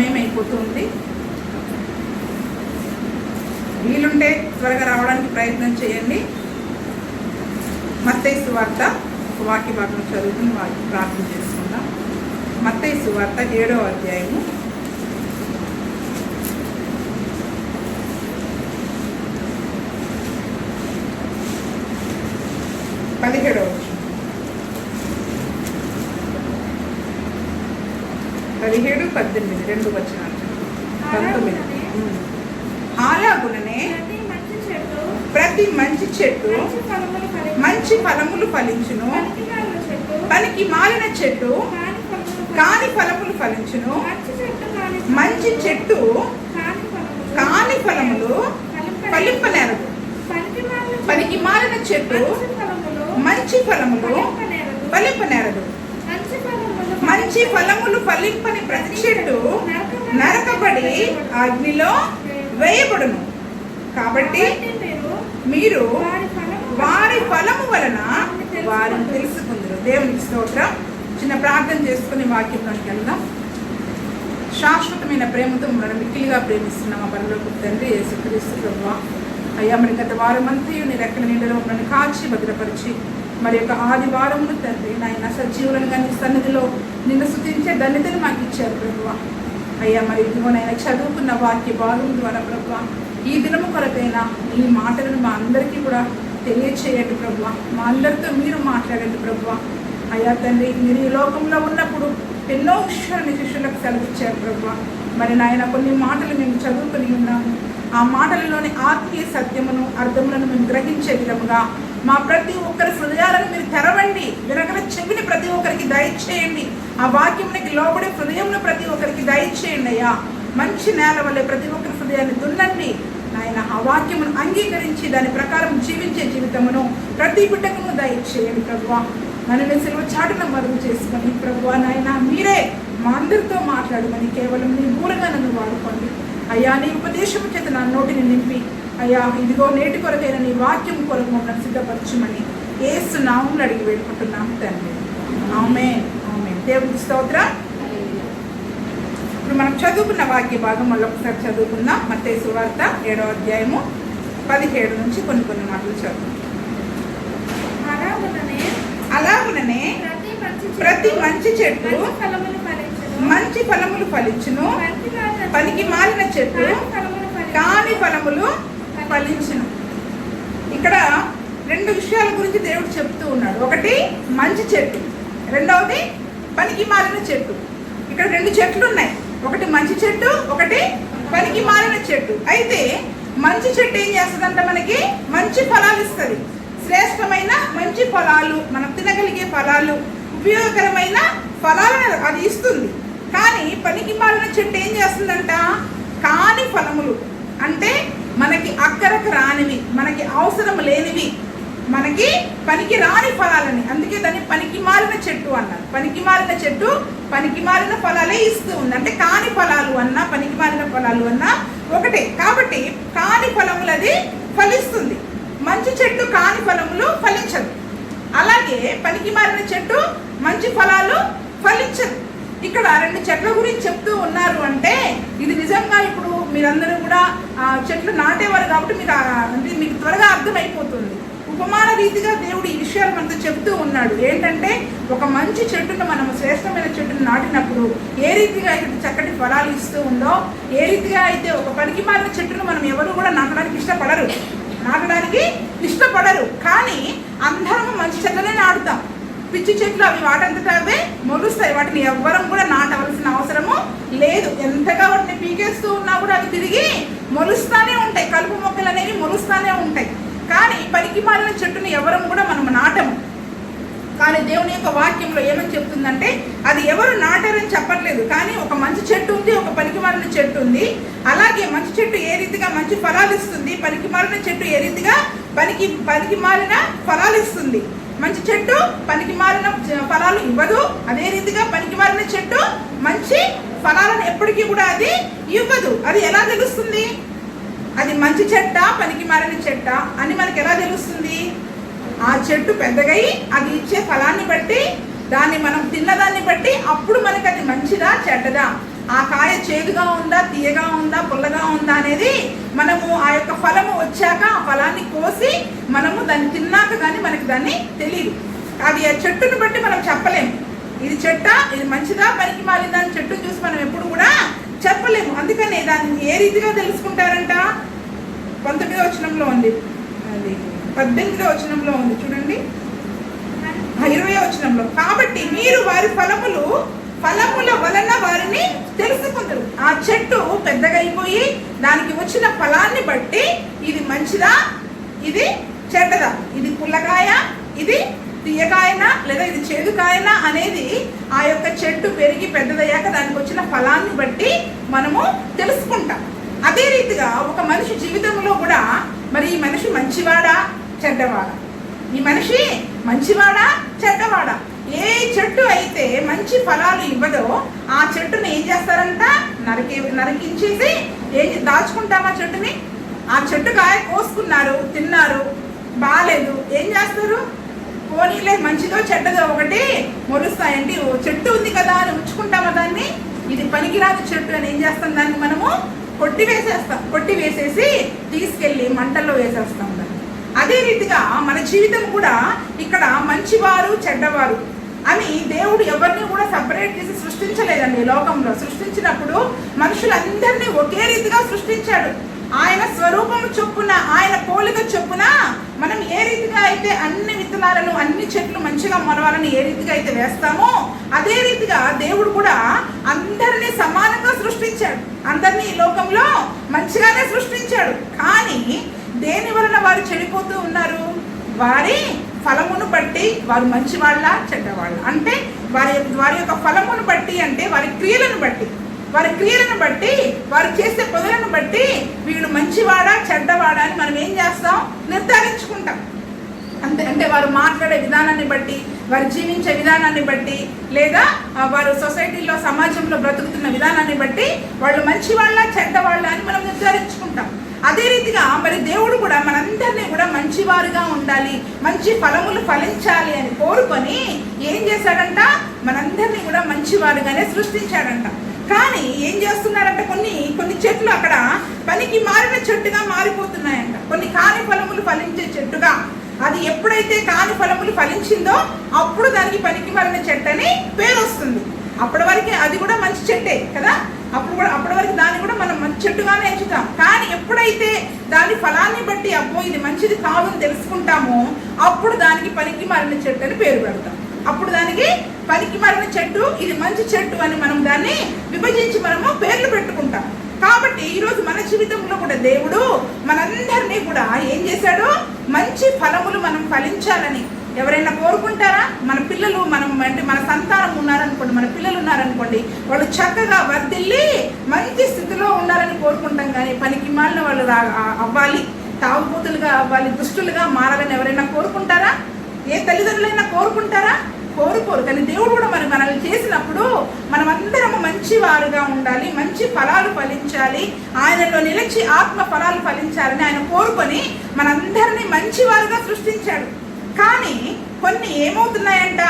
సమయం అయిపోతుంది. వీలుంటే త్వరగా రావడానికి ప్రయత్నం చేయండి. మత్తయి సువార్త ఒక వాక్య భాగం చదువుకుని ప్రార్థన చేసుకుందాం. మత్తయి సువార్త 7వ అధ్యాయము 17వ వచనం. 17, 18 రెండు వచనాలు. 19. అలాగుననే ప్రతి మంచి చెట్టు మంచి ఫలములు ఫలించును, పనికి మాలిన చెట్టు కాని ఫలములు ఫలించును. మంచి చెట్టు కాని ఫలములు ఫలింపనేరదు, పనికి మాలిన చెట్టు మంచి ఫలములు ఫలింపనేరదు. మంచి ఫలములు ఫలింపని ప్రతి చెట్టు నరకబడి అగ్నిలో వేయబడును. కాబట్టి మీరు వారి ఫలము వలన వారిని తెలుసుకుందరు. దేవునికి స్తోత్రం. చిన్న ప్రార్థన చేసుకుని వాక్యంలోకి వెళ్దాం. శాశ్వతమైన ప్రేమతో మనం మిక్కిలిగా ప్రేమిస్తున్నాం మా పరలోకపు తండ్రి యేసుక్రీస్తు ప్రభువా. అయ్యా, మరి గత వారమంతయు నీ రెక్కల నీడలో మనల్ని కాచి భద్రపరిచి మరి యొక్క ఆదివారమును తండ్రి నాయన సజీవులంగా నీ సన్నిధిలో నిన్ను స్తుతించే ధన్యతను మాకు ఇచ్చారు ప్రభువా. అయ్యా, మరి ఇదిగోనైనా చదువుకున్న వాక్య భాగం ద్వారా ప్రభువా ఈ దినము కొరకైనా ఈ మాటలను మా అందరికీ కూడా తెలియచేయండి ప్రభువా. మా అందరితో మీరు మాట్లాడండి ప్రభువా. అయ్యా తండ్రి, మీరు ఈ లోకంలో ఉన్నప్పుడు ఎన్నో విషయాన్ని శిష్యులకు సెలవిచ్చారు ప్రభువా. మరి నాయన కొన్ని మాటలు మేము చదువుకుని ఉన్నాము. ఆ మాటలలోని ఆత్మీయ సత్యమును అర్థములను మేము గ్రహించే విధముగా మా ప్రతి ఒక్కరి హృదయాలను మీరు తెరవండి. వినగల చెవిని ప్రతి ఒక్కరికి దయచేయండి. ఆ వాక్యమునికి లోబడే హృదయంలో ప్రతి ఒక్కరికి దయచేయండి అయ్యా. మంచి నేల వల్లే ప్రతి ఒక్కరి హృదయాన్ని దున్నండి నాయన. ఆ వాక్యమును అంగీకరించి దాని ప్రకారం జీవించే జీవితమును ప్రతి బిడ్డకును దయచేయండి ప్రభువా. నన్ను సిలువ చాటున మరుగు చేసుకొని ప్రభువా నాయన మీరే మా అందరితో మాట్లాడమని కేవలం నీ మూలంగా నన్ను వాడుకోండి అయ్యా. నీ ఉపదేశం చేత నా నోటిని నింపి అయ్యా ఇదిగో నేటి కొరకైన నీ వాక్యం కొరకు మమ్మల్ని సిద్ధపరచమని యేసు నామములో అడిగి వేడుకుంటున్నాము తండ్రి. ఆమేన్, ఆమేన్. దేవునికి స్తోత్రం. ఇప్పుడు మనం చదువుకున్న వాక్య భాగం మళ్ళీ ఒకసారి చదువుకుందాం. మత్తయి సువార్త 7వ అధ్యాయము 17 నుంచి కొన్ని మాటలు చదువు. అలాగుననే ప్రతి మంచి చెట్టు మంచి ఫలములు ఫలించును, పనికి మాలిన చెట్టు కాని ఫలములు ఫలించును. ఇక్కడ రెండు విషయాల గురించి దేవుడు చెప్తూ ఉన్నాడు. ఒకటి మంచి చెట్టు, రెండవది పనికి మాలిన చెట్టు. ఇక్కడ రెండు చెట్లు ఉన్నాయి. ఒకటి మంచి చెట్టు, ఒకటి పనికి మాలిన చెట్టు. అయితే మంచి చెట్టు ఏం చేస్తుందంటే మనకి మంచి ఫలాలు ఇస్తుంది. శ్రేష్టమైన మంచి ఫలాలు, మనం తినగలిగే ఫలాలు, ఉపయోగకరమైన ఫలాలను అది ఇస్తుంది. కానీ పనికి మాలిన చెట్టు ఏం చేస్తుందంట? కాని ఫలములు అంటే మనకి అక్కరకు రానివి, మనకి అవసరం లేనివి, మనకి పనికి రాని ఫలాలని, అందుకే దాన్ని పనికి మాలిన చెట్టు అన్నారు. పనికి మాలిన చెట్టు పనికి మాలిన ఫలాలే ఇస్తూ ఉంది. అంటే కాని ఫలాలు అన్నా పనికి మాలిన ఫలాలు అన్నా ఒకటే. కాబట్టి కాని ఫలములు అది ఫలిస్తుంది. మంచి చెట్టు కాని ఫలములు ఫలించదు. అలాగే పనికి మాలిన చెట్టు మంచి ఫలాలు ఫలించదు. ఇక్కడ రెండు చెట్ల గురించి చెప్తూ ఉన్నారు. అంటే ఇది నిజంగా ఇప్పుడు మీరందరూ కూడా చెట్లు నాటేవారు కాబట్టి మీకు త్వరగా అర్థమైపోతుంది. ఉపమాన రీతిగా దేవుడు ఈ విషయాలు మనతో చెప్తూ ఉన్నాడు. ఏంటంటే ఒక మంచి చెట్టును మనం శ్రేష్టమైన చెట్టును నాటినప్పుడు ఏ రీతిగా అయితే చక్కటి ఫలాలు ఇస్తూ ఉందో, ఏ రీతిగా అయితే ఒక పనికి మాలిన చెట్టును మనం ఎవరు కూడా నాటడానికి ఇష్టపడరు. కానీ అందరం మంచి చెట్లనే నాటుతాం. పిచ్చి చెట్లు అవి వాటంతటా అవే మొలుస్తాయి. వాటిని ఎవ్వరం కూడా నాటవలసిన అవసరము లేదు. ఎంతగా వాటిని పీకేస్తూ ఉన్నా కూడా అవి తిరిగి మొలుస్తానే ఉంటాయి. కలుపు మొక్కలు అనేవి మొలుస్తానే ఉంటాయి. కానీ పనికి మాలిన చెట్టుని ఎవరం కూడా మనం నాటము. కానీ దేవుని యొక్క వాక్యంలో ఏమని చెప్తుందంటే అది ఎవరు నాటారని చెప్పట్లేదు. కానీ ఒక మంచి చెట్టు ఉంది, ఒక పనికి మాలిన చెట్టు ఉంది. అలాగే మంచి చెట్టు ఏ రీతిగా మంచి ఫలాలు ఇస్తుంది, పనికి మాలిన చెట్టు ఏ రీతిగా పనికి మాలిన ఫలాలు ఇస్తుంది. మంచి చెట్టు పనికి మాలిన ఫలాలు ఇవ్వదు. అదే రీతిగా పనికి మాలిన చెట్టు మంచి ఫలాలను ఎప్పటికీ కూడా అది ఇవ్వదు. అది ఎలా తెలుస్తుంది? అది మంచి చెట్ట పనికి మాలిన చెట్ట అని మనకి ఎలా తెలుస్తుంది? ఆ చెట్టు పెద్దగై అది ఇచ్చే ఫలాన్ని బట్టి, దాన్ని మనం తిన్నదాన్ని బట్టి అప్పుడు మనకి అది మంచిదా చెడ్డదా ఆ కాయ చేదుగా ఉందా, తీయగా ఉందా, పుల్లగా ఉందా అనేది మనము ఆ యొక్క ఫలము వచ్చాక ఆ ఫలాన్ని కోసి మనము దాన్ని తిన్నాక కానీ మనకి దాన్ని తెలియదు. అది ఆ చెట్టును బట్టి మనం చెప్పలేము ఇది చెట్ట, ఇది మంచిదా, పనికి మాలిందా అని చెట్టును చూసి మనం ఎప్పుడు కూడా చెప్పలేము. అందుకనే దాన్ని ఏ రీతిగా తెలుసుకుంటారంట? 19వ వచనంలో ఉంది, అది 18వ వచనంలో ఉంది చూడండి, 20వ వచనంలో. కాబట్టి మీరు వారి ఫలముల వలన వారిని తెలుసుకుంటారు. ఆ చెట్టు పెద్దగా అయిపోయి దానికి వచ్చిన ఫలాన్ని బట్టి ఇది మంచిదా, ఇది చెడ్డదా, ఇది పుల్లకాయ, ఇది తీయకాయనా, లేదా ఇది చేదుకాయనా అనేది ఆ యొక్క చెట్టు పెరిగి పెద్దదయ్యాక దానికి వచ్చిన ఫలాన్ని బట్టి మనము తెలుసుకుంటాం. అదే రీతిగా ఒక మనిషి జీవితంలో కూడా మరి ఈ మనిషి మంచివాడా చెడ్డవాడా, ఈ మనిషి మంచివాడా చెడ్డవాడా? ఏ చెట్టు అయితే మంచి ఫలాలు ఇవ్వదో ఆ చెట్టుని ఏం చేస్తారంట? నరికించేసి దాచుకుంటాం ఆ చెట్టుని. ఆ చెట్టు కాయ కోసుకున్నారు, తిన్నారు, బాగాలేదు, ఏం చేస్తారు? పోనీలే మంచిదో చెడ్డదో ఒకటి మొలుస్తాయండి, చెట్టు ఉంది కదా అని ఉంచుకుంటామా దాన్ని? ఇది పనికిరాదు చెట్టు అని ఏం చేస్తాం? దాన్ని మనము కొట్టి వేసేసి తీసుకెళ్ళి మంటల్లో వేసేస్తాం దాన్ని. అదే రీతిగా మన జీవితం కూడా ఇక్కడ మంచివారు చెడ్డవారు అని దేవుడు ఎవరిని కూడా సపరేట్ చేసి సృష్టించలేదండి. లోకంలో సృష్టించినప్పుడు మనుషులందరినీ ఒకే రీతిగా సృష్టించాడు. ఆయన స్వరూపము చొప్పున, ఆయన పోలిక చొప్పున మనం ఏ రీతిగా అయితే అన్ని విత్తనాలను, అన్ని చెట్లు మంచిగా మొలవాలని ఏ రీతిగా అయితే వేస్తామో అదే రీతిగా దేవుడు కూడా అందరినీ సమానంగా సృష్టించాడు. అందరినీ ఈ లోకంలో మంచిగానే సృష్టించాడు. కానీ దేని వలన వారు చెడిపోతూ ఉన్నారు? వారి ఫలమును బట్టి వారు మంచివాళ్ళ చెడ్డవాళ్ళ అంటే వారి యొక్క ఫలమును బట్టి అంటే వారి క్రియలను బట్టి వారు చేసే పనులను బట్టి వీడు మంచివాడా చెడ్డవాడా అని మనం ఏం చేస్తాం? నిర్ధారించుకుంటాం. అంటే వారు మాట్లాడే విధానాన్ని బట్టి, వారు జీవించే విధానాన్ని బట్టి, లేదా వారు సొసైటీలో సమాజంలో బ్రతుకుతున్న విధానాన్ని బట్టి వాళ్ళు మంచివాళ్ళ చెడ్డవాళ్ళ అని మనం నిర్ధారించుకుంటాం. అదే రీతిగా మరి దేవుడు కూడా మనందరినీ కూడా మంచివారుగా ఉండాలి, మంచి ఫలములు ఫలించాలి అని కోరుకొని ఏం చేశాడంట? మనందరినీ కూడా మంచివారుగానే సృష్టించాడంట. కానీ ఏం చేస్తున్నారంట? కొన్ని చెట్లు అక్కడ పనికి మారిన చెట్టుగా మారిపోతున్నాయంట. కొన్ని కాని ఫలములు ఫలించే చెట్టుగా. అది ఎప్పుడైతే కాని ఫలములు ఫలించిందో అప్పుడు దానికి పనికి మారిన చెట్టు అని పేరు వస్తుంది. అప్పటి వరకు అది కూడా మంచి చెట్టే కదా, అప్పటి వరకు దాన్ని కూడా మనం మంచి చెట్టుగానే ఎంచుతాం. కానీ ఎప్పుడైతే దాని ఫలాన్ని బట్టి అబ్బో ఇది మంచిది కాదు అని తెలుసుకుంటామో అప్పుడు దానికి పనికి మారిన చెట్టు అని పేరు పెడతాం. అప్పుడు దానికి పనికి మారిన చెట్టు, ఇది మంచి చెట్టు అని మనం దాన్ని విభజించి మనము పేర్లు పెట్టుకుంటాం. కాబట్టి ఈరోజు మన జీవితంలో కూడా దేవుడు మనందరినీ కూడా ఏం చేశాడు? మంచి ఫలములు మనం ఫలించాలని ఎవరైనా కోరుకుంటారా? మన పిల్లలు, మన సంతానం ఉన్నారనుకోండి, మన పిల్లలు ఉన్నారనుకోండి, వాళ్ళు చక్కగా వర్ధిల్లి మంచి స్థితిలో ఉండాలని కోరుకుంటాం. కానీ పనికి మాలిన వాళ్ళు అవ్వాలి, తాగుబోతులుగా అవ్వాలి, దుష్టులుగా మారాలని ఎవరైనా కోరుకుంటారా? ఏ తల్లిదండ్రులైనా కోరుకుంటారా? కోరుకోరు. కానీ దేవుడు కూడా మనల్ని చేసినప్పుడు మనమందరము మంచి వారుగా ఉండాలి, మంచి ఫలాలు ఫలించాలి, ఆయనలో నిలిచి ఆత్మ ఫలాలు ఫలించాలని ఆయన కోరుకొని మనందరినీ మంచి వారుగా సృష్టించాడు. కానీ కొన్ని ఏమవుతున్నాయంట?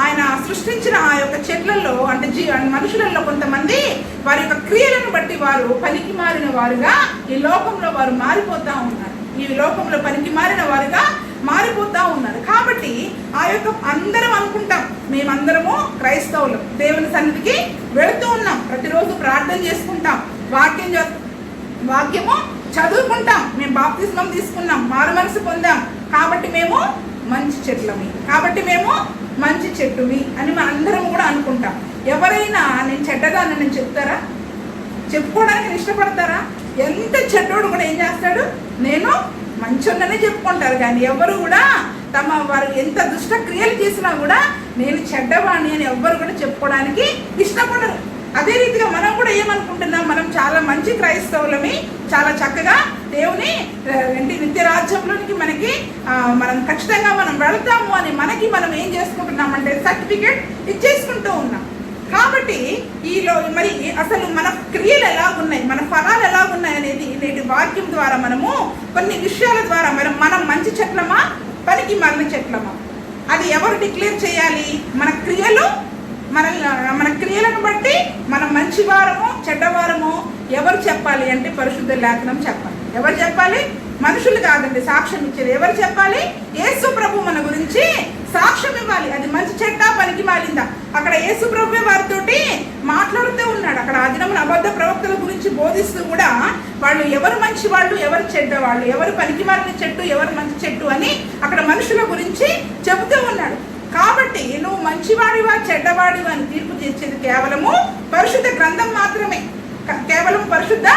ఆయన సృష్టించిన ఆ యొక్క చెట్లలో అంటే మనుషులలో కొంతమంది వారి యొక్క క్రియలను బట్టి వారు పనికి మారిన వారుగా ఈ లోకంలో వారు మారిపోతూ ఉన్నారు. ఈ లోకంలో పనికి మారిన వారుగా మారిపోతూ ఉన్నారు. కాబట్టి ఆ యొక్క అందరం అనుకుంటాం మేమందరము క్రైస్తవులు, దేవుని సన్నిధికి వెళుతూ ఉన్నాం, ప్రతిరోజు ప్రార్థన చేసుకుంటాం, వాక్యము చదువుకుంటాం, మేము బాప్తిస్మం తీసుకున్నాం, మారు మనసు పొందాం, కాబట్టి మేము మంచి చెట్టువి అని మన అందరం కూడా అనుకుంటాం. ఎవరైనా నేను చెడ్డదాన్ని నేను చెప్తారా? చెప్పుకోవడానికి ఇష్టపడతారా? ఎంత చెడ్డోడు కూడా ఏం చేస్తాడు? నేను మంచోన్ననే చెప్పుకుంటారు. కానీ ఎవరు కూడా వారు ఎంత దుష్ట క్రియలు చేసినా కూడా నేను చెడ్డవాణి అని ఎవ్వరు కూడా చెప్పుకోవడానికి ఇష్టపడరు. అదే రీతిగా మనం కూడా ఏమనుకుంటున్నాం? మనం చాలా మంచి క్రైస్తవులమి, చాలా చక్కగా దేవుని నిత్య రాజ్యంలోనికి మనం ఖచ్చితంగా మనం వెళతాము అని మనం ఏం చేసుకుంటున్నామంటే సర్టిఫికేట్ ఇచ్చేసుకుంటూ ఉన్నాం. కాబట్టి మరి అసలు మన క్రియలు ఎలాగున్నాయి, మన ఫలాలు ఎలాగున్నాయి అనేది నేటి వాక్యం ద్వారా మనము కొన్ని విషయాల ద్వారా మనం మంచి చెట్లమా పనికి మాలిన చెట్లమా అది ఎవరు డిక్లేర్ చేయాలి? మన క్రియలు మన క్రియలను బట్టి మనం మంచివారము చెడ్డవారము ఎవరు చెప్పాలి అంటే పరిశుద్ధ లేఖనం చెప్పాలి. ఎవరు చెప్పాలి? మనుషులు కాదండి సాక్ష్యం ఇచ్చేది. ఎవరు చెప్పాలి? యేసు ప్రభు మన గురించి సాక్ష్యం ఇవ్వాలి. అది మంచి చెడ్డ పనికి మాలిందా? అక్కడ యేసు ప్రభు వారితోటి మాట్లాడుతూ ఉన్నాడు. అక్కడ ఆ దినమున అబద్ధ ప్రవక్తల గురించి బోధిస్తూ కూడా వాళ్ళు ఎవరు మంచి వాళ్ళు, ఎవరు చెడ్డవాళ్ళు, ఎవరు పనికి మాలిన చెట్టు, ఎవరు మంచి చెట్టు అని అక్కడ మనుషుల గురించి చెబుతూ ఉన్నాడు. కాబట్టి నువ్వు మంచివాడివా చెడ్డవాడివా అని తీర్పు చేసేది కేవలము పరిశుద్ధ గ్రంథం మాత్రమే. కేవలం పరిశుద్ధ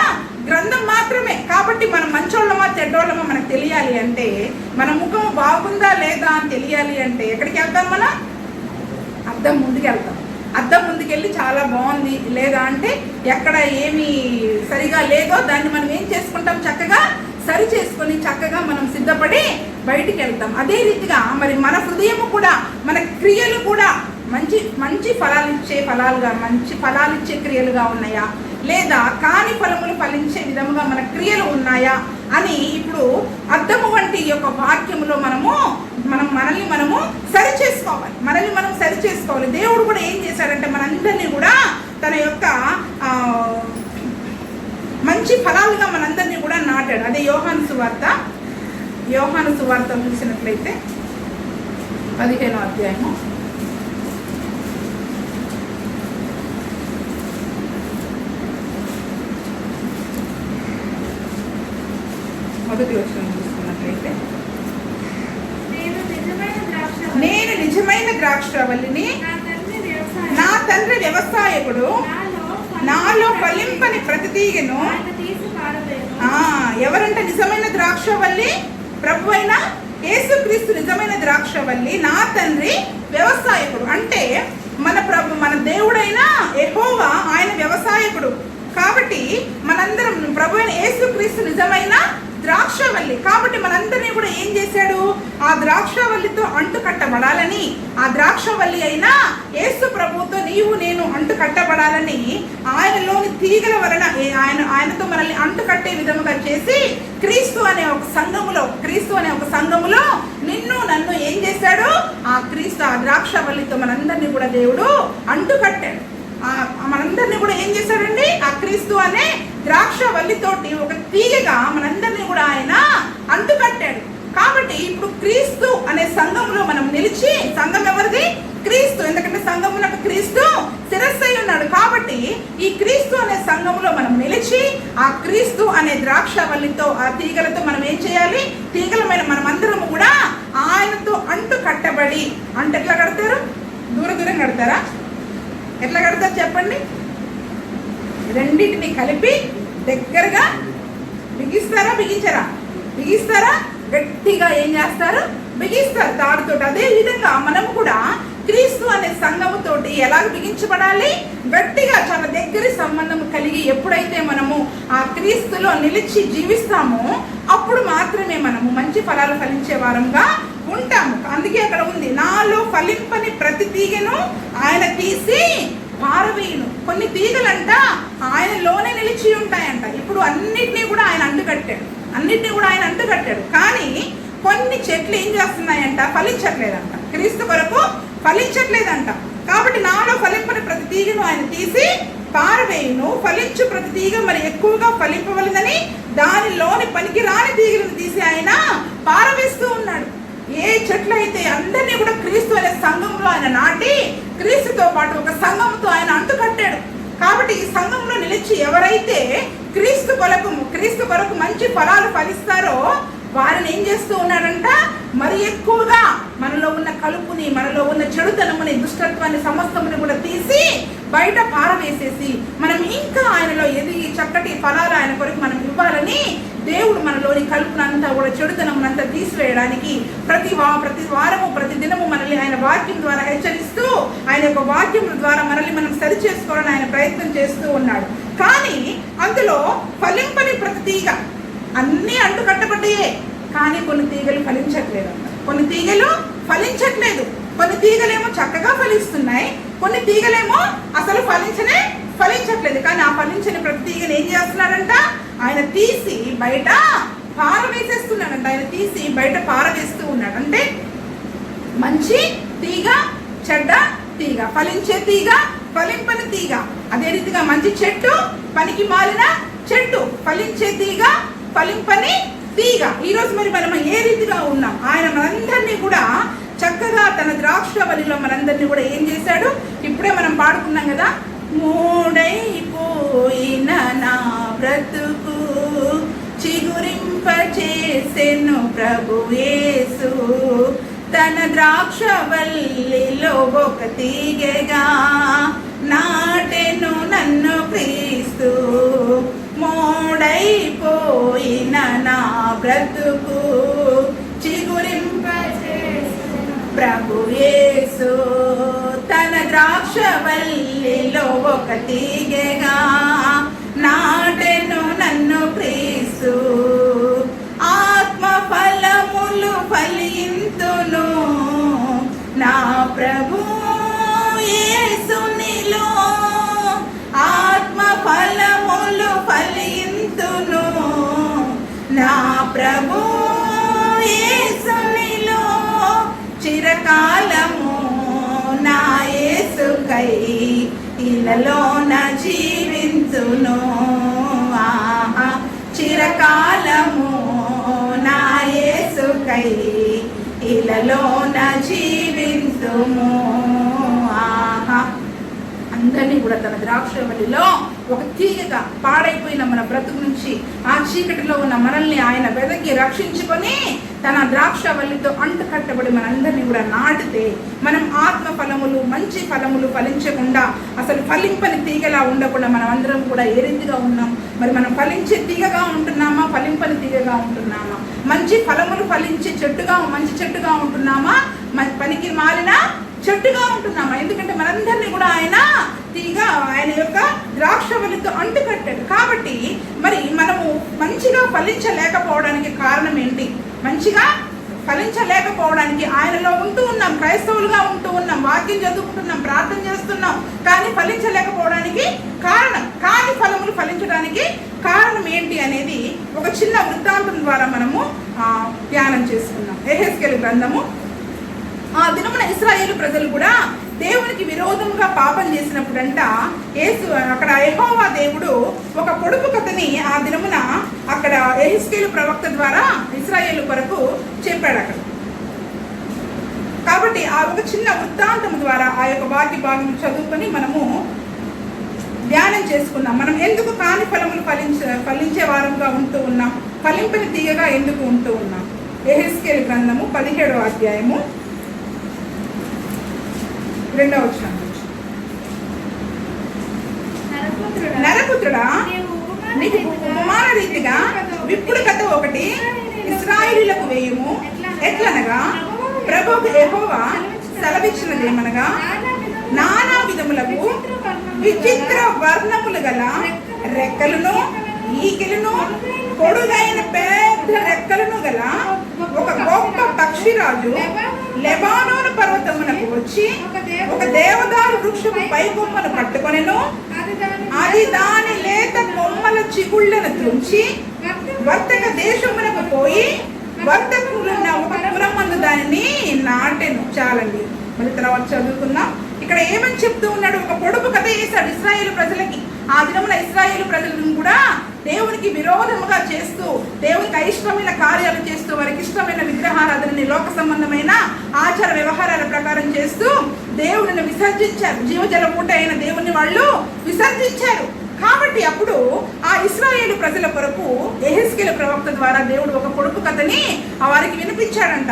గ్రంథం మాత్రమే. కాబట్టి మనం మంచోళ్ళమా చెడ్డోళ్ళమా మనకు తెలియాలి అంటే, మన ముఖం బాగుందా లేదా అని తెలియాలి అంటే ఎక్కడికి వెళ్తాం? మనం అద్దం ముందుకు వెళ్తాం. అద్దం ముందుకెళ్ళి చాలా బాగుంది లేదా అంటే ఎక్కడ ఏమి సరిగా లేదో దాన్ని మనం ఏం చేసుకుంటాం? చక్కగా సరి చేసుకొని చక్కగా మనం సిద్ధపడి బయటికి వెళ్తాం. అదే రీతిగా మరి మన హృదయము కూడా మన క్రియలు కూడా మంచి ఫలాలు ఇచ్చే క్రియలుగా ఉన్నాయా లేదా కాని ఫలములు ఫలించే విధముగా మన క్రియలు ఉన్నాయా అని ఇప్పుడు అద్దము వంటి ఈ యొక్క వాక్యములో మనల్ని మనము సరి చేసుకోవాలి. దేవుడు కూడా ఏం చేశాడంటే మనందరినీ కూడా తన యొక్క మంచి ఫలాలుగా మనందరినీ కూడా నాటాడు. అదే యోహాను సువార్త చూసినట్లయితే 15వ అధ్యాయము మొదటి వచనం చూసుకున్నట్లయితే, నేను నిజమైన ద్రాక్షవల్లిని, నా తండ్రి వ్యవసాయకుడు, నాలో ఫలింపని ప్రతి తీగను. ఎవరంటే నిజమైన ద్రాక్షవల్లి? ప్రభు అయిన యేసుక్రీస్తు నిజమైన ద్రాక్షవల్లి, నా తండ్రి వ్యవసాయకుడు. అంటే మన దేవుడైన యెహోవా ఆయన వ్యవసాయకుడు. కాబట్టి మనందరం ప్రభు అయిన యేసుక్రీస్తు నిజమైన ద్రాక్షవల్లి. కాబట్టి మనందరినీ కూడా ఏం చేశాడు? ఆ ద్రాక్షవల్లితో అంటు కట్టబడాలని, ఆ ద్రాక్షవల్లి అయినా యేసు ప్రభుతో నీవు నేను అంటు కట్టబడాలని ఆయనలోని తీగల వలన ఆయనతో మనల్ని అంటు కట్టే విధముగా చేసి క్రీస్తు అనే ఒక సంఘములో నిన్ను నన్ను ఏం చేశాడు? ఆ ద్రాక్షవల్లితో మనందరినీ కూడా దేవుడు అంటు కట్టాడు. మనందరినీ కూడా ఏం చేశాడండి? ఆ క్రీస్తు అనే ద్రాక్షవల్లితోటి ఒక తీగగా మనందరినీ కూడా ఆయన అంటుకట్టాడు. కాబట్టి ఇప్పుడు క్రీస్తు అనే సంఘంలో మనం నిలిచి, సంఘం ఎవరిది? క్రీస్తు. ఎందుకంటే సంఘమునకు క్రీస్తు శిరస్సు అయి ఉన్నాడు. కాబట్టి ఈ క్రీస్తు అనే సంఘంలో మనం నిలిచి ఆ క్రీస్తు అనే ద్రాక్షవల్లితో ఆ తీగలతో మనం ఏం చేయాలి? తీగలమైన మనమందరము కూడా ఆయనతో అంటు కట్టబడి. అంటే ఎట్లా కడతారు? దూరం కడతారా? ఎట్లా కడతారు చెప్పండి? రెండింటిని కలిపి దగ్గరగా బిగిస్తారా? గట్టిగా ఏం చేస్తారు? బిగిస్తారు తాడుతో. అదే విధంగా మనం కూడా క్రీస్తు అనే సంఘముతోటి ఎలా బిగించబడాలి? గట్టిగా, చాలా దగ్గర సంబంధం కలిగి ఎప్పుడైతే మనము ఆ క్రీస్తులో నిలిచి జీవిస్తామో అప్పుడు మాత్రమే మనము మంచి ఫలాలు ఫలించే వారంగా ఉంటాము. అందుకే అక్కడ ఉంది, నాలో ఫలింపని ప్రతి తీగను ఆయన తీసి పారవేయును. కొన్ని తీగలంట ఆయనలోనే నిలిచి ఉంటాయంట. ఇప్పుడు అన్నిటినీ కూడా ఆయన అంటుకట్టాడు. కానీ కొన్ని చెట్లు ఏం చేస్తున్నాయంట? ఫలించట్లేదంట. క్రీస్తు కొరకు ఫలించట్లేదంట. కాబట్టి నాలో ఫలింపని ప్రతి తీగను ఆయన తీసి పారవేయును. ఫలించు ప్రతి తీగ మరి ఎక్కువగా ఫలింపవలదని దానిలోని పనికి రాని తీగలను తీసి ఆయన పారవేస్తూ ఉన్నాడు. ఏ చెట్లు అయితే అందరినీ కూడా క్రీస్తు అనే సంఘంలో ఆయన నాటి క్రీస్తుతో పాటు ఒక సంఘంతో ఆయన అంటుకట్టాడు. కాబట్టి ఈ సంఘంలో నిలిచి ఎవరైతే క్రీస్తు కొరకు మంచి ఫలాలు ఫలిస్తారో వారిని ఏం చేస్తూ ఉన్నాడంట? మరి ఎక్కువగా మనలో ఉన్న కలుపుని, మనలో ఉన్న చెడుతనముని, దుష్టత్వాన్ని సమస్తముని కూడా తీసి బయట పారవేసేసి మనం ఇంకా ఆయనలో ఎదిగి చక్కటి ఫలాలు ఆయన కొరకు మనం ఇవ్వాలని దేవుడు మనలోని కలుపునంతా కూడా చెడుతనమునంతా తీసివేయడానికి ప్రతి వారము ప్రతి దినము మనల్ని ఆయన వాక్యం ద్వారా హెచ్చరిస్తూ ఆయన యొక్క వాక్యం ద్వారా మనల్ని మనం సరి చేసుకోవాలని ఆయన ప్రయత్నం చేస్తూ ఉన్నాడు. కానీ అందులో ఫలింపని ప్రతి తీగ అన్నీ అంటు కట్టబడ్డాయే, కానీ కొన్ని తీగలు ఫలించట్లేదు. కొన్ని తీగలేమో చక్కగా ఫలిస్తున్నాయి, కొన్ని తీగలేమో అసలు ఫలించట్లేదు. కానీ ఆ ఫలించని ప్రతి తీగను ఏం చేస్తున్నాడంట? ఆయన తీసి బయట పారవేసేస్తున్నాడంట. పారవేస్తూ ఉన్నాడు. అంటే మంచి తీగ, చెడ్డ తీగ, ఫలించే తీగ, ఫలింపని తీగ. అదే రీతిగా మంచి చెట్టు, పనికి మాలిన చెట్టు, ఫలించే తీగ, ఫలింపని తీగ. ఈరోజు మరి మనం ఏ రీతిగా ఉన్నాం? ఆయన మనందరినీ కూడా చక్కగా తన ద్రాక్షవల్లిలో మనందరినీ కూడా ఏం చేశాడు? ఇప్పుడే మనం పాడుకున్నాం కదా, మూడైపోయిన నా బ్రతుకు చిగురింపచేసెను ప్రభు యేసు, తన ద్రాక్షవల్లిలో ఒక తీగగా నాటెను నన్ను క్రీస్తు. మూడైపోయిన నా బ్రతుకు చిగురింపచేసెను ప్రభు యేసు, తన ద్రాక్షవల్లిలో ఒక తీగగా నాటెను నన్ను క్రీస్తు. ఆత్మ ఫలములు ఫలింతును నా ప్రభు యేసునిలో, ఆత్మ ఫలములు ఫలింతును నా ప్రభు యేసునిలో. చిరకాలము నా యేసుకై ఇలలోన జీవింతును, ఆహా చిరకాలము నా యేసుకై ఇలలోన జీవింతుము, ఆహా. అందరినీ కూడా తన ద్రాక్షవల్లిలో ఒక తీగగా పాడైపోయిన మన బ్రతుకు నుంచి, ఆ చీకటిలో ఉన్న మనల్ని ఆయన వెదకి రక్షించుకొని తన ద్రాక్షవల్లితో అంటు కట్టబడి మనందరినీ కూడా నాటితే మనం ఆత్మ ఫలములు, మంచి ఫలములు ఫలించకుండా, అసలు ఫలింపని తీగలా ఉండకుండా మనం అందరం కూడా ఏ రీతిగా ఉన్నాం? మరి మనం ఫలించే తీగగా ఉంటున్నామా, ఫలింపని తీగగా ఉంటున్నామా? మంచి ఫలములు ఫలించే చెట్టుగా, మంచి చెట్టుగా ఉంటున్నామా, పనికి మాలిన చెట్టుగా ఉంటున్నామా? ఎందుకంటే మనందరినీ కూడా ఆయన తీగ, ఆయన యొక్క ద్రాక్షవల్లితో అంటు కట్టాడు. కాబట్టి మరి మనము మంచిగా ఫలించలేకపోవడానికి కారణం ఏంటి? మంచిగా ఫలించలేకపోవడానికి ఆయనలో ఉంటూ ఉన్నాం, క్రైస్తవులుగా ఉంటూ ఉన్నాం, వాక్యం చదువుకుంటున్నాం, ప్రార్థన చేస్తున్నాం, కానీ ఫలించలేకపోవడానికి కారణం, కానీ ఫలములు ఫలించడానికి కారణం ఏంటి అనేది ఒక చిన్న వృత్తాంతం ద్వారా మనము ధ్యానం చేసుకున్నాం. యెహెజ్కేలు గ్రంథము. ఆ దినమున ఇశ్రాయేలు ప్రజలు కూడా దేవునికి విరోధంగా పాపం చేసినప్పుడంట అక్కడ యెహోవా దేవుడు ఒక పొడుపు కథని ఆ దినమున అక్కడ యెహెజ్కేలు ప్రవక్త ద్వారా ఇశ్రాయేలు కొరకు చెప్పాడు అక్కడ. కాబట్టి ఆ ఒక చిన్న వృత్తాంతం ద్వారా ఆ యొక్క వాక్య భాగం చదువుకొని మనము ధ్యానం చేసుకున్నాం. మనం ఎందుకు కాని ఫలములు ఫలించే వారంగా ఉంటూ ఉన్నాం, ఫలింపని తీగగా ఎందుకు ఉంటూ ఉన్నాం? యెహెజ్కేలు గ్రంథము 17వ అధ్యాయము 2వ వచనం. నరపుత్రుడా, నీకు ఉపమాన రీతిగా విప్పుడు కథ ఒకటి ఇశ్రాయేలీయులకు వేయుము. ఎట్లనగా ప్రభువు యెహోవా సెలవిచ్చినదేమనగా, నానా విధములకు విచిత్ర వర్ణములు గల రెక్కలను, ఈకెలను, పొడుగైన పెద్ద రెక్కలను గల ఒక గొప్ప పక్షిరాజు లెబానోను పర్వతమునకు వచ్చి ఒక దేవదారు వృక్షము పై కొమ్మను పట్టుకొనెను. అది దాని లేత కొమ్మల చిగుళ్ళను తుంచి వర్తక దేశమునకు పోయి వర్తకులున్న ఒక పురమందు దానిని నాటెను. చాలండి, మరి తర్వాత చదువుకుందాం. ఇక్కడ ఏమని చెప్తూ ఉన్నాడు? ఒక పొడుపు కథ వేశాడు ఇశ్రాయేలు ప్రజలకి. ఆ దినమున ఇశ్రాయేలు ప్రజలను కూడా దేవునికి విరోధముగా చేస్తూ, దేవునికి అయిష్టమైన కార్యాలు చేస్తూ, వారికి ఇష్టమైన విగ్రహారాధనని, లోక సంబంధమైన ఆచార వ్యవహారాల ప్రకారం చేస్తూ దేవుడిని విసర్జించారు. జీవజల పూట అయిన దేవుని వాళ్ళు విసర్జించారు. కాబట్టి అప్పుడు ఆ ఇశ్రాయేలు ప్రజల కొరకు యెహెజ్కేలు ప్రవక్త ద్వారా దేవుడు ఒక పొడుపు కథని వారికి వినిపించాడంట.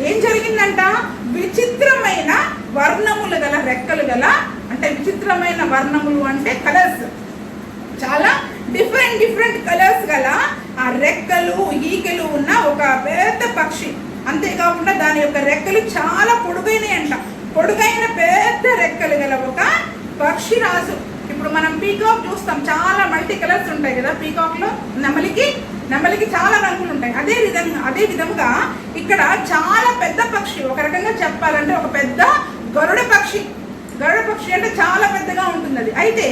ఏం జరిగిందంట? విచిత్రమైన వర్ణములు గల రెక్కలు గల, అంటే విచిత్రమైన వర్ణములు అంటే కలర్స్, చాలా డిఫరెంట్ కలర్స్ గల ఆ రెక్కలు, ఈకలు ఉన్న ఒక పెద్ద పక్షి. అంతేకాకుండా దాని యొక్క రెక్కలు చాలా పొడుగైనవి అంట. పొడుగైన పెద్ద రెక్కలు గల ఒక పక్షి రాజు. ఇప్పుడు మనం పీకాక్ చూస్తాం, చాలా మల్టీ కలర్స్ ఉంటాయి కదా పీకాక్ లో. నెమలికి చాలా రంగులు ఉంటాయి. అదే విధముగా ఇక్కడ చాలా పెద్ద పక్షి, ఒక రకంగా చెప్పాలంటే ఒక పెద్ద గరుడ పక్షి. గరుడ పక్షి అంటే చాలా పెద్దగా ఉంటుంది అది. అయితే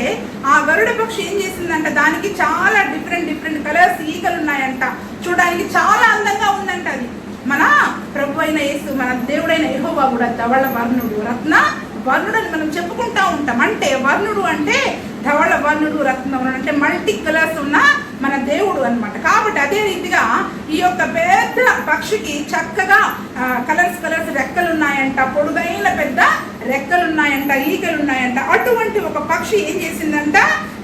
ఆ గరుడ పక్షి ఏం చేసిందంట, దానికి చాలా డిఫరెంట్ కలర్స్, ఈకలు ఉన్నాయంట. చూడడానికి చాలా అందంగా ఉందంట అది. మన ప్రభు అయిన యేసు, మన దేవుడైన యెహోవా కూడా ధవళ వర్ణుడు, రత్న వర్ణుడు అని మనం చెప్పుకుంటా ఉంటాం. అంటే వర్ణుడు అంటే ధవళ వర్ణుడు, రత్నవర్ణుడు అంటే మల్టీ కలర్స్ ఉన్న మన దేవుడు అన్నమాట. కాబట్టి అదే రీతిగా ఈ యొక్క పెద్ద పక్షికి చక్కగా కలర్స్ రెక్కలు ఉన్నాయంట, పొడుగైన పెద్ద రెక్కలు ఉన్నాయంట, ఈకలు ఉన్నాయంట. అటువంటి ఒక పక్షి ఏం చేసిందంట,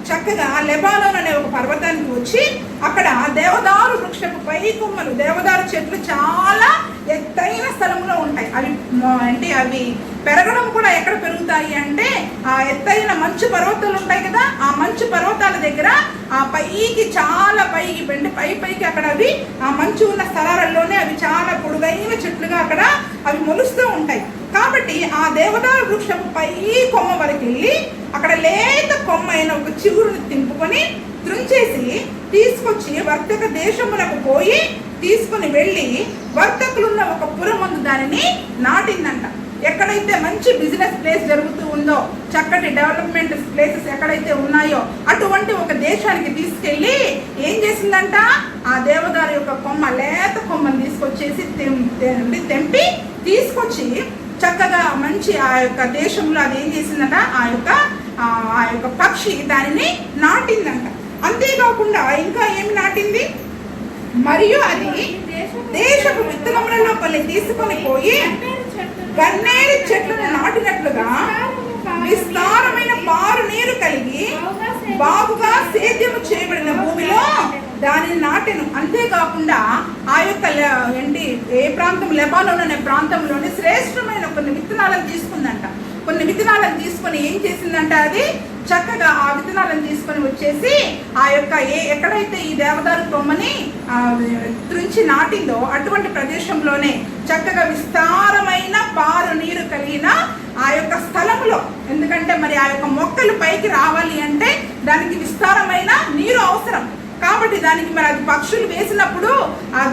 చక్కగా లెబానోన్ అనే ఒక పర్వతానికి వచ్చి అక్కడ దేవదారు వృక్షపు పై కొమ్మలు, దేవదారు చెట్లు చాలా ఎత్తైన స్థలంలో ఉంటాయి. అవి పెరగడం కూడా ఎక్కడ పెరుగుతాయి అంటే ఆ ఎత్తైన మంచు పర్వతాలు ఉంటాయి కదా, ఆ మంచు పర్వతాల దగ్గర ఆ పైకి చాలా పైకి పైకి అక్కడ అవి ఆ మంచు ఉన్న స్థలాలలోనే అవి చాలా పొడుగైన చెట్లుగా అక్కడ అవి మొలుస్తూ ఉంటాయి. కాబట్టి ఆ దేవదారు వృక్షపు పై కొమ్మ వరకు వెళ్ళి అక్కడ లేత కొమ్మ అయిన ఒక చిగురుని తింపుకొని త్రుంచేసి తీసుకొచ్చి వర్తక దేశములకు పోయి తీసుకుని వెళ్ళి వర్తకులున్న ఒక పురమందు దానిని నాటిందంట. ఎక్కడైతే మంచి బిజినెస్ ప్లేస్ జరుగుతూ ఉందో, చక్కటి డెవలప్మెంట్ ప్లేసెస్ ఎక్కడైతే ఉన్నాయో అటువంటి ఒక దేశానికి తీసుకెళ్ళి ఏం చేసిందంట, ఆ దేవదారు యొక్క కొమ్మ, లేత కొమ్మని తీసుకొచ్చేసి తెంపి తీసుకొచ్చి చక్కగా మంచి ఆ యొక్క దేశంలో అది ఏం చేసిందంట, ఆ యొక్క పక్షి దానిని నాటిందంట. అంతేకాకుండా ఇంకా ఏమి నాటింది, మరియు అది దేశపు విత్తనములలో కొన్ని తీసుకొని పోయి గన్నేరు చెట్లను నాటినట్లుగా విస్తారమైన పారు నీరు కలిగి బాగుగా సేద్యము చేయబడిన భూమిలో దానిని నాటెను. అంతేకాకుండా ఆ యొక్క ఏ ప్రాంతం, లెబానోన్ అనే ప్రాంతంలోని శ్రేష్టమైన కొన్ని విత్తనాలను తీసుకుందంట. కొన్ని విత్తనాలను తీసుకొని ఏం చేసిందంట, అది చక్కగా ఆ విత్తనాలను తీసుకొని వచ్చేసి ఆ యొక్క ఎక్కడైతే ఈ దేవదారు కొమ్మని త్రుంచి నాటిందో అటువంటి ప్రదేశంలోనే చక్కగా విస్తారమైన పారు నీరు కలిగిన ఆ యొక్క స్థలంలో, ఎందుకంటే మరి ఆ యొక్క మొక్కలు పైకి రావాలి అంటే దానికి విస్తారమైన నీరు అవసరం. కాబట్టి దానికి మరి అది పక్షులు వేసినప్పుడు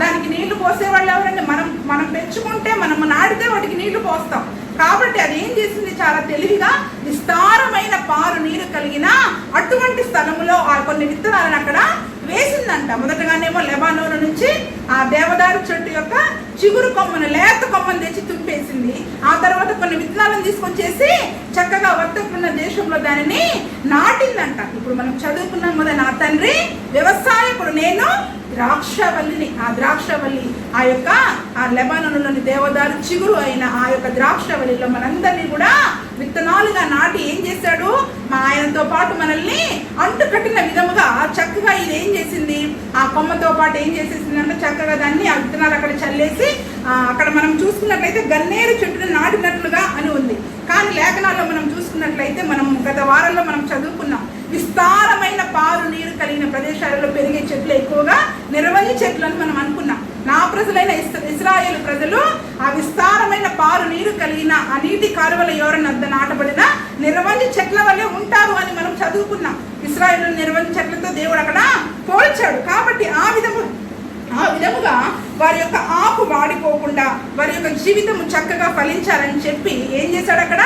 దానికి నీళ్లు పోసేవాళ్ళు ఎవరండి, మనం పెంచుకుంటే మనం నాటితే వాటికి నీళ్లు పోస్తాం. కాబట్టి అది ఏం చేసింది, చాలా తెలివిగా విస్తారమైన పారు నీరు కలిగిన అటువంటి స్థలములో ఆ కొన్ని విత్తనాలను అక్కడ వేసిందంట. మొదటగానేమో లెబానోను నుంచి ఆ దేవదారు చెట్టు యొక్క చిగురు కొమ్మను, లేత కొమ్మను తెచ్చి తుంపేసింది. ఆ తర్వాత కొన్ని విత్తనాలను తీసుకొచ్చేసి చక్కగా వర్తకున్న దేశంలో దానిని నాటిందంట. ఇప్పుడు మనం చదువుకున్నాం కదా, నా తండ్రి వ్యవసాయకుడు, నేను ద్రాక్షవల్లిని. ఆ ద్రాక్షవల్లి ఆ యొక్క ఆ లెబానోనులోని దేవదారు చిగురు అయిన ఆ యొక్క ద్రాక్షవల్లిలో మనందరినీ కూడా విత్తనాలుగా నాటి ఏం చేశాడు, మా ఆయనతో పాటు మనల్ని అంటు కట్టిన విధముగా చక్కగా ఇది ఏం చేసింది, ఆ కొమ్మతో పాటు ఏం చేసేసింది అంటే చక్కగా దాన్ని ఆ విత్తనాలు అక్కడ చల్లేసి అక్కడ మనం చూసుకున్నట్లయితే గన్నేరు చెట్టును నాటినట్లుగా అని ఉంది. కానీ లేఖనాల్లో మనం చూసుకున్నట్లయితే మనం గత వారంలో మనం చదువుకున్నాం, విస్తారమైన పాలు నీరు కలిగిన ప్రదేశాలలో పెరిగే చెట్లు ఎక్కువగా నిరవధి చెట్లు అని మనం అనుకున్నాం. నా ప్రజలైన ఇశ్రాయేలు ప్రజలు ఆ విస్తారమైన పాలు నీరు కలిగిన ఆ నీటి కాలువల యోరన వద్ద నాటబడిన నిరవధి చెట్ల వల్లే ఉంటారు అని మనం చదువుకున్నాం. ఇశ్రాయేలు నిరవధి చెట్లతో దేవుడు అక్కడ పోల్చాడు. కాబట్టి ఆ విధముగా వారి యొక్క ఆకు వాడిపోకుండా వారి యొక్క జీవితము చక్కగా ఫలించాలని చెప్పి ఏం చేశాడు, అక్కడ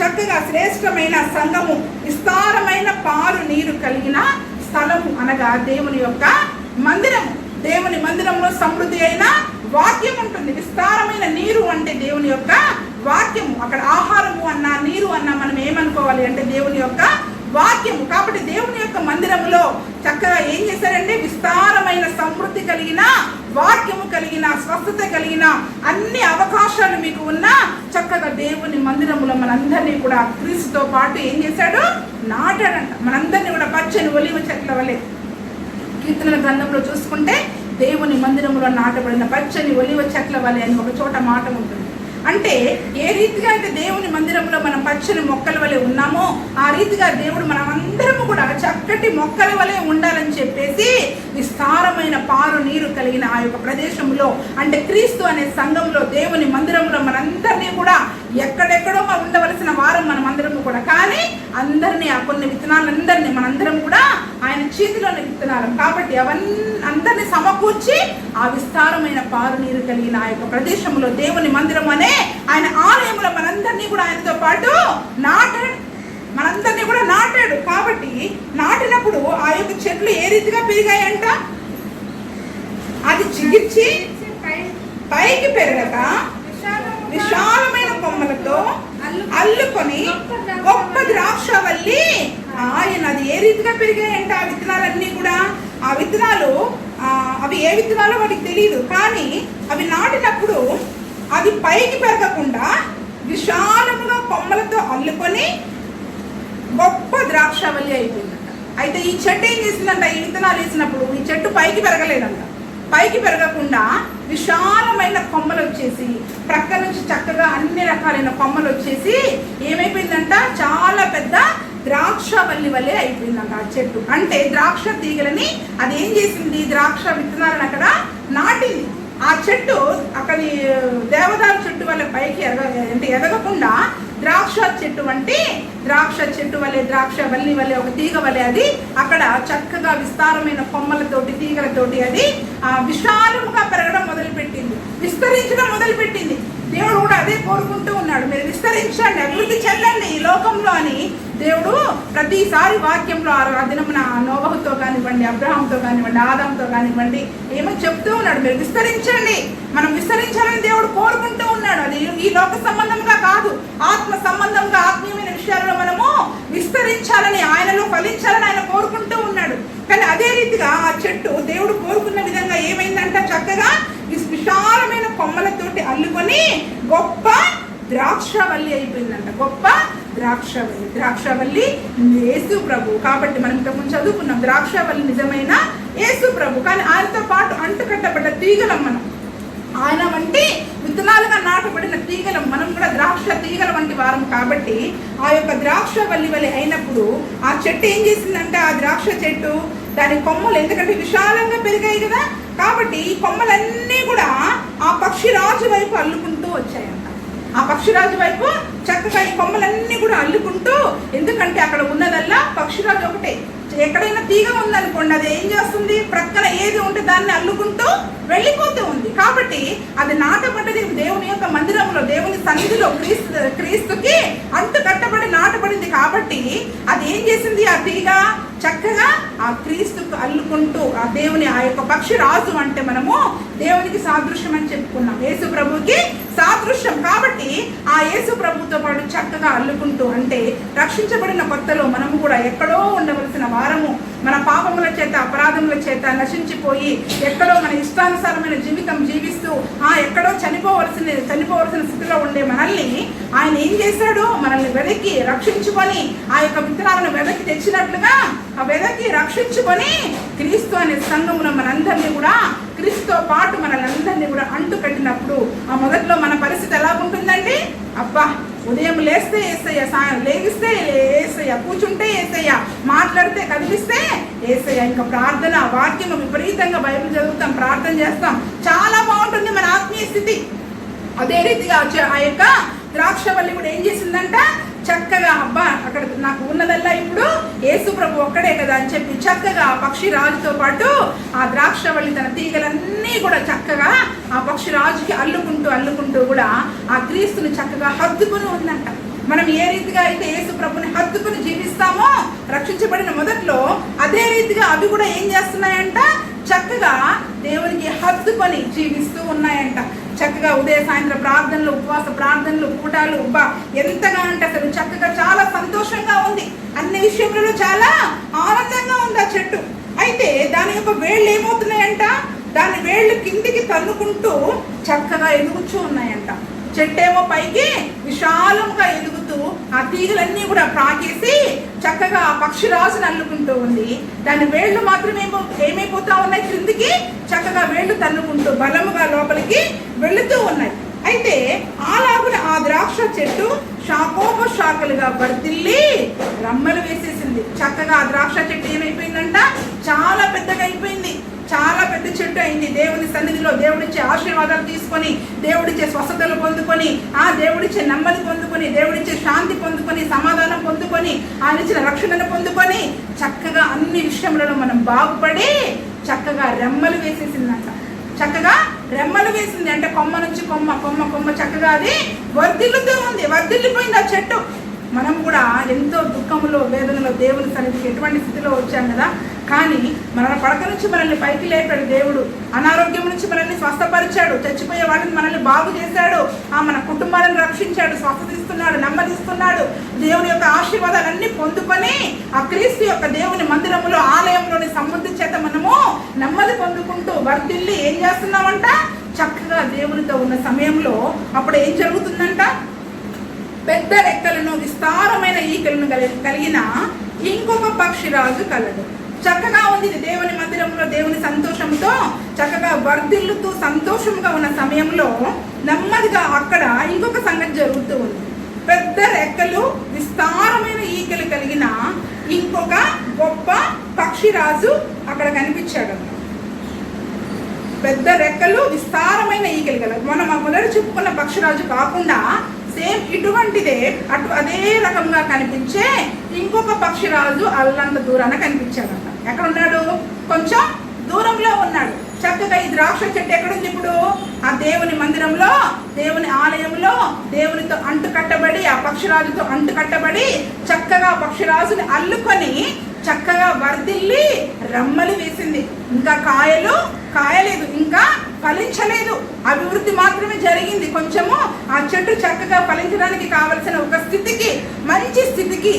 చక్కగా శ్రేష్టమైన సంఘము, విస్తారమైన పాలు నీరు కలిగిన స్థలము అనగా దేవుని యొక్క మందిరము. దేవుని మందిరంలో సమృద్ధి అయిన వాక్యం ఉంటుంది. విస్తారమైన నీరు అంటే దేవుని యొక్క వాక్యము. అక్కడ ఆహారము అన్నా నీరు అన్నా మనం ఏమనుకోవాలి అంటే దేవుని యొక్క వాక్యము. కాబట్టి దేవుని యొక్క మందిరంలో చక్కగా ఏం చేశారంటే విస్తారమైన సమృద్ధి కలిగిన వాక్యము కలిగిన స్వస్థత కలిగిన అన్ని అవకాశాలు మీకు ఉన్న చక్కగా దేవుని మందిరంలో మనందరినీ కూడా క్రీస్తుతో పాటు ఏం చేశాడు, నాటాడంట. మనందరినీ కూడా పచ్చని ఒలివ చెట్ల వలె కీర్తనల గ్రంథంలో చూసుకుంటే దేవుని మందిరంలో నాటబడిన పచ్చని ఒలివ చెట్ల వలె అని ఒక చోట మాట ఉంటుంది. అంటే ఏ రీతిగా అయితే దేవుని మందిరంలో మనం పచ్చని మొక్కల వలె ఉన్నామో ఆ రీతిగా దేవుడు మనం అందరము కూడా చక్కటి మొక్కల వలె ఉండాలని చెప్పేసి విస్తారమైన పారు నీరు కలిగిన ఆ యొక్క ప్రదేశంలో అంటే క్రీస్తు అనే సంఘంలో దేవుని మందిరంలో మనందరినీ కూడా ఎక్కడెక్కడో ఉండవలసిన వారం మనం అందరము కూడా, కానీ అందరినీ ఆ కొన్ని విత్తనాలందరినీ మనందరం కూడా ఆయన చేతిలోని విత్తనాలు. కాబట్టి అందరినీ సమకూర్చి ఆ విస్తారమైన పారు నీరు కలిగిన ఆ యొక్క ప్రదేశంలో దేవుని మందిరం అనే ఆయన ఆలయంలో మనందరినీ కూడా ఆయనతో పాటు నాటాడు. మనందరినీ కూడా నాటాడు. కాబట్టి నాటినప్పుడు ఆ యొక్క చెట్లు ఏ రీతిగా పెరిగాయంట, అది చిగిర్చి పైకి పెరగక విశాలమైన కొమ్మలతో అల్లుకొని గొప్ప ద్రాక్షవల్లి ఆయన. అది ఏ రీతిగా పెరిగాయంట ఆ విత్తనాలన్నీ కూడా. ఆ విత్తనాలు అవి ఏ విత్తనాలో వాటికి తెలియదు, కానీ అవి నాటినప్పుడు అది పైకి పెరగకుండా విశాలముగా కొమ్మలతో అల్లుకొని గొప్ప ద్రాక్షవల్లి అయిపోయిందంట. అయితే ఈ చెట్టు ఏం చేసిందంట, ఈ విత్తనాలు వేసినప్పుడు ఈ చెట్టు పైకి పెరగలేదంట. పైకి పెరగకుండా విశాలమైన కొమ్మలు వచ్చేసి ప్రక్క నుంచి చక్కగా అన్ని రకాలైన కొమ్మలు వచ్చేసి ఏమైపోయిందంట, చాలా పెద్ద ద్రాక్షవల్లి వల్లే అయిపోయిందంట ఆ చెట్టు. అంటే ద్రాక్ష తీగలని అది ఏం చేసింది, ద్రాక్ష విత్తనాలను అక్కడ నాటింది. ఆ చెట్టు అక్కడ దేవదారు చెట్టు వల్ల పైకి ఎదగకుండా ద్రాక్ష చెట్టు అంటే ద్రాక్ష చెట్టు వల్లే, ద్రాక్ష వల్లి వల్లే, ఒక తీగ వల్లే అది అక్కడ చక్కగా విస్తారమైన కొమ్మలతోటి తీగలతోటి అది విశాలముగా పెరగడం మొదలుపెట్టింది, విస్తరించడం మొదలుపెట్టింది. దేవుడు కూడా అదే కోరుకుంటూ ఉన్నాడు, మీరు విస్తరించండి, అభివృద్ధి చెందండి ఈ లోకంలో అని దేవుడు ప్రతిసారి వాక్యంలో ఆ దినమున నోవహుతో కానివ్వండి, అబ్రహాంతో కానివ్వండి, ఆదాంతో కానివ్వండి ఏమో చెప్తూ ఉన్నాడు, మీరు విస్తరించండి. మనం విస్తరించాలని దేవుడు కోరుకుంటూ ఉన్నాడు. అది ఈ లోక సంబంధంగా కాదు, ఆత్మ సంబంధంగా ఆత్మీయమైన విషయాలలో మనము విస్తరించాలని, ఆయనలో ఫలించాలని ఆయన కోరుకుంటూ ఉన్నాడు. కానీ అదే రీతిగా ఆ చెట్టు దేవుడు కోరుకున్న విధంగా ఏమైందంట, చక్కగా విశాలమైన కొమ్మలతోటి అల్లుకొని గొప్ప ద్రాక్షవల్లి అయిపోయిందంట. గొప్ప ద్రాక్షవల్లి. ద్రాక్షవల్లి యేసు ప్రభు. కాబట్టి మనం ఇంతకుముందు చదువుకున్నాం, ద్రాక్షవల్లి నిజమైన యేసు ప్రభు. కానీ ఆయనతో పాటు అంటుకట్టబడ్డ తీగలం మనం. ఆయన వంటి విత్తనాలుగా నాటబడిన తీగలం మనం కూడా, ద్రాక్ష తీగల వంటి వారం. కాబట్టి ఆ యొక్క ద్రాక్షవల్లి వల్లి అయినప్పుడు ఆ చెట్టు ఏం చేసిందంటే, ఆ ద్రాక్ష చెట్టు దాని కొమ్మలు ఎందుకంటే విశాలంగా పెరిగాయి కదా, కాబట్టి ఈ కొమ్మలన్నీ కూడా ఆ పక్షిరాజు వైపు అల్లుకుంటూ వచ్చాయంట. ఆ పక్షిరాజు వైపు చక్కగా ఈ కొమ్మలన్నీ కూడా అల్లుకుంటూ, ఎందుకంటే అక్కడ ఉన్నదల్లా పక్షిరాజు ఒకటే. ఎక్కడైనా తీగ ఉందనుకోండి, అది ఏం చేస్తుంది, ప్రక్కన ఏది ఉంటే దాన్ని అల్లుకుంటూ వెళ్ళిపోతూ ఉంది. కాబట్టి అది నాటబడ్డది దేవుని యొక్క మందిరంలో, దేవుని సన్నిధిలో క్రీస్తుకి అంటు కట్టబడి నాటబడింది. కాబట్టి అది ఏం చేసింది, ఆ తీగ చక్కగా ఆ క్రీస్తుకు అల్లుకుంటూ ఆ దేవుని, ఆ యొక్క పక్షి రాజు అంటే మనము దేవునికి సాదృశ్యం అని చెప్పుకున్నాం, యేసు ప్రభుకి సాదృశ్యం. కాబట్టి ఆ యేసు ప్రభుతో పాటు చక్కగా అల్లుకుంటూ, అంటే రక్షించబడిన కొత్తలో మనము కూడా ఎక్కడో ఉండవలసిన వారము, మన పాపముల చేత అపరాధముల చేత నశించిపోయి ఎక్కడో మన ఇష్టానుసారమైన జీవితం జీవిస్తూ ఎక్కడో చనిపోవలసిన స్థితిలో ఉండే మనల్ని ఆయన ఏం చేశాడు, మనల్ని వెదకి రక్షించుకొని ఆ యొక్క విత్తనాలను వెదకి తెచ్చినట్లుగా ఆ వెదకి రక్షించుకొని క్రీస్తు అనే సంఘములో మనందరినీ కూడా, క్రీస్తుతో పాటు మనల్ని కూడా అంటు కట్టినప్పుడు ఆ మొదట్లో మన పరిస్థితి ఎలా ఉంటుందండి, అబ్బా ఉదయం లేస్తే ఏసయ్య, సాయం లేగిస్తే ఏసయ్య, కూర్చుంటే ఏసయ్య, మాట్లాడితే కదిలిస్తే ఏసయ్య, ఇంకా ప్రార్థన వాక్యం విపరీతంగా బైబిల్ చదువుతాం, ప్రార్థన చేస్తాం, చాలా బాగుంటుంది మన ఆత్మీయ స్థితి. అదే రీతిగా ఆ యొక్క ద్రాక్షవల్లి కూడా ఏం చేసిందంట, చక్కగా అబ్బా అక్కడ నాకు ఉన్నదల్లా ఇప్పుడు యేసు ప్రభు ఒక్కడే కదా అని చెప్పి చక్కగా ఆ పక్షి రాజుతో పాటు ఆ ద్రాక్షవల్లి తన తీగలన్నీ కూడా చక్కగా ఆ పక్షి రాజుకి అల్లుకుంటూ కూడా ఆ క్రీస్తుని చక్కగా హత్తుకుని ఉందంట. మనం ఏ రీతిగా అయితే యేసు ప్రభుని హత్తుకుని జీవిస్తామో రక్షించబడిన మొదట్లో, అదే రీతిగా అవి కూడా ఏం చేస్తున్నాయంట, చక్కగా దేవునికి హత్తుకొని జీవిస్తూ ఉన్నాయంట. చక్కగా ఉదయ సాయంత్రం ప్రార్థనలు, ఉపవాస ప్రార్థనలు, కూటాలు, ఎంతగా అంటే అసలు చక్కగా చాలా సంతోషంగా ఉంది, అన్ని విషయంలో చాలా ఆనందంగా ఉంది ఆ చెట్టు. అయితే దాని యొక్క వేళ్ళు ఏమవుతున్నాయంట, దాని వేళ్ళు కిందికి తన్నుకుంటూ చక్కగా ఎదుగుతూ ఉన్నాయంట. చెట్టేమో పైకి విశాలంగా ఎదుగుతూ ఆ తీగలన్నీ కూడా ప్రాకేసి చక్కగా ఆ పక్షిరాజును అల్లుకుంటూ ఉంది. దాని వేళ్ళు మాత్రం ఏమైపోతా ఉన్నాయి, క్రిందికి చక్కగా వేళ్ళు తన్నుకుంటూ బలముగా లోపలికి వెళుతూ ఉన్నాయి. అయితే అలాగున ఆ ద్రాక్ష చెట్టు శాఖోపశాఖలుగా వర్ధిల్లి రమ్మలు వేసేసింది. చక్కగా ఆ ద్రాక్ష చెట్టు ఏమైపోయిందంట, చాలా పెద్దగా అయిపోయింది, చాలా పెద్ద చెట్టు అయింది. దేవుని సన్నిధిలో దేవుడిచ్చే ఆశీర్వాదాలు తీసుకొని, దేవుడిచ్చే స్వస్థతలు పొందుకొని, దేవుడిచ్చే నెమ్మది పొందుకొని, దేవుడిచ్చే శాంతి పొందుకొని, సమాధానం పొందుకొని, ఆయన ఇచ్చిన రక్షణను పొందుకొని చక్కగా అన్ని విషయములలో మనం బాగుపడి చక్కగా రెమ్మలు వేసేసిందంట. చక్కగా రెమ్మలు వేసింది అంటే కొమ్మ నుంచి కొమ్మ చక్కగా అది వర్ధిల్లుతూ ఉంది, వర్ధిల్లిపోయింది ఆ చెట్టు. మనం కూడా ఎంతో దుఃఖంలో, వేదనలో దేవుని సన్నిధికి ఎటువంటి స్థితిలో వచ్చాం కదా, కానీ మన పడక నుంచి మనల్ని పైకి లేపాడు దేవుడు. అనారోగ్యం నుంచి మనల్ని స్వస్థపరిచాడు. చచ్చిపోయే వాళ్ళని మనల్ని బాగు చేశాడు. మన కుటుంబాలను రక్షించాడు, స్వస్థతిస్తున్నాడు, నెమ్మదిస్తున్నాడు. దేవుని యొక్క ఆశీర్వాదాలన్నీ పొందుకొని ఆ క్రీస్తు యొక్క దేవుని మందిరంలో, ఆలయంలోని సమృద్ధి చేత మనము నెమ్మది పొందుకుంటూ వర్ధిల్లి ఏం చేస్తున్నామంట, చక్కగా దేవునితో ఉన్న సమయంలో అప్పుడు ఏం జరుగుతుందంట, పెద్ద రెక్కలను విస్తారమైన ఈకలను కలిగిన ఇంకొక పక్షిరాజు కలడు. చక్కగా ఉంది దేవుని మందిరంలో, దేవుని సంతోషంతో చక్కగా వర్ధిల్లుతూ సంతోషంగా ఉన్న సమయంలో నెమ్మదిగా అక్కడ ఇంకొక సంగతి జరుగుతూ ఉంది. పెద్ద రెక్కలు విస్తారమైన ఈకలు కలిగిన ఇంకొక గొప్ప పక్షిరాజు అక్కడ కనిపించాడు. పెద్ద రెక్కలు విస్తారమైన ఈకలు కల మనం మొదటి చెప్పుకున్న పక్షిరాజు కాకుండా సేమ్ ఇటువంటిదే అదే రకంగా కనిపించే ఇంకొక పక్షిరాజు అల్లంత దూరాన కనిపించాడట. ఎక్కడ ఉన్నాడు, కొంచెం దూరంలో ఉన్నాడు. చక్కగా ఈ ద్రాక్ష చెట్టు ఎక్కడుంది ఇప్పుడు, ఆ దేవుని మందిరంలో, దేవుని ఆలయంలో దేవునితో అంటుకట్టబడి, ఆ పక్షిరాజుతో అంటుకట్టబడి చక్కగా పక్షిరాజుని అల్లుకొని చక్కగా వర్ధిల్లి రమ్మలి వేసింది. ఇంకా కాయలేదు, ఇంకా ఫలించలేదు, అభివృద్ధి మాత్రమే జరిగింది. కొంచెము ఆ చెట్టు చక్కగా ఫలించడానికి కావలసిన ఒక స్థితికి, మంచి స్థితికి,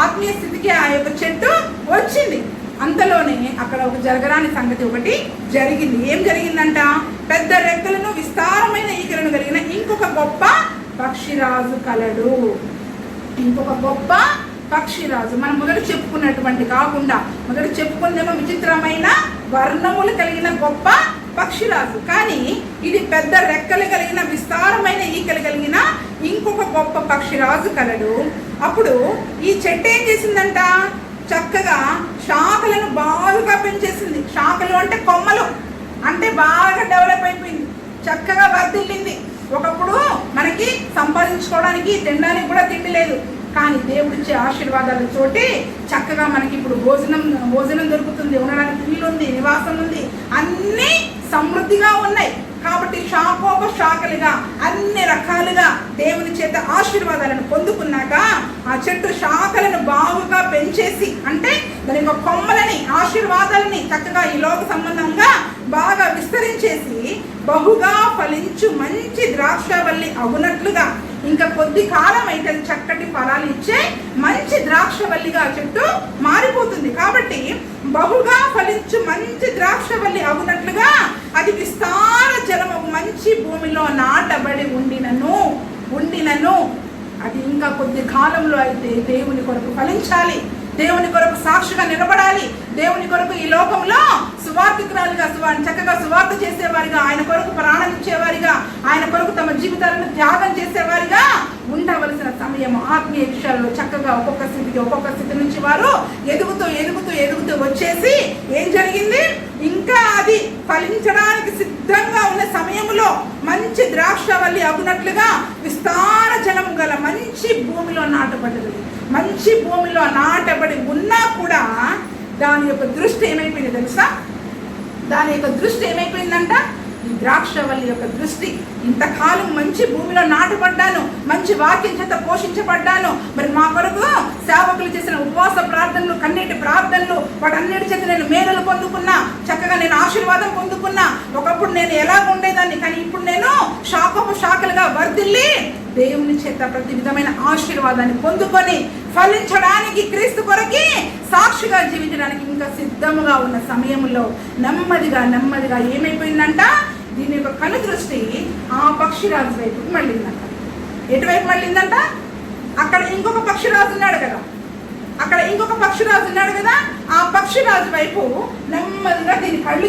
ఆత్మీయ స్థితికి ఆ యొక్క చెట్టు వచ్చింది. అంతలోనే అక్కడ ఒక జరగరాని సంగతి ఒకటి జరిగింది. ఏం జరిగిందంట, పెద్ద రెక్కలను విస్తారమైన ఈకలను కలిగిన ఇంకొక గొప్ప పక్షిరాజు కలడు. ఇంకొక గొప్ప పక్షిరాజు, మనం మొదట చెప్పుకున్నటువంటి కాకుండా, మొదట చెప్పుకునేమో విచిత్రమైన వర్ణములు కలిగిన గొప్ప పక్షిరాజు, కానీ ఇది పెద్ద రెక్కలు కలిగిన విస్తారమైన ఈకలు కలిగిన ఇంకొక గొప్ప పక్షిరాజు కలడు. అప్పుడు ఈ చెట్టు ఏం చేసిందంట, చక్కగా శాఖలను బాగా పెంచేసింది. శాఖలు అంటే కొమ్మలు, అంటే బాగా డెవలప్ అయిపోయింది, చక్కగా వర్ధిల్లింది. ఒకప్పుడు మనకి సంపాదించుకోవడానికి తినడానికి కూడా తిండి లేదు, కానీ దేవుడిచ్చే ఆశీర్వాదాల చోటి చక్కగా మనకి ఇప్పుడు భోజనం దొరుకుతుంది, ఉండడానికి ఇల్లు ఉంది, నివాసం ఉంది, అన్నీ సమృద్ధిగా ఉన్నాయి. కాబట్టి శాఖలుగా అన్ని రకాలుగా దేవుని చేత ఆశీర్వాదాలను పొందుకున్నాక ఆ చెట్టు శాఖలను బాగుగా పెంచేసి, అంటే దాని యొక్క కొమ్మలని, ఆశీర్వాదాలని చక్కగా ఈ లోక సంబంధంగా బాగా విస్తరించేసి బహుగా ఫలించు మంచి ద్రాక్షవల్లి అగునట్లుగా, ఇంకా కొద్ది కాలం అయితే చక్కటి ఫలాలు ఇచ్చే మంచి ద్రాక్షవల్లిగా చెట్టు మారిపోతుంది. కాబట్టి బహుగా ఫలించు మంచి ద్రాక్షవల్లి అగునట్లుగా అది విస్తార జలము మంచి భూమిలో నాటబడి ఉండినను అది ఇంకా కొద్ది కాలంలో అయితే దేవుని కొరకు ఫలించాలి, దేవుని కొరకు సాక్షిగా నిలబడాలి, దేవుని కొరకు ఈ లోకంలో సువార్థికురాలుగా చక్కగా సువార్త చేసేవారిగా, ఆయన కొరకు ప్రాణం ఇచ్చేవారిగా, ఆయన కొరకు తమ జీవితాలను త్యాగం చేసేవారిగా ఉండవలసిన సమయం. ఆత్మీయ విషయాల్లో చక్కగా ఒక్కొక్క స్థితి నుంచి వారు ఎదుగుతూ వచ్చేసి ఏం జరిగింది, ఇంకా అది ఫలించడానికి సిద్ధంగా ఉన్న సమయంలో మంచి ద్రాక్షవల్లి అగునట్లుగా విస్తార జలము గల మంచి భూమిలో నాటబడ్డది. మంచి భూమిలో నాటబడి ఉన్నా కూడా దాని యొక్క దృష్టి ఏమైపోయింది తెలుసా, దాని యొక్క దృష్టి ఏమైపోయిందంట, ఈ ద్రాక్షవల్లి యొక్క దృష్టి, ఇంతకాలం మంచి భూమిలో నాటబడ్డాను, మంచి వాక్యం చేత పోషించబడ్డాను, మరి మా కొరకు సేవకులు చేసిన ఉపవాస ప్రార్థనలు, కన్నీటి ప్రార్థనలు, వాటన్నిటి చేత నేను మేలులు పొందుకున్నా, చక్కగా నేను ఆశీర్వాదం పొందుకున్నా. ఒకప్పుడు నేను ఎలా ఉండేదాన్ని, కానీ ఇప్పుడు నేను శాఖలుగా వర్ధిల్లి దేవుని చేత ప్రతి విధమైన ఆశీర్వాదాన్ని పొందుకొని ఫలించడానికి, క్రీస్తు కొరకి సాక్షిగా జీవించడానికి ఇంకా సిద్ధముగా ఉన్న సమయంలో నెమ్మదిగా ఏమైపోయిందంట, దీని యొక్క కను దృష్టి ఆ పక్షిరాజు వైపుకి మళ్ళిందంట. ఎటువైపు మళ్ళిందంట, అక్కడ ఇంకొక పక్షిరాజు ఉన్నాడు కదా, ఆ పక్షిరాజు వైపు నెమ్మదిగా దీని కళ్ళు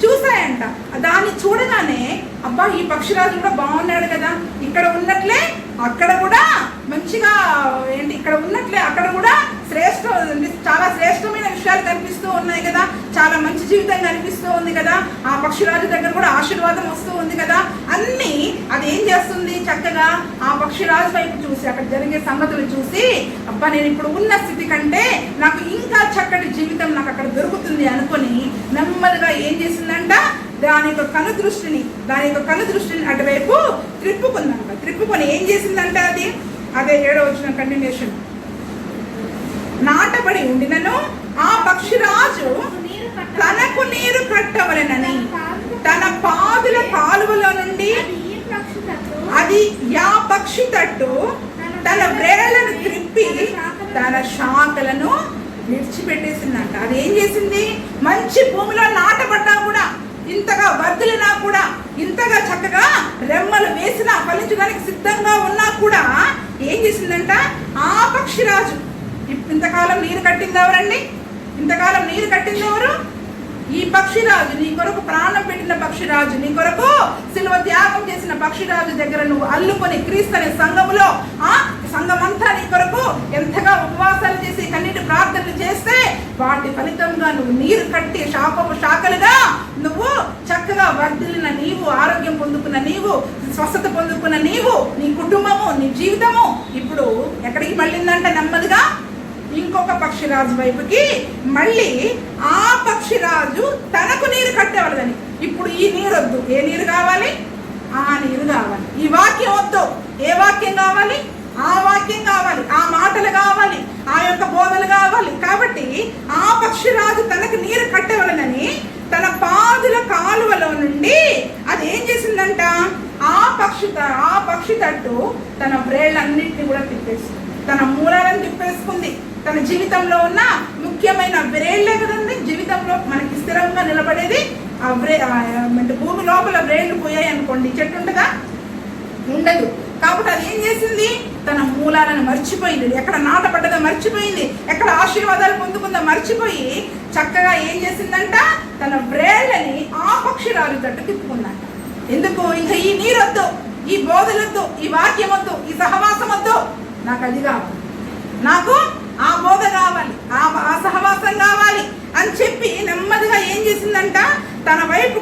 చూసాయంట. దాన్ని చూడగానే అబ్బా ఈ పక్షిరాజు కూడా బాగున్నాడు కదా, ఇక్కడ ఉన్నట్లే అక్కడ కూడా మంచిగా ఇక్కడ ఉన్నట్లే అక్కడ కూడా చాలా శ్రేష్టమైన విషయాలు కనిపిస్తూ ఉన్నాయి కదా, చాలా మంచి జీవితం కనిపిస్తూ ఉంది కదా, ఆ పక్షిరాజు దగ్గర కూడా ఆశీర్వాదం వస్తూ ఉంది కదా, అన్నీ అది ఏం చేస్తుంది, చక్కగా ఆ పక్షిరాజు వైపు చూసి అక్కడ జరిగే సంగతులు చూసి అబ్బా నేను ఇప్పుడు ఉన్న స్థితి కంటే నాకు ఇంకా చక్కటి జీవితం నాకు అక్కడ దొరుకుతుంది అనుకొని నెమ్మదిగా ఏం చేసిందంట, దాని యొక్క కను దృష్టిని అటువైపు త్రిప్పుకొని ఏం చేసిందంట, అదే 7వ వచనం కంటిన్యూషన్, నాటబడి ఉండినను ఆ పక్షిరాజు తనకు నీరు కట్టవలెనని తన పాదుల కాలువలో నుండి అది యా పక్షి తట్టు తన వ్రేళ్లను త్రిప్పి తన శాఖలను విడిచిపెట్టేసిందంట. అది ఏం చేసింది? మంచి భూమిలో నాటబడ్డా కూడా, ఇంతగా వర్ధిలినా కూడా, ఇంతగా చక్కగా రెమ్మలు వేసినా, ఫలించడానికి సిద్ధంగా ఉన్నా కూడా ఏం చేసిందంట? ఆ పక్షిరాజు. ఇంతకాలం నీరు కట్టింది ఎవరండి? ఇంతకాలం నీరు కట్టింది ఎవరు? ఈ పక్షిరాజు. నీ కొరకు ప్రాణం పెట్టిన పక్షిరాజు, నీ కొరకు సిలువ త్యాగం చేసిన పక్షిరాజు దగ్గర నువ్వు అల్లుకొని క్రీస్తు అనే సంఘములో సంఘమంతా నీ కొరకు ఎంతగా ఉపవాసాలు చేసి కన్నీటి ప్రార్థనలు చేస్తే వాటి ఫలితంగా నువ్వు నీరు కట్టి శాఖలుగా నువ్వు చక్కగా వర్ధిల్లిన నీవు, ఆరోగ్యం పొందుకున్న నీవు, స్వస్థత పొందుకున్న నీవు, నీ కుటుంబము, నీ జీవితము ఇప్పుడు ఎక్కడికి మళ్ళిందంటే నెమ్మదిగా ఇంకొక పక్షిరాజు వైపుకి మళ్ళీ ఆ పక్షిరాజు తనకు నీరు కట్టేవాళ్ళని. ఇప్పుడు ఈ నీరు వద్దు, ఏ నీరు కావాలి? ఆ నీరు కావాలి. ఈ వాక్యం వద్దు, ఏ వాక్యం కావాలి? ఆ వాక్యం కావాలి, ఆ మాటలు కావాలి, ఆ యొక్క బోధలు కావాలి. కాబట్టి ఆ పక్షిరాజు తనకు నీరు కట్టేవాళ్ళని తన పాదుల కాలువలో నుండి అది ఏం చేసిందంట? ఆ పక్షి తట్టు తన వ్రేళ్ళన్నింటినీ కూడా తిప్పేసింది, తన మూలాలను తిప్పేసుకుంది. తన జీవితంలో ఉన్న ముఖ్యమైన వ్రేళ్లే కదండి జీవితంలో మనకి స్థిరంగా నిలబడేది. అంటే భూమి లోపల వ్రేళ్లు పోయాయి అనుకోండి, చెట్టు ఉంటుందా? ఉండదు. కాబట్టి అది ఏం చేసింది? తన మూలాలను మర్చిపోయింది, ఎక్కడ నాటపడ్డదో మర్చిపోయింది, ఎక్కడ ఆశీర్వాదాలు పొందుకుందో మర్చిపోయి చక్కగా ఏం చేసిందంట? తన వ్రేళ్ళని ఆ పక్షిరాజు తట్టు తిప్పుకుందంట. ఎందుకు? ఇంకా ఈ నీరొద్దు, ఈ బోధలొద్దు, ఈ వాక్యం వద్దు, ఈ సహవాసం వద్దు, నాకు అది కావాలి, నాకు ఆ బోధ కావాలి, ఆ సహవాసం కావాలి అని చెప్పి నెమ్మదిగా ఏం చేసిందంట? తన వైపు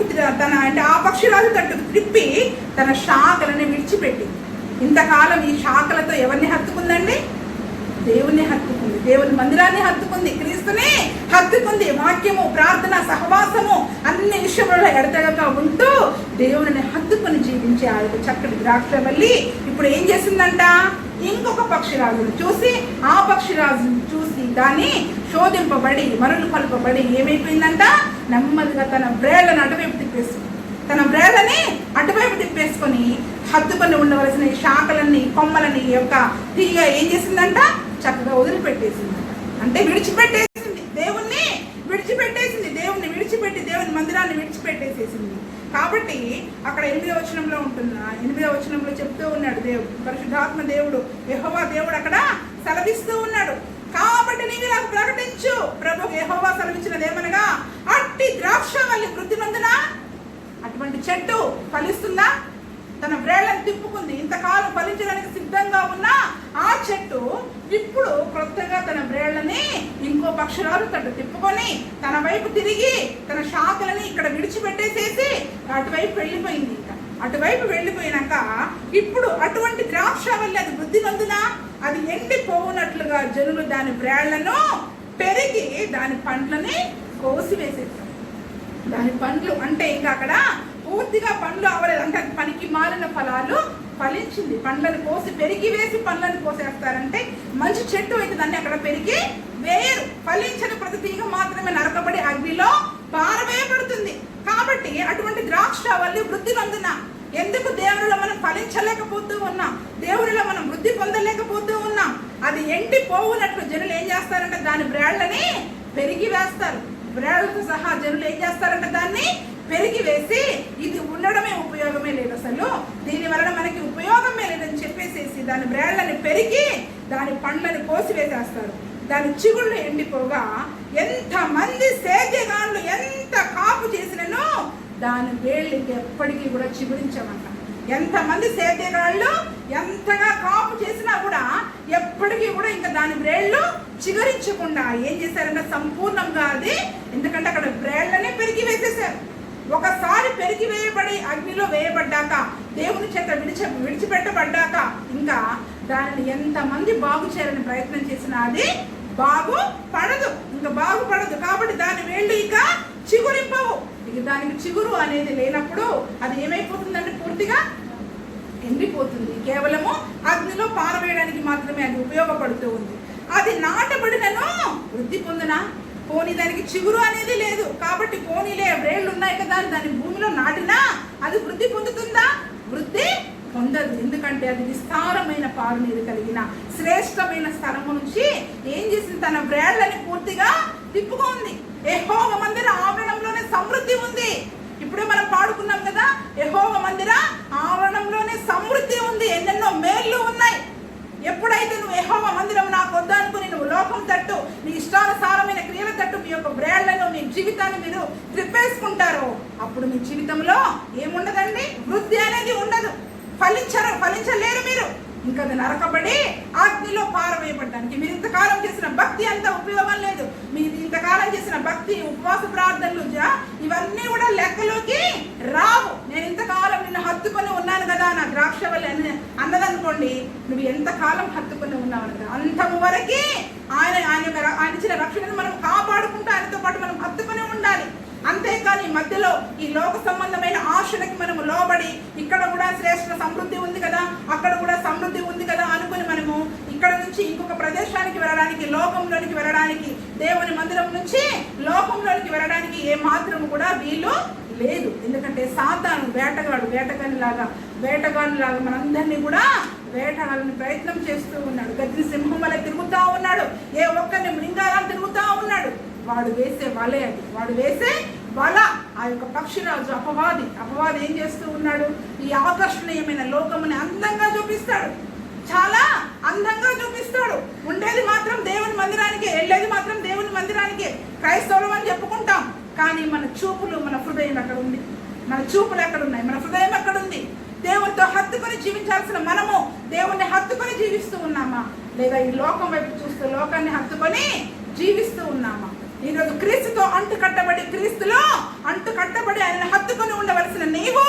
అంటే ఆ పక్షిరాజు తట్టుకు తిప్పి తన శాఖలని విడిచిపెట్టి, ఇంతకాలం ఈ శాఖలతో ఎవరిని హత్తుకుందండి? దేవుణ్ణి హత్తుకుంది, దేవుని మందిరాన్ని హత్తుకుంది, క్రీస్తుని హత్తుకుంది. వాక్యము, ప్రార్థన, సహవాసము అన్ని విషయంలో ఎడతెగక ఉంటూ దేవుని హత్తుకొని జీవించే ఆ యొక్క చక్కటి ద్రాక్షవల్లి ఇప్పుడు ఏం చేసిందంట? ఇంకొక పక్షిరాజును చూసి, ఆ పక్షిరాజును చూసి దాన్ని శోధింపబడి మరులు కలపబడి ఏమైపోయిందంట? నెమ్మదిగా తన వ్రేళ్లను అటువైపు తిప్పేసుకుంది. తన వ్రేళ్ళని అటువైపు తిప్పేసుకొని హత్తుకొని ఉండవలసిన శాఖలన్నీ, కొమ్మలని యొక్క తీగ ఏం చేసిందంట? చక్కగా వదిలిపెట్టేసిందంట. అంటే విడిచిపెట్టేసింది, దేవుణ్ణి విడిచిపెట్టేసింది, దేవుణ్ణి విడిచిపెట్టి దేవుని మందిరాన్ని విడిచిపెట్టేసేసింది. కాబట్టి అక్కడ 8వ వచనంలో ఉంటున్న 8వ వచనంలో చెప్తూ ఉన్నాడు దేవుడు, పరిశుద్ధాత్మ దేవుడు, యెహోవా దేవుడు అక్కడ సెలవిస్తూ ఉన్నాడు. కాబట్టి నీవు నాకు ప్రకటించు, ప్రభు యెహోవా సెలవిచ్చినది ఏమనగా, అట్టి ద్రాక్షవల్లి వృద్ధి నందునా? అటువంటి చెట్టు ఫలిస్తుందా? తన వ్రేళ్లను తిప్పుకుంది, ఇంతకాలం ఫలించడానికి సిద్ధంగా ఉన్న ఆ చెట్టు ఇప్పుడు కొత్తగా తన వ్రేళ్లని ఇంకో పక్షురాలు తట్టు తిప్పుకొని తన వైపు తిరిగి తన శాఖలని ఇక్కడ విడిచిపెట్టేసేసి అటువైపు వెళ్ళిపోయింది. అటువైపు వెళ్ళిపోయినాక ఇప్పుడు అటువంటి ద్రాక్షవల్లి అది వృద్ధి నందునా? అది ఎండిపోవునట్లుగా జనులు దాని వ్రేళ్లను పెరిగి దాని పండ్లని కోసివేసేస్తారు. దాని పండ్లు అంటే ఇంకా అక్కడ పూర్తిగా పండ్లు అవ్వలేదు, అంటే పనికి మారిన ఫలాలు ఫలించింది. పండ్లను కోసి పెరిగి వేసి పండ్లను కోసేస్తారంటే మంచి చెట్టు అయితే దాన్ని అక్కడ పెరిగి వేయరు. ఫలించని ప్రతి తీగ మాత్రమే నరకబడి అగ్నిలో పారవేయబడుతుంది. కాబట్టి అటువంటి ద్రాక్షవల్లి వృద్ధి నందున ఎందుకు దేవునిలో మనం ఫలించలేకపోతూ ఉన్నాం, దేవునిలో మనం వృద్ధి పొందలేకపోతూ ఉన్నాం. అది ఎండిపోవునట్లు జనులు ఏం చేస్తారంటే దాని వ్రేళ్లని పెరిగి వేస్తారు. వ్రేళ్లతో సహా జనులు ఏం చేస్తారంటే దాన్ని పెరిగి వేసి ఇది ఉండడమే ఉపయోగమే లేదు, అసలు దీని వలన మనకి ఉపయోగమే లేదని చెప్పేసేసి దాని వ్రేళ్లని పెరిగి దాని పండ్లను కోసివేసేస్తారు. దాని చిగుళ్ళు ఎండిపోగా ఎంతమంది సేద్యగాళ్ళు ఎంత కాపు చేసినను దాని వేళ్ళు ఎప్పటికీ కూడా చిగురించమంట. ఎంతమంది సేద్యగాళ్ళు ఎంతగా కాపు చేసినా కూడా ఎప్పటికీ కూడా ఇంకా దాని వ్రేళ్ళు చిగురించకుండా ఏం చేశారంటే సంపూర్ణంగా అది, ఎందుకంటే అక్కడ వ్రేళ్ళనే పెరిగి వేసేసారు. ఒకసారి పెరిగి వేయబడి అగ్నిలో వేయబడ్డాక, దేవుని చేత విడిచిపెట్టబడ్డాక ఇంకా దానిని ఎంతమంది బాగు చేయాలని ప్రయత్నం చేసినా అది బాగుపడదు, ఇంకా బాగుపడదు. కాబట్టి దాని వేళ్ళు ఇక చిగురింపవు. ఇక దానికి చిగురు అనేది లేనప్పుడు అది ఏమైపోతుందంటే పూర్తిగా ఎండిపోతుంది. కేవలము అగ్నిలో పారవేయడానికి మాత్రమే అది ఉపయోగపడుతూ ఉంది. అది నాటబడినను వృద్ధి పొందునా? పోనీ దానికి చిగురు అనేది లేదు కాబట్టి పోనీలే వేళ్ళు ఉన్నాయి కదా దాని భూమిలో నాటినా అది వృద్ధి పొందుతుందా? వృద్ధి పొందదు. ఎందుకంటే అది విస్తారమైన పారునీరు కలిగిన శ్రేష్టమైన స్థలము నుంచి ఏం చేసింది? తన వేళ్ళని పూర్తిగా తిప్పుకుంది. యెహోవా మందిర ఆవరణంలోనే సమృద్ధి ఉంది. ఇప్పుడే మనం పాడుకున్నాం కదా, యెహోవా మందిర ఆవరణంలోనే సమృద్ధి ఉంది, ఎన్నెన్నో మేళ్ళు ఉన్నాయి. ఎప్పుడైతే నువ్వు యెహోవా మందిరం నాకు వద్దు అనుకుని నువ్వు లోకం తట్టు, నీ ఇష్టానుసారమైన క్రియల తట్టు మీ యొక్క బ్రేళ్లను, మీ జీవితాన్ని మీరు త్రిప్పేసుకుంటారో అప్పుడు మీ జీవితంలో ఏముండదండి? వృద్ధి అనేది ఉండదు. ఫలించలేరు మీరు. ఇంకా అది నరకబడి అగ్నిలో పారవేయబడ్డానికి. మీరు ఇంతకాలం చేసిన భక్తి అంత ఉపయోగం లేదు. మీరు ఇంతకాలం చేసిన భక్తి, ఉపవాస ప్రార్థనలు ఇవన్నీ కూడా లెక్కలోకి రావు. నేను ఇంతకాలం నిన్ను హత్తుకొని ఉన్నాను కదా నా ద్రాక్షవల్లి అన్నదనుకోండి, నువ్వు ఎంతకాలం హత్తుకొని ఉన్నావు కదా అంతము వరకు ఆయన ఇచ్చిన రక్షణను మనం కాపాడుకుంటూ ఆయనతో పాటు మనం హత్తుకొని ఉండాలి. అంతేకాని మధ్యలో ఈ లోక సంబంధమైన ఆశలకి మనము లోబడి ఇక్కడ కూడా శ్రేష్ఠ సమృద్ధి ఉంది కదా, అక్కడ కూడా సమృద్ధి ఉంది కదా అనుకుని మనము ఇక్కడ నుంచి ఇంకొక ప్రదేశానికి వెళ్ళడానికి, లోకంలోనికి వెళ్ళడానికి, దేవుని మందిరం నుంచి లోకంలోనికి వెళ్ళడానికి ఏ మాత్రం కూడా వీలు లేదు. ఎందుకంటే సాతాను వేటగానిలాగా మనందరినీ కూడా వేటగాలని ప్రయత్నం చేస్తూ ఉన్నాడు. గద్ది సింహం వల్ల తిరుగుతూ ఉన్నాడు. ఏ ఒక్కరిని మృంగాలని తిరుగుతూ ఉన్నాడు. వాడు వేసే వలే అది. వాడు వేసే వల ఆ యొక్క పక్షిరాజు అపవాది ఏం చేస్తూ ఉన్నాడు? ఈ ఆకర్షణీయమైన లోకముని అందంగా చూపిస్తాడు, చాలా అందంగా చూపిస్తాడు. ఉండేది మాత్రం దేవుని మందిరానికే, వెళ్ళేది మాత్రం దేవుని మందిరానికే. క్రైస్తవులం అని చెప్పుకుంటాం, కానీ మన చూపులు, మన హృదయం ఎక్కడ ఉంది? మన చూపులు ఎక్కడ ఉన్నాయి? మన హృదయం ఎక్కడుంది? దేవునితో హత్తుకొని జీవించాల్సిన మనము దేవుణ్ణి హత్తుకొని జీవిస్తూ ఉన్నామా? లేదా ఈ లోకం వైపు చూస్తూ లోకాన్ని హత్తుకొని జీవిస్తూ ఉన్నామా? ఈరోజు క్రీస్తుతో క్రీస్తులో అంటుకట్టబడి ఆయన హత్తుకొని ఉండవలసిన నీవు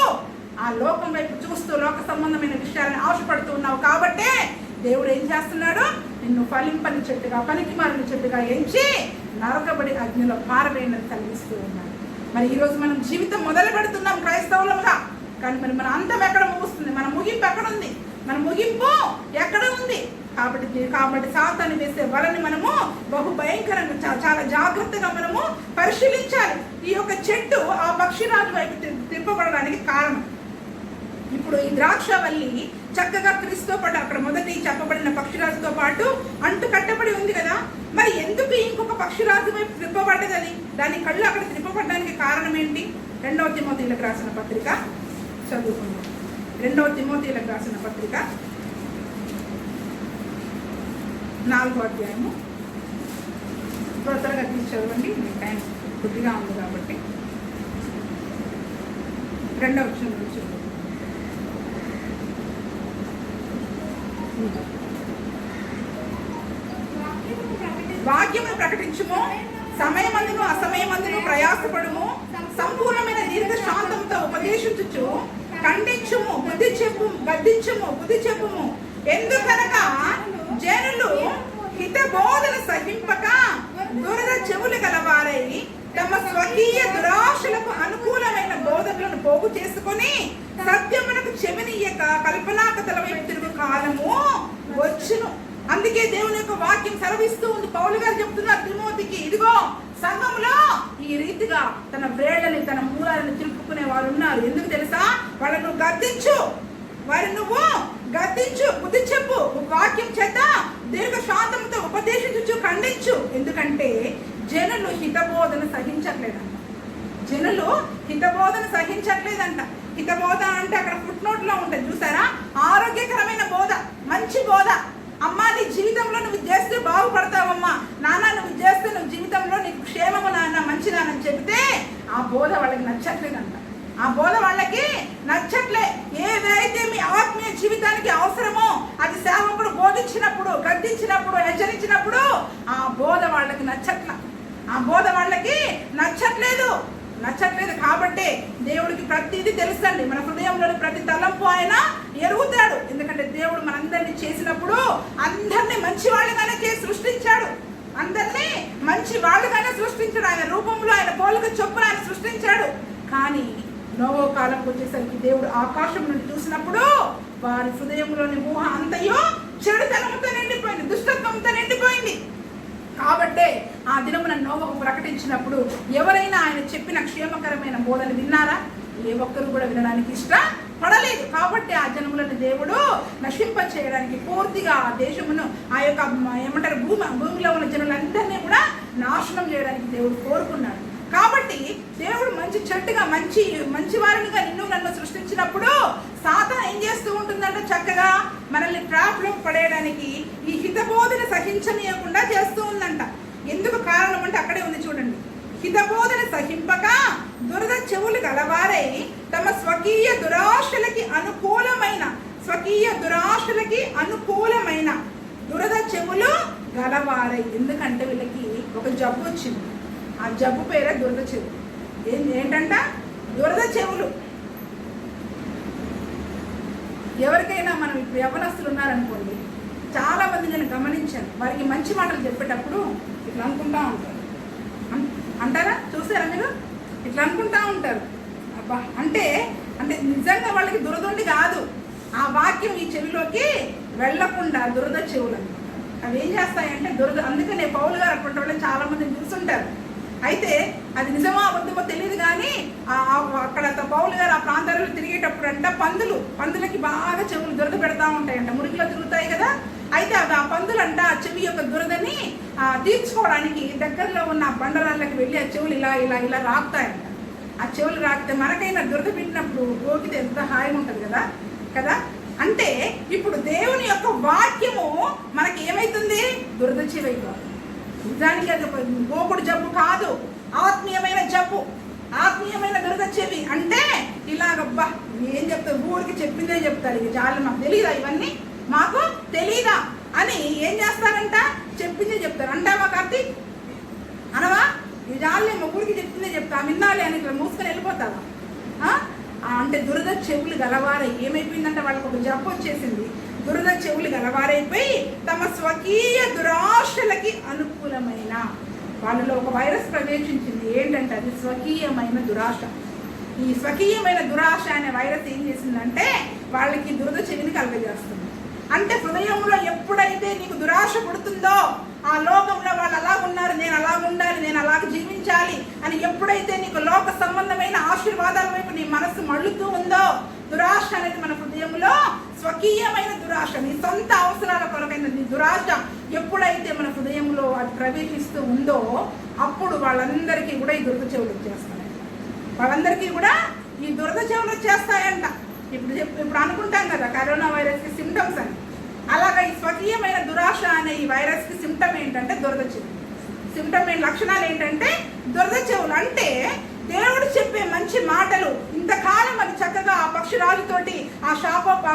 ఆ లోకం వైపు చూస్తూ లోక సంబంధమైన విషయాలను ఆశపడుతూ ఉన్నావు. కాబట్టే దేవుడు ఏం చేస్తున్నాడు? నిన్ను ఫలింపని చెట్టుగా, పనికి మారిన చెట్టుగా ఎంచి నరకబడి అగ్నిలో పారవేయని కలిగిస్తూ ఉన్నాడు. మరి ఈరోజు మనం జీవితం మొదలు పెడుతున్నాం క్రైస్తవులుగా, కానీ మరి మన అంతం ఎక్కడ ముగుస్తుంది? మన ముగింపు ఎక్కడ ఉంది? మన ముగింపు ఎక్కడ ఉంది? కాబట్టి సాతాను వేసే వలని మనము బహు భయంకరంగా చాలా జాగ్రత్తగా మనము పరిశీలించాలి. ఈ యొక్క చెట్టు ఆ పక్షిరాజు వైపు తిప్పబడడానికి కారణం. ఇప్పుడు ఈ ద్రాక్షవల్లి చక్కగా క్రీస్తుతో పాటు అక్కడ మొదటి చెప్పబడిన పక్షిరాజుతో పాటు అంటు కట్టబడి ఉంది కదా, మరి ఎందుకు ఇంకొక పక్షిరాజు వైపు తిప్పబడ్డది? అది దాని కళ్ళు అక్కడ తిప్పబడడానికి కారణం ఏంటి? 2వ తిమోతీయులకు రాసిన పత్రిక చదువుకుందాం. 2వ తిమోతీయులకు రాసిన పత్రిక 4వ అధ్యాయము. త్వరగా తీసి చదవండి, మీ టైం కొద్దిగా ఉంది కాబట్టి. 2వ వచనం నుంచి వాక్యమును ప్రకటించుము, సమయమందును అసమయమందును ప్రయాసపడుము, సంపూర్ణమైన దీర్ఘ శాంతంతో ఉపదేశించుచు ఖండించుము, గద్దించుము, బుద్ధి చెప్పుము. ఎందుకనగా జనులు హితబోధన సహింపక దురద చెవులు గలవారై తమ స్వకీయ దురాశలకు అనుకూలమైన బోధనలను పోగు చేసుకొని సత్యమునకు చెవినియక కల్పనాకథల వైపు తిరుగు కాలము వచ్చును. అందుకే దేవుని యొక్క వాక్యం సెలవిస్తూ ఉంది. పౌలు గారు చెప్తున్నారు తిమోతికి, ఇదిగో సంఘంలో ఈ రీతిగా తన వేళ్ళని, తన మూలాలను తిరుపుకునే వారు ఉన్నారు. ఎందుకు తెలుసా? వాళ్ళను గద్దించు, బుద్ధి చెప్పు, వాక్యం చేత దీర్ఘ శాంతంతో ఉపదేశించు, ఖండించు. ఎందుకంటే జనులు హితబోధన సహించట్లేదంట. హితబోధ అంటే అక్కడ ఫుట్ నోట్ లో ఉంటుంది చూసారా? ఆరోగ్యకరమైన బోధ, మంచి బోధ. అమ్మా నీ జీవితంలో నువ్వు చేస్తే బాగుపడతావమ్మా, నాన్న నువ్వు చేస్తే నువ్వు జీవితంలో నీకు క్షేమము నాన్న, మంచిదానని చెబితే ఆ బోధ వాళ్ళకి నచ్చట్లేదంట. ఆ బోధ వాళ్ళకి నచ్చట్లే. ఏదైతే మీ ఆత్మీయ జీవితానికి అవసరమో అది సేవకుడు బోధించినప్పుడు, గద్దించినప్పుడు, హెచ్చరించినప్పుడు ఆ బోధ వాళ్ళకి నచ్చట్లేదు. కాబట్టి దేవుడికి ప్రతిదీ తెలుసండి. మన హృదయంలోని ప్రతి తలంపు ఆయన ఎరుగుతాడు. ఎందుకంటే దేవుడు మనందరినీ చేసినప్పుడు అందరినీ మంచి వాళ్ళుగానే చేసి సృష్టించాడు. ఆయన రూపంలో, ఆయన పోలిక చొప్పున ఆయన సృష్టించాడు. కానీ నోవో కాలంకి వచ్చేసరికి దేవుడు ఆకాశం నుండి చూసినప్పుడు వారి హృదయంలోని ఊహ అంతయో చెడుతనంతో నిండిపోయింది, దుష్టత్వంతో నిండిపోయింది. కాబట్టే ఆ దినమున నోవహు ప్రకటించినప్పుడు ఎవరైనా ఆయన చెప్పిన క్షేమకరమైన బోధన విన్నారా? ఏ ఒక్కరు కూడా వినడానికి ఇష్టపడలేదు. కాబట్టి ఆ జనములను దేవుడు నశింప చేయడానికి, పూర్తిగా ఆ దేశమును, ఆ యొక్క ఏమంటారు భూమిలో ఉన్న జనులందరినీ కూడా నాశనం చేయడానికి దేవుడు కోరుకున్నాడు. కాబట్టి దేవుడు మంచి చెట్టుగా మంచి వారినిగా నిన్ను నన్ను సృష్టించినప్పుడు సాతాను ఏం చేస్తూ ఉంటుందంటే చక్కగా మనల్ని ట్రాప్లో పడేయడానికి ఈ హితబోధన సహించనీయకుండా చేస్తూ ఉందంట. ఎందుకు కారణం అంటే అక్కడే ఉంది చూడండి. హితబోధన సహింపక దురద చెవులు గలవారై తమ స్వకీయ దురాశలకి అనుకూలమైన దురద చెవులు గలవారై. ఎందుకంటే వీళ్ళకి ఒక జబ్బు వచ్చింది. ఆ జబ్బు పేరే దురద చెవులు. ఏంటంట? దురద చెవులు. ఎవరికైనా మనం ఇప్పుడు యవ్వనస్తులు ఉన్నారనుకోండి, చాలా మంది నేను గమనించాను, వారికి మంచి మాటలు చెప్పేటప్పుడు ఇట్లా అనుకుంటా ఉంటారు. అంటారా? చూసారా మీరు? ఇట్లా అనుకుంటా ఉంటారు. అబ్బా అంటే నిజంగా వాళ్ళకి దురదుండి కాదు, ఆ వాక్యం ఈ చెవిలోకి వెళ్లకుండా దురద చెవులు అనమాట. అవి ఏం చేస్తాయంటే దురద. అందుకనే పౌలు గారు అటువంటి వాళ్ళని చాలా మందిని చూస్తుంటారు. అయితే అది నిజమో అబద్ధమో తెలియదు, కానీ అక్కడ పౌలు గారు ఆ ప్రాంతాలలో తిరిగేటప్పుడు అంట పందులకి బాగా చెవులు దురద పెడతా ఉంటాయంట, మురికిలో తిరుగుతాయి కదా. అయితే ఆ పందులంట ఆ చెవి యొక్క దురదని తీర్చుకోవడానికి దగ్గరలో ఉన్న బండరాళ్ళకి వెళ్ళి ఆ చెవులు ఇలా ఇలా ఇలా రాకుతాయంట. ఆ చెవులు రాకితే మనకైనా దురద పెట్టినప్పుడు గోకితే ఎంత హాయిగా ఉంటుంది కదా. అంటే ఇప్పుడు దేవుని యొక్క వాక్యము మనకి ఏమైతుంది? దురద చెవి అయిపోతుంది. నిజానికి అది గోకుడు జబ్బు కాదు, ఆత్మీయమైన జబ్బు, ఆత్మీయమైన దురద చెవి. అంటే ఇలాగబ్బా ఏం చెప్తారు, ఊరికి చెప్పిందే చెప్తారు. ఇది చాలా మాకు తెలీదా, ఇవన్నీ మాకు తెలీదా అని ఏం చేస్తారంట? చెప్పిందే చెప్తారు. అంటావా కార్తీక్? అనవా? ఇది చాలే మా ఊరికి చెప్పిందే చెప్తా, విన్నాలే అని ఇట్లా మూసుకొని వెళ్ళిపోతావా? అంటే దురద చెవులు గలవారై ఏమైపోయిందంటే వాళ్ళకి ఒక జబ్బు వచ్చేసింది. దురద చెవులు గలవారైపోయి తమ స్వకీయ దురాశలకి అనుకూలమైన, వాళ్ళలో ఒక వైరస్ ప్రవేశించింది. ఏంటంటే అది స్వకీయమైన దురాశ. ఈ స్వకీయమైన దురాశ అనే వైరస్ ఏం చేసిందంటే వాళ్ళకి దురద చెవిని కలగజేస్తుంది. అంటే హృదయంలో ఎప్పుడైతే నీకు దురాశ పుడుతుందో, ఆ లోకంలో వాళ్ళు అలా ఉన్నారు, నేను అలా ఉండాలి, నేను అలాగ జీవించాలి అని ఎప్పుడైతే నీకు లోక సంబంధమైన ఆశీర్వాదాల వైపు నీ మనస్సు మళ్ళుతూ ఉందో, దురాశ అనేది మన హృదయంలో స్వకీయమైన దురాశ, నీ సొంత అవసరాల కొరకైన నీ దురాశ ఎప్పుడైతే మన హృదయంలో అది ప్రవేశిస్తూ ఉందో అప్పుడు వాళ్ళందరికీ కూడా ఈ దురద చెవులు వచ్చేస్తాయి. వాళ్ళందరికీ కూడా ఈ దురద చెవులు వచ్చేస్తాయంట. ఇప్పుడు అనుకుంటాం కదా కరోనా వైరస్కి సిమ్టమ్స్ అని, అలాగా ఈ స్వకీయమైన దురాశ అనే ఈ వైరస్కి సిమ్టమ్ ఏంటంటే దురద చెవులు. సిమ్టమ్ లక్షణాలు ఏంటంటే దురద చెవులు. అంటే దేవుడు చెప్పే మంచి మాటలు ఇంతకాలం అది చక్కగా ఆ పక్షురాలతోటి ఆ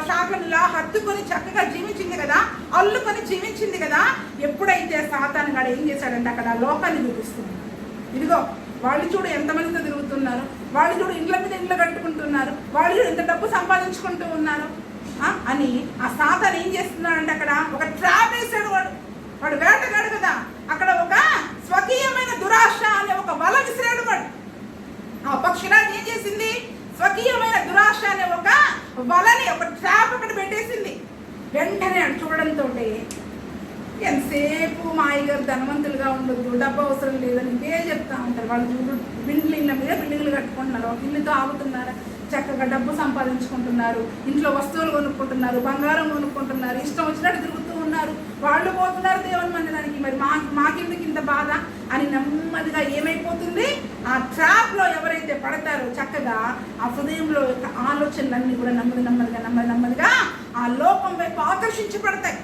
శాఖను ఇలా హత్తుకొని చక్కగా జీవించింది కదా, అల్లుకొని జీవించింది కదా. ఎప్పుడైతే సాతాను గాడు ఏం చేశాడంటే అక్కడ లోకాన్ని చూపిస్తుంది. ఇదిగో వాళ్ళు చూడు ఎంతమందితో తిరుగుతున్నారు, వాళ్ళు చూడు ఇండ్ల మీద ఇండ్లు కట్టుకుంటున్నారు, వాళ్ళు చూడు ఎంత డబ్బు సంపాదించుకుంటూ ఉన్నారు అని ఆ సాతాను ఏం చేస్తున్నాడంటే అక్కడ ఒక ట్రాప్ వేసాడు. వాడు వేటగాడు కదా, అక్కడ ఒక స్వకీయమైన దురాశ అనే ఒక వల విసిరాడు. వాడు ఆ పక్షిరాజు ఏం చేసింది? స్వకీయమైన దురాశ అనే ఒక వలని, ఒక ట్రాప్ అక్కడ పెట్టేసింది. వెంటనే అటు చూడడంతో ఎంతసేపు మా అయ్యగారు ధనవంతులుగా ఉండొద్దు, డబ్బు అవసరం లేదని ఇదే చెప్తా ఉంటారు. వాళ్ళు చూడు బిల్డింగ్ల మీద బిల్డింగ్లు కట్టుకుంటున్నారు, ఒక ఇల్లుతో ఆగుతున్నారు, చక్కగా డబ్బు సంపాదించుకుంటున్నారు, ఇంట్లో వస్తువులు కొనుక్కుంటున్నారు, బంగారం కొనుక్కుంటున్నారు, ఇష్టం వచ్చినట్టు తిరుగుతూ ఉన్నారు. వాళ్ళు పోతున్నారు దేవుని మందిరానికి, మరి మాకెందుకు ఇంత బాధ అని నెమ్మదిగా ఏమైపోతుంది? ఆ ట్రాప్లో ఎవరైతే పడతారో చక్కగా ఆ హృదయంలో ఆలోచనలన్నీ కూడా నెమ్మదిగా ఆ లోకం వైపు ఆకర్షించబడతాయి.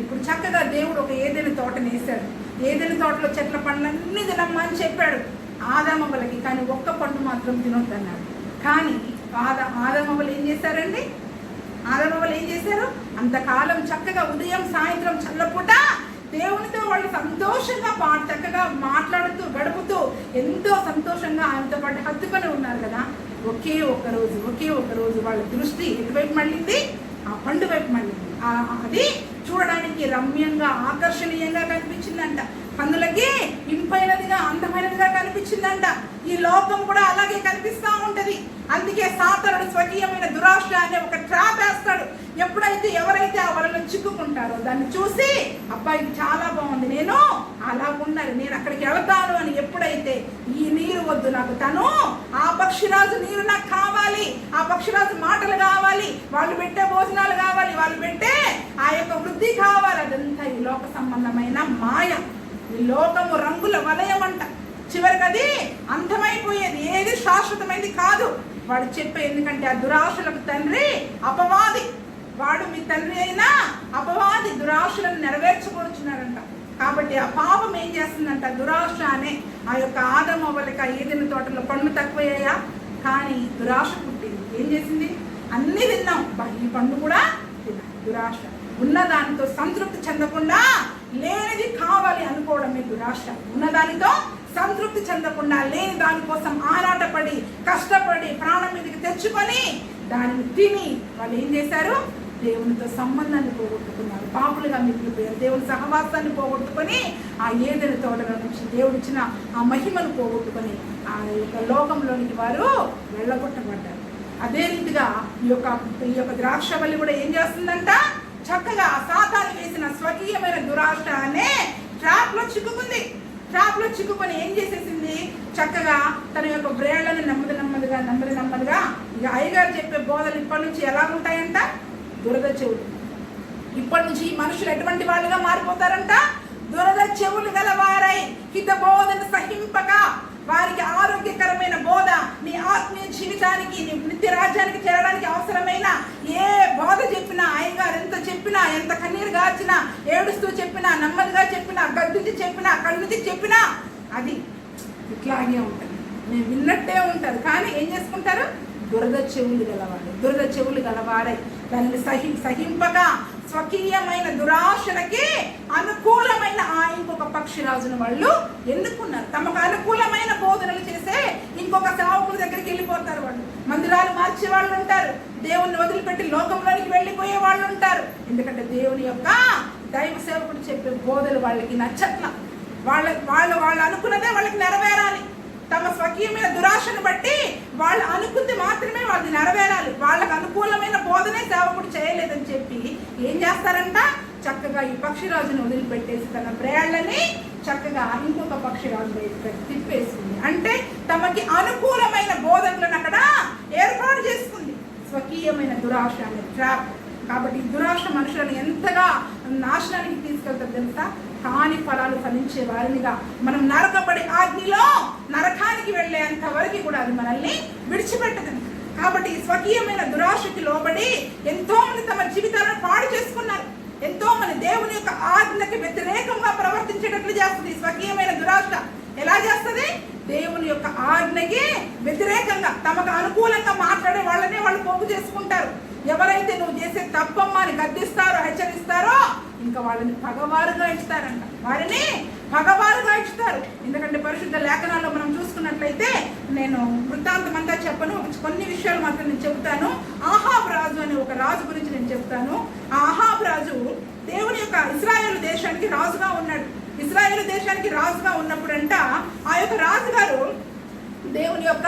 ఇప్పుడు చక్కగా దేవుడు ఒక ఏదైనా తోటని వేశాడు. ఏదైనా తోటలో చెట్ల పండ్లన్నీ తినమ్మని చెప్పాడు ఆదామవ్వలకి, కానీ ఒక్క పండు మాత్రం తినొద్దన్నాడు. కానీ ఆదామవ్వలు ఏం చేశారండి? ఆదామవ్వలు ఏం చేశారు? అంతకాలం చక్కగా ఉదయం సాయంత్రం చల్లపూట దేవునితో వాళ్ళు సంతోషంగా చక్కగా మాట్లాడుతూ గడుపుతూ ఎంతో సంతోషంగా ఆయనతో పాటు హత్తుకొని ఉన్నారు కదా. ఒకే ఒక రోజు వాళ్ళ దృష్టి ఎటువైపు మళ్ళింది? ఆ పండు వైపు మళ్ళింది. అది చూడడానికి రమ్యంగా ఆకర్షణీయంగా కనిపించిందంట. కన్నులకి ఇంపైనదిగా అందమైనదిగా కనిపించిందంట. ఈ లోకం కూడా అలాగే కనిపిస్తూ ఉంటది. అందుకే సాతానుడు స్వకీయమైన దురాశ అనే ఒక ట్రాప్ వేస్తాడు. ఎప్పుడైతే ఎవరైతే ఆ వలలో చిక్కుకుంటారో దాన్ని చూసి అబ్బాయి ఇది చాలా బాగుంది, నేను అలా ఉండాలి, నేను అక్కడికి వెళతాను అని ఎప్పుడైతే ఈ నీరు వద్దు నాకు, తను ఆ పక్షిరాజు నీరు నాకు కావాలి, ఆ పక్షిరాజు మాటలు కావాలి, వాళ్ళు పెట్టే భోజనాలు కావాలి, వాళ్ళు పెట్టే ఆ యొక్క వృద్ధి కావాలి, అదంతా ఈ లోక సంబంధమైన మాయ. ఈ లోకము రంగుల వలయం అంట. చివరికి అది అంతమైపోయేది, ఏది శాశ్వతమైంది కాదు. వాడు చెప్పే, ఎందుకంటే ఆ దురాశలకు తండ్రి అపవాది. వాడు మీ తండ్రి అయినా అపవాది దురాశలను నెరవేర్చుకొచ్చున్నారంట. కాబట్టి ఆ పాపం ఏం చేస్తుందంట, దురాశ అనే ఆ యొక్క ఆదము అవ్వలేక ఏదైనా తోటలో పండ్లు తక్కువయ్యాయా, కానీ దురాశ పుట్టింది. ఏం చేసింది, అన్ని తిన్నాం, ఈ పండు కూడా తిన్నాం. దురాశ ఉన్నదానితో సంతృప్తి చెందకుండా లేనిది కావాలి అనుకోవడమే దురాశ. ఉన్నదానితో సంతృప్తి చెందకుండా లేని దానికోసం ఆరాటపడి కష్టపడి ప్రాణం మీదకి తెచ్చుకొని దానిని తిని వాళ్ళు ఏం చేశారు, దేవునితో సంబంధాన్ని పోగొట్టుకున్నారు, పాపులుగా మిగిలిపోయారు. దేవుని సహవాసాన్ని పోగొట్టుకొని ఆ ఏదైనా తోటల నుంచి దేవుడిచ్చిన ఆ మహిమను పోగొట్టుకొని ఆ యొక్క లోకంలోనికి వారు వెళ్ళగొట్టబడ్డారు. అదే రీతిగా ఈ యొక్క ద్రాక్షవల్లి కూడా ఏం చేస్తుందంట, చక్కగా సాతాను వేసిన స్వకీయమైన దురాశ అనే ట్రాప్ లో చిక్కుకుంది. ట్రాప్ లో చిక్కుకొని ఏం చేసేసింది, చక్కగా తన యొక్క బ్రేళ్లను నెమ్మదిగా ఇక అయ్యగారు చెప్పే బోధలు ఇప్పటి నుంచి ఎలా ఉంటాయంట, దురద చెవులు. ఇప్పటి నుంచి మనుషులు ఎటువంటి వాళ్ళుగా మారిపోతారంట, దురద చెవులు గలవారై హిత బోధన సహింపక, వారికి ఆరోగ్యకరమైన బోధ, నీ ఆత్మీయ జీవితానికి నీ నిత్య రాజ్యానికి చేరడానికి అవసరమైన ఏ బోధ చెప్పినా, అయ్యగారు ఎంత చెప్పినా, ఎంత కన్నీరు గార్చినా, ఏడుస్తూ చెప్పినా, నెమ్మదిగా చెప్పినా, గద్దుచి చెప్పినా, కళ్ళుచి చెప్పినా అది ఇట్లాగే ఉంటుంది, నేను విన్నట్టే ఉంటారు. కానీ ఏం చేసుకుంటారు, దురద చెవులు గలవారై దానిని సహింపక స్వకీయమైన దురాశలకి అనుకూలమైన ఆ ఇంకొక పక్షిరాజును వాళ్ళు ఎన్నుకున్నారు. తమకు అనుకూలమైన బోధనలు చేసే ఇంకొక సేవకుల దగ్గరికి వెళ్ళిపోతారు. వాళ్ళు మందిరాలు మార్చే వాళ్ళు ఉంటారు, దేవుణ్ణి వదిలిపెట్టి లోకంలోనికి వెళ్ళిపోయే వాళ్ళు ఉంటారు. ఎందుకంటే దేవుని యొక్క దైవ సేవకుడు చెప్పే బోధలు వాళ్ళకి నచ్చట్ల. వాళ్ళు అనుకున్నదే వాళ్ళకి నెరవేరాలి. తమ స్వకీయమైన దురాశను బట్టి వాళ్ళు అనుకుంది మాత్రమే వాళ్ళది నెరవేరాలి. వాళ్ళకు అనుకూలమైన బోధనే సేవకుడు చేయలేదని చెప్పి ఏం చేస్తారంట, చక్కగా ఈ పక్షిరాజును వదిలిపెట్టేసి తన బ్రేళ్లని చక్కగా ఇంకొక పక్షిరాజు తిప్పేసింది. అంటే తమకి అనుకూలమైన బోధనలను అక్కడ ఏర్పాటు చేసుకుంది. స్వకీయమైన దురాశ అనే ట్రాప్. కాబట్టి దురాశ మనుషులను ఎంతగా నాశనానికి తీసుకెళ్తారు తెలుసా, కాని ఫలాలు ఫలించే వారినిగా మనం నరకబడి అగ్నిలో నరకానికి వెళ్ళేంత వరకు కూడా అది మనల్ని విడిచిపెట్టదు. కాబట్టి స్వకీయమైన దురాశకి లోబడి ఎంతో మంది తమ జీవితాలను పాడు చేసుకున్నారు. ఎంతో మంది దేవుని యొక్క ఆజ్ఞకి వ్యతిరేకంగా ప్రవర్తించేటట్లు చేస్తుంది స్వకీయమైన దురాశ. ఎలా చేస్తుంది, దేవుని యొక్క ఆజ్ఞకి వ్యతిరేకంగా తమకు అనుకూలంగా మాట్లాడే వాళ్ళనే వాళ్ళు పోగు చేసుకుంటారు. ఎవరైతే నువ్వు చేసే తప్పమ్మా అని గద్దిస్తారో హెచ్చరిస్తారో ఇంకా వాళ్ళని పగవారుగా ఇస్తారంట, వారిని పగవారుగా ఇస్తారు. ఎందుకంటే పరిశుద్ధ లేఖనాల్లో మనం చూసుకున్నట్లయితే, నేను వృత్తాంతం అంతా చెప్పను, కొన్ని విషయాలు మాత్రం నేను చెబుతాను. ఆహాబు రాజు అనే ఒక రాజు గురించి నేను చెప్తాను. ఆ ఆహాబు రాజు దేవుని యొక్క ఇశ్రాయేలు దేశానికి రాజుగా ఉన్నాడు. ఇశ్రాయేలు దేశానికి రాజుగా ఉన్నప్పుడంట ఆ యొక్క రాజుగారు దేవుని యొక్క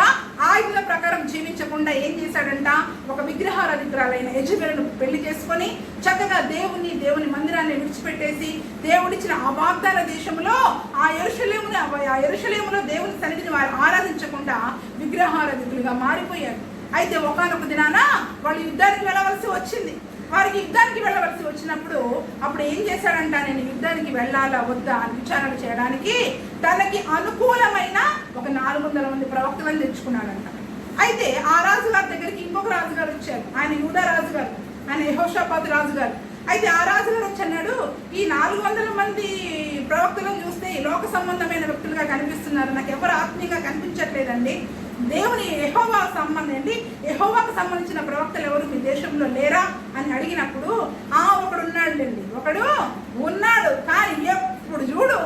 ఆజ్ఞల ప్రకారం జీవించకుండా ఏం చేశాడంట, ఒక విగ్రహారాధికురాలైన యెజబెలును పెళ్లి చేసుకొని చక్కగా దేవుని మందిరాన్ని విడిచిపెట్టేసి దేవుడిచ్చిన ఆ వాగ్దాన దేశంలో ఆ యెరూషలేములో దేవుని సన్నిధిని వారు ఆరాధించకుండా విగ్రహారాధికులుగా మారిపోయారు. అయితే ఒకానొక దినాన వాళ్ళు యుద్ధానికి వెళ్ళవలసి వచ్చింది. వారికి యుద్ధానికి వెళ్ళవలసి వచ్చినప్పుడు అప్పుడు ఏం చేశాడంట, నేను యుద్ధానికి వెళ్ళాలా వద్దా అని విచారణ చేయడానికి తనకి అనుకూలమైన ఒక 400 మంది ప్రవక్తలను తెచ్చుకున్నాడంట. అయితే ఆ రాజుగారి దగ్గరికి ఇంకొక రాజుగారు వచ్చారు. ఆయన యూదా రాజుగారు, ఆయన యెహోషాపాతు రాజుగారు. అయితే ఆ రాజుగారు వచ్చన్నాడు, ఈ 400 మంది ప్రవక్తలను చూస్తే లోక సంబంధమైన వ్యక్తులుగా కనిపిస్తున్నారు, నాకు ఎవరు ఆత్మీయంగా కనిపించట్లేదండి. దేవుని యెహోవాకు సంబంధించిన ప్రవక్తలు ఎవరు మీ దేశంలో లేరా అని అడిగినప్పుడు ఒకడు ఉన్నాడు కానీ ఎప్పుడు చూడు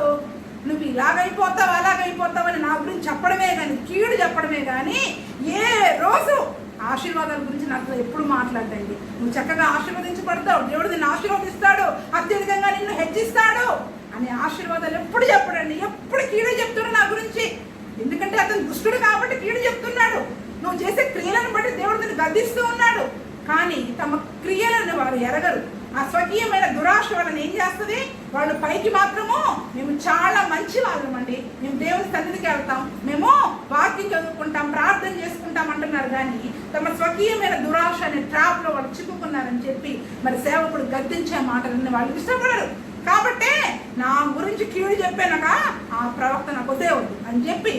నువ్వు ఇలాగైపోతావు అలాగైపోతావని నా గురించి చెప్పడమే కానీ, కీడు చెప్పడమే కానీ ఏ రోజు ఆశీర్వాదాల గురించి నాకు ఎప్పుడు మాట్లాడండి. నువ్వు చక్కగా ఆశీర్వదించబడతావు, దేవుడు నిన్ను ఆశీర్వదిస్తాడు, అత్యధికంగా నిన్ను హెచ్చిస్తాడు అనే ఆశీర్వాదాలు ఎప్పుడు చెప్పడండి, ఎప్పుడు కీడు చెప్తున్నాడు నా గురించి. ఎందుకంటే అతను దుష్టుడు కాబట్టి కీడు చెప్తున్నాడు. నువ్వు చేసే క్రియలను బట్టి దేవుడు నిన్ను గద్దిస్తూ ఉన్నాడు. కానీ తమ క్రియలను వారు ఎరగరు. ఆ స్వకీయమైన దురాశ వాళ్ళని ఏం చేస్తుంది, వాళ్ళు పైకి మాత్రము మేము చాలా మంచి వాళ్ళమండి, మేము దేవుని సన్నిధికి వెళ్తాం, మేము వాక్యం చదువుకుంటాం, ప్రార్థన చేసుకుంటాం అంటున్నారు. కానీ తమ స్వకీయమైన దురాశ అనే ట్రాప్లో వాళ్ళు చిక్కుకున్నారని చెప్పి మరి సేవకుడు గద్దించే మాటలన్నీ వాళ్ళు ఇష్టపడరు. కాబట్టే నా గురించి కీడు చెప్పానగా ఆ ప్రవక్త నాకు వద్దు అని చెప్పి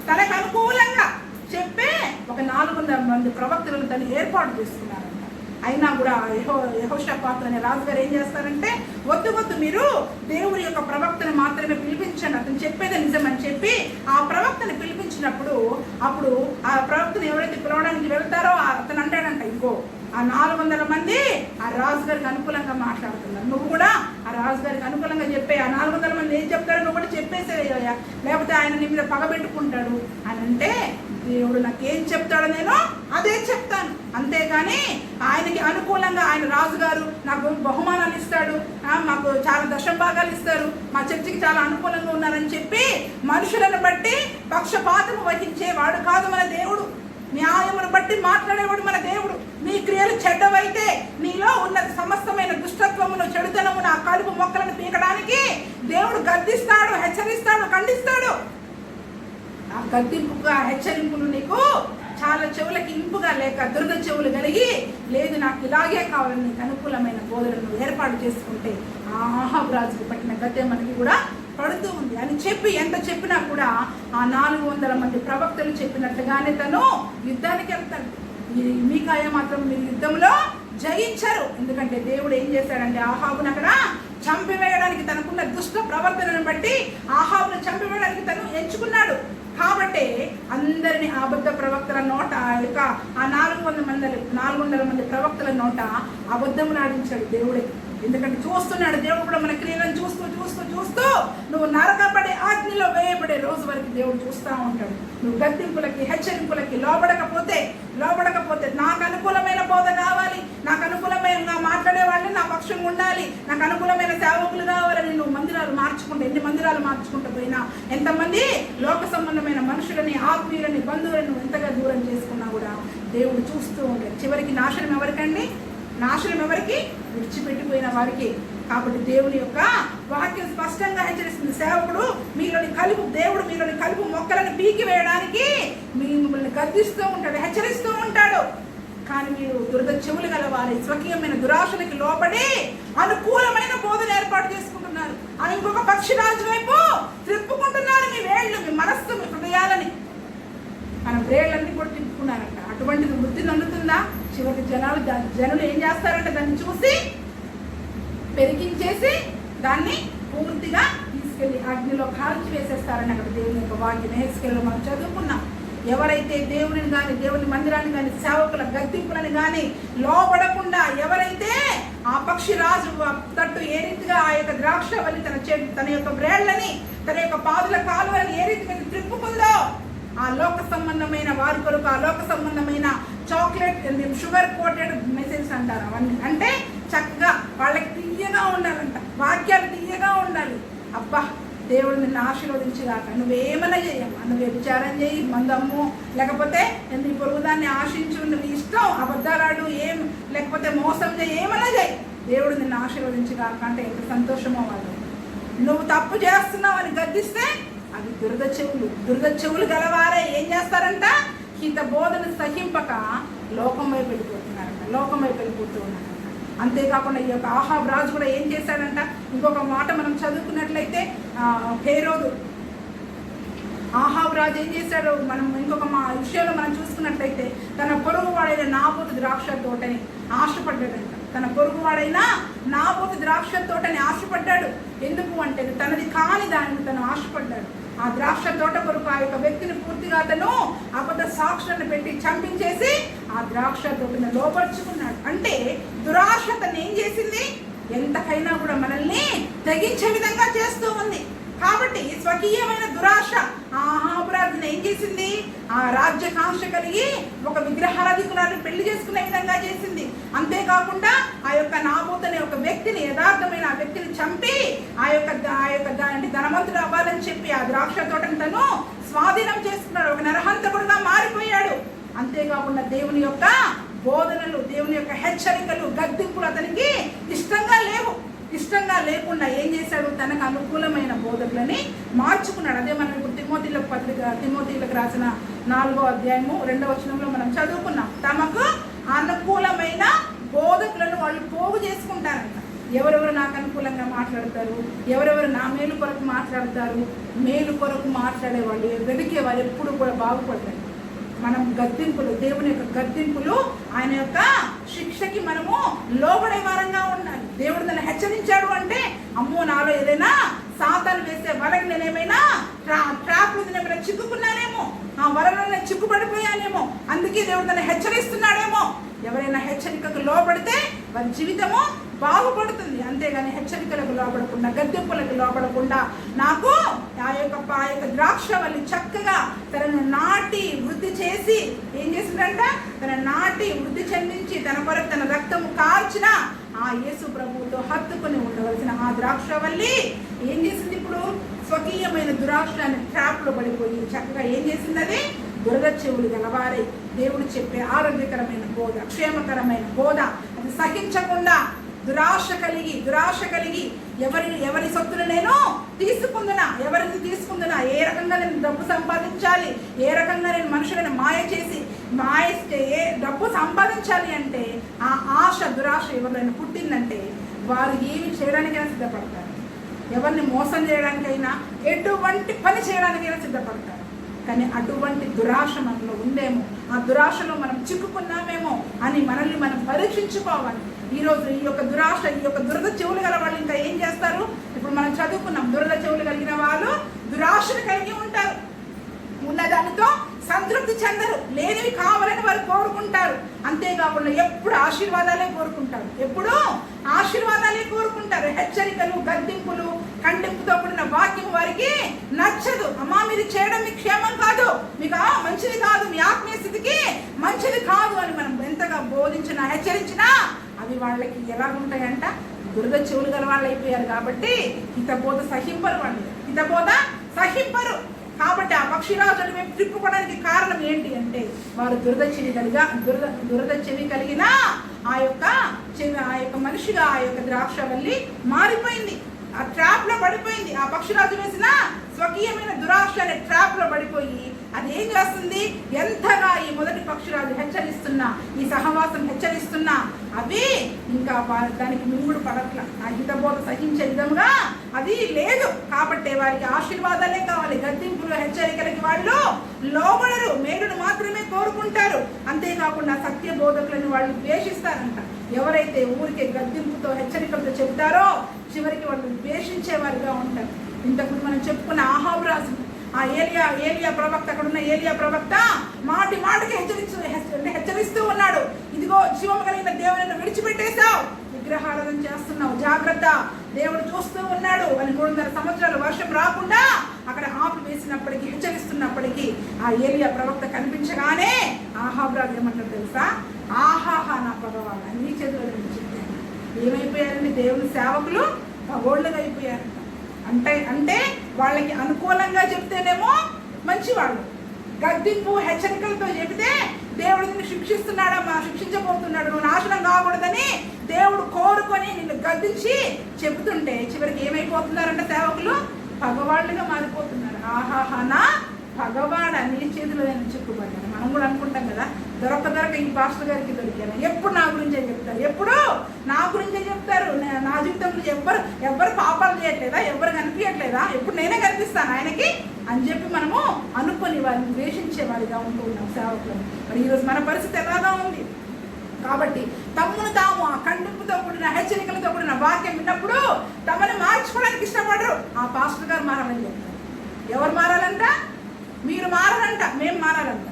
తనకు అనుకూలంగా చెప్పే ఒక 400 మంది ప్రవక్తలను తను ఏర్పాటు చేసుకున్నారంట. అయినా కూడా యెహోషాపాతు అనే రాజుగారు ఏం చేస్తారంటే, వద్దు మీరు దేవుడి యొక్క ప్రవక్తను మాత్రమే పిలిపించండి, అతను చెప్పేది నిజమని చెప్పి ఆ ప్రవక్తను పిలిపించినప్పుడు అప్పుడు ఆ ప్రవక్తను ఎవరైతే పిలవడానికి వెళ్తారో అతను అంటాడంట, ఇంకో ఆ 400 మంది ఆ రాజుగారికి అనుకూలంగా మాట్లాడుతున్నారు, నువ్వు కూడా ఆ రాజుగారికి అనుకూలంగా చెప్పే. ఆ 400 మంది ఏం చెప్తారో నువ్వు కూడా చెప్పేసేయ్యా, లేకపోతే ఆయన నీ మీద పగబెట్టుకుంటాడు అని అంటే, దేవుడు నాకేం చెప్తాడో నేను అదే చెప్తాను, అంతేగాని ఆయనకి అనుకూలంగా ఆయన రాజుగారు నాకు బహుమానాలు ఇస్తాడు, మాకు చాలా దశభాగాలు ఇస్తారు, మా చర్చికి చాలా అనుకూలంగా ఉన్నారని చెప్పి మనుషులను బట్టి పక్షపాతము వహించేవాడు కాదు మన దేవుడు. న్యాయమును బట్టి మాట్లాడేవాడు మన దేవుడు. నీ క్రియలు చెడ్డవైతే నీలో ఉన్న సమస్తమైన దుష్టత్వమును, చెడుతనమును, ఆ కలుపు మొక్కలను పీకడానికి దేవుడు గద్దిస్తాడు, హెచ్చరిస్తాడు, ఖండిస్తాడు. ఆ గద్దింపు, ఆ హెచ్చరింపులు నీకు చాలా చెవులకి ఇంపుగా లేక దురద చెవులు కలిగి, లేదు నాకు ఇలాగే కావాలని నీకు అనుకూలమైన బోధనను ఏర్పాటు చేసుకుంటే ఆహాబు రాజుకు పట్టిన గతే మనకి కూడా పడుతూ ఉంది అని చెప్పి ఎంత చెప్పినా కూడా ఆ 400 మంది ప్రవక్తలు చెప్పినట్లుగానే తను యుద్ధానికి వెళ్తాడు. మీకాయ మాత్రం మీరు యుద్ధంలో జయించరు. ఎందుకంటే దేవుడు ఏం చేశాడంటే ఆహాబును అక్కడ చంపివేయడానికి, తనకున్న దుష్ట ప్రవర్తనను బట్టి ఆహాబును చంపివేయడానికి తను ఎంచుకున్నాడు. కాబట్టి అందరినీ అబద్ధ ప్రవక్తల నోట ఆ 400 మంది ప్రవక్తల నోట అబద్ధములు ఆడించాడు దేవుడే. ఎందుకంటే చూస్తున్నాడు దేవుడు కూడా మన క్రియలను చూస్తూ నువ్వు నరకబడే అగ్నిలో వేయబడే రోజు వరకు దేవుడు చూస్తూ ఉంటాడు. నువ్వు గద్దింపులకి, హెచ్చరింపులకి లోబడకపోతే నాకు అనుకూలమైన బోధ కావాలి, నాకు అనుకూలమైన మాట్లాడే వాళ్ళని నా పక్షంగా ఉండాలి, నాకు అనుకూలమైన సేవకులు కావాలని నువ్వు మందిరాలు మార్చుకుంటే, ఎన్ని మందిరాలు మార్చుకుంటూ పోయినా, ఎంతమంది లోక సంబంధమైన మనుషులని, ఆత్మీయులని, బంధువులను ఎంతగా దూరం చేసుకున్నా కూడా దేవుడు చూస్తూ ఉంటాడు. చివరికి నాశనం ఎవరికండి? నాశనం ఎవరికి? విడిచిపెట్టిపోయిన వారికి. కాబట్టి దేవుని యొక్క వాక్యం స్పష్టంగా హెచ్చరిస్తుంది, సేవకుడు దేవుడు మీలోని కలుపు మొక్కలను పీకి వేయడానికి మిమ్మల్ని గద్దిస్తూ ఉంటాడు, హెచ్చరిస్తూ ఉంటాడు. కానీ మీరు దురద చెవులు గలవారి స్వకీయమైన దురాశలకి లోపడి అనుకూలమైన బోధన ఏర్పాటు చేసుకుంటున్నారు. అని ఇంకొక పక్షిరాజు వైపు త్రిప్పుకుంటున్నారు మీ వేళ్ళు, మీ మనస్సు, మీ హృదయాలని. మన వేళ్ళన్నీ కూడా తిప్పుకున్నారంట. అటువంటిది వృద్ధి అందుతుందా? చివరికి జనులు ఏం చేస్తారంటే దాన్ని చూసి పెరిగించేసి దాన్ని పూర్తిగా తీసుకెళ్లి అగ్నిలో కాల్చి వేసేస్తారని అక్కడ దేవుని యొక్క వాక్యం హెస్కేల్లో మనం చదువుకున్నాం. ఎవరైతే దేవుని కానీ, దేవుని మందిరాన్ని కానీ, సేవకుల గద్దింపులని కానీ లోపడకుండా ఎవరైతే ఆ పక్షి రాజు తట్టు ఏ రీతిగా ఆ యొక్క ద్రాక్షవల్లి తన యొక్క బ్రేళ్లని, తన యొక్క పాదుల కాలువలని ఏ రీతిగా త్రిప్పుకుందో, ఆ లోక సంబంధమైన వారి కొరకు, ఆ లోక సంబంధమైన చాక్లెట్, షుగర్ కోటెడ్ మెసేజ్ అంటారు అవన్నీ, అంటే చక్కగా వాళ్ళకి తీయగా ఉండాలంట, వాక్యాలు తీయగా ఉండాలి. అబ్బా దేవుడు నిన్ను ఆశీర్వదించుగాక. నువ్వేమన్నా చేయమ్మా, నువ్వు విచారం చేయి, మందమ్ము, లేకపోతే నీ పొరుగుదాన్ని ఆశించు, నువ్వు ఇష్టం అబద్ధాలాడు, లేకపోతే మోసం చేయి, ఏమన్నా చేయి, దేవుడు నిన్ను ఆశీర్వదించుగాక అంటే ఎంత సంతోషమో వాళ్ళు. నువ్వు తప్పు చేస్తున్నావు అని గద్దిస్తే అది దురద చెవులు గలవారే ఏం చేస్తారంట? హిత బోధన సహింపక లోకం వైపు వెళ్ళిపోతూ ఉన్నారంట. అంతేకాకుండా ఈ యొక్క ఆహాబ్ రాజు కూడా ఏం చేశాడంట? ఇంకొక మాట మనం చదువుకున్నట్లయితే హేరోదు, ఆహాబ్ రాజు ఏం చేశాడు మనం ఇంకొక విషయంలో మనం చూసుకున్నట్లయితే, తన పొరుగువాడైన నాబోతు ద్రాక్ష తోటని ఆశపడ్డాడంట. తన పొరుగువాడైన నాబోతు ద్రాక్ష తోటని ఆశపడ్డాడు. ఎందుకు అంటే తనది కాని దానిని తను ఆశపడ్డాడు. ఆ ద్రాక్ష తోట కొరకు ఆ యొక్క వ్యక్తిని పూర్తిగా అతను అబద్ధ సాక్షులను పెట్టి చంపించేసి ఆ ద్రాక్ష తోటను లోపరుచుకున్నాడు. అంటే దురాశ తను ఏం చేసింది? ఎంతకైనా కూడా మనల్ని తెగించే విధంగా చేస్తూ ఉంది. కాబట్టి స్వకీయమైన దురాశ ఆహాబు కుమార్తెను ఏం చేసింది? ఆ రాజ్యకాంక్ష కలిగి ఒక విగ్రహారాధికురాలు పెళ్లి చేసుకునే విధంగా చేసింది. అంతేకాకుండా ఆ యొక్క నాబోతు అనే ఒక వ్యక్తిని, యథార్థమైన ఆ వ్యక్తిని చంపి ఆ యొక్క ధనవంతుడు అవ్వాలని చెప్పి ఆ ద్రాక్ష తోటను తను స్వాధీనం చేసుకున్నాడు. ఒక నరహంతకుడుగా మారిపోయాడు. అంతేకాకుండా దేవుని యొక్క బోధనలు, దేవుని యొక్క హెచ్చరికలు, గద్దింపులు అతనికి ఇష్టంగా లేకుండా ఏం చేశాడు? తనకు అనుకూలమైన బోధకులని మార్చుకున్నాడు. అదే మనం ఇప్పుడు తిమోతిలకు రాసిన 4వ అధ్యాయము 2వ వచనంలో మనం చదువుకున్నాం. తమకు అనుకూలమైన బోధకులను వాళ్ళు పోగు చేసుకుంటారంట. ఎవరెవరు నాకు అనుకూలంగా మాట్లాడతారు, ఎవరెవరు నా మేలు కొరకు మాట్లాడతారు, మేలు కొరకు మాట్లాడే వాళ్ళు వెతికే వాళ్ళు ఎప్పుడు కూడా బాగుపడతారు. మనం గద్దింపులు, దేవుని యొక్క గద్దింపులు, ఆయన యొక్క శిక్షకి మనము లోబడే వారంగా ఉండాలి. దేవుడు నన్ను హెచ్చరించాడు అంటే, అమ్మో నాలో ఏదైనా సాతాను వేసే వలకి నేనేమైనా ట్రాప్లు నేనేమైనా చిక్కుకున్నానేమో, ఆ వలలో నేను చిక్కుపడిపోయానేమో, అందుకే దేవుడు నన్ను హెచ్చరిస్తున్నాడేమో. ఎవరైనా హెచ్చరికకు లోబడితే వారి జీవితము బాగుపడుతుంది. అంతేగాని హెచ్చరికలకు లోపడకుండా, గద్దెంపులకు లోపడకుండా నాకు ఆ యొక్క ద్రాక్షవల్లి చక్కగా తనను నాటి వృద్ధి చేసి ఏం చేసిందంట? తన నాటి వృద్ధి చెందించి తన కొరకు తన రక్తము కార్చిన ఆ యేసు ప్రభువుతో హత్తుకుని ఉండవలసిన ఆ ద్రాక్షవల్లి ఏం చేసింది? ఇప్పుడు స్వకీయమైన దురాక్షాన్ని ట్రాప్లో పడిపోయి చక్కగా ఏం చేసింది? అది దురద చెవులు గలవారై దేవుడు చెప్పే ఆరోగ్యకరమైన బోధ, క్షేమకరమైన బోధ అది సహించకుండా దురాశ కలిగి ఎవరి సొత్తును నేను ఎవరిని తీసుకుందునా, ఏ రకంగా నేను డబ్బు సంపాదించాలి, ఏ రకంగా నేను మనుషులను మాయ చేసి డబ్బు సంపాదించాలి అంటే ఆ ఆశ, దురాశ ఎవరైనా పుట్టిందంటే వారు ఏమి చేయడానికైనా సిద్ధపడతారు. ఎవరిని మోసం చేయడానికైనా, ఎటువంటి పని చేయడానికైనా సిద్ధపడతారు. కానీ అటువంటి దురాశ మనలో ఉందేమో, ఆ దురాశలో మనం చిక్కుకున్నామేమో అని మనల్ని మనం పరీక్షించుకోవాలి. ఈరోజు ఈ యొక్క దురాశ, ఈ యొక్క దురద చెవులు గల వాళ్ళు ఇంకా ఏం చేస్తారు? ఇప్పుడు మనం చదువుకున్నాం, దురద చెవులు కలిగిన వాళ్ళు దురాశను కలిగి ఉంటారు. ఉన్నదానితో సంతృప్తి చెందరు, లేనివి కావాలని వారు కోరుకుంటారు. అంతేకాకుండా ఎప్పుడు ఆశీర్వాదాలే కోరుకుంటారు. హెచ్చరికలు, గద్దింపులు, ఖండింపుతో కూడిన వాక్యం వారికి నచ్చదు. అమ్మా మీరు చేయడం మీకు క్షేమం కాదు, మీకు మంచిది కాదు, మీ ఆత్మీయ స్థితికి మంచిది కాదు అని మనం ఎంతగా బోధించినా, హెచ్చరించినా అవి వాళ్ళకి ఎలా ఉంటాయంట? దురద చెవులు గల వాళ్ళు అయిపోయారు. కాబట్టి హితబోధ సహింపరు. కాబట్టి ఆ పక్షిరాజుని మేము తిప్పుకోవడానికి కారణం ఏంటి అంటే వారు దురద చెవి కలిగిన ఆ యొక్క మనిషిగా ఆ యొక్క ద్రాక్షవల్లి మారిపోయింది. ఆ ట్రాప్ లో పడిపోయింది. ఆ పక్షిరాజు వేసిన స్వకీయమైన దురాశ అనే ట్రాప్ లో పడిపోయి అది ఏం చేస్తుంది? ఎంతగా ఈ మొదటి పక్షిరాజు హెచ్చరిస్తున్నా, ఈ సహవాసం హెచ్చరిస్తున్నా అవి ఇంకా దానికి మింగుడు పడట్ల. ఆ హితబోధ సహించే విధంగా అది లేదు. కాబట్టి వారికి ఆశీర్వాదాలే కావాలి, గద్దింపులు, హెచ్చరికలకి వాళ్ళు లోబడరు, మేలును మాత్రమే కోరుకుంటారు. అంతేకాకుండా సత్య బోధకులను వాళ్ళు ద్వేషిస్తారంట. ఎవరైతే ఊరికే గద్దింపుతో, హెచ్చరికలతో చెబుతారో చివరికి వాళ్ళు ద్వేషించేవారుగా ఉంటారు. ఇంతకుముందు మనం చెప్పుకున్న ఆహాబు రాజు, ఆ ఏలియా ప్రవక్త, అక్కడ ఉన్న ఏలియా ప్రవక్త మాటికి హెచ్చరిస్తూ ఉన్నాడు. ఇదిగో జీవం కలిగిన దేవుని విడిచిపెట్టేశావు, విగ్రహారాధన చేస్తున్నావు, జాగ్రత్త, దేవుడు చూస్తూ ఉన్నాడు అని. 300 సంవత్సరాలు వర్షం రాకుండా అక్కడ ఆపు వేసినప్పటికీ, హెచ్చరిస్తున్నప్పటికీ ఆ ఏలియా ప్రవక్త కనిపించగానే ఆహాబు రాజు ఏమంటారు తెలుసా? ఆహాహా నా పగవాళ్ళ నీ చేతిలో నుంచి ఏమైపోయారండి? దేవుని సేవకులు పగోళ్ళగా అయిపోయారు. అంటే వాళ్ళకి అనుకూలంగా చెప్తేనేమో మంచివాళ్ళు, గద్దింపు హెచ్చరికలతో చెబితే దేవుడు నిన్ను శిక్షించబోతున్నాడు, నువ్వు నాశనం కాకూడదని దేవుడు కోరుకొని నిన్ను గద్దించి చెబుతుంటే చివరికి ఏమైపోతున్నారంటే సేవకులు పగవాళ్ళుగా మారిపోతున్నారు. ఆహాహా నా పగవాడ నీ చేతిలో నేను చిక్కుపడ్డాను. మనం కూడా అనుకుంటాం కదా, దొరక ఈ పాస్టర్ గారికి దొరికాను, ఎప్పుడు నా గురించే చెప్తారు, నా జీవితంలో ఎవ్వరు పాపాలు చేయట్లేదా, ఎవ్వరు కనిపించట్లేదా, ఎప్పుడు నేనే కనిపిస్తాను ఆయనకి అని చెప్పి మనము అనుకొని వారిని ద్వేషించే వారిగా ఉంటూ ఉన్నాం సేవకులు. మరి ఈరోజు మన పరిస్థితి ఎలాగా ఉంది? కాబట్టి తమ్మును తాము ఆ ఖండింపుతో కూడిన, హెచ్చరికలతో కూడిన వాక్యం విన్నప్పుడు తమని మార్చుకోవడానికి ఇష్టపడరు. ఆ పాస్టర్ గారు మారాలని చెప్తారు. ఎవరు మారాలంట? మీరు మారాలంట, మేము మారాలంట.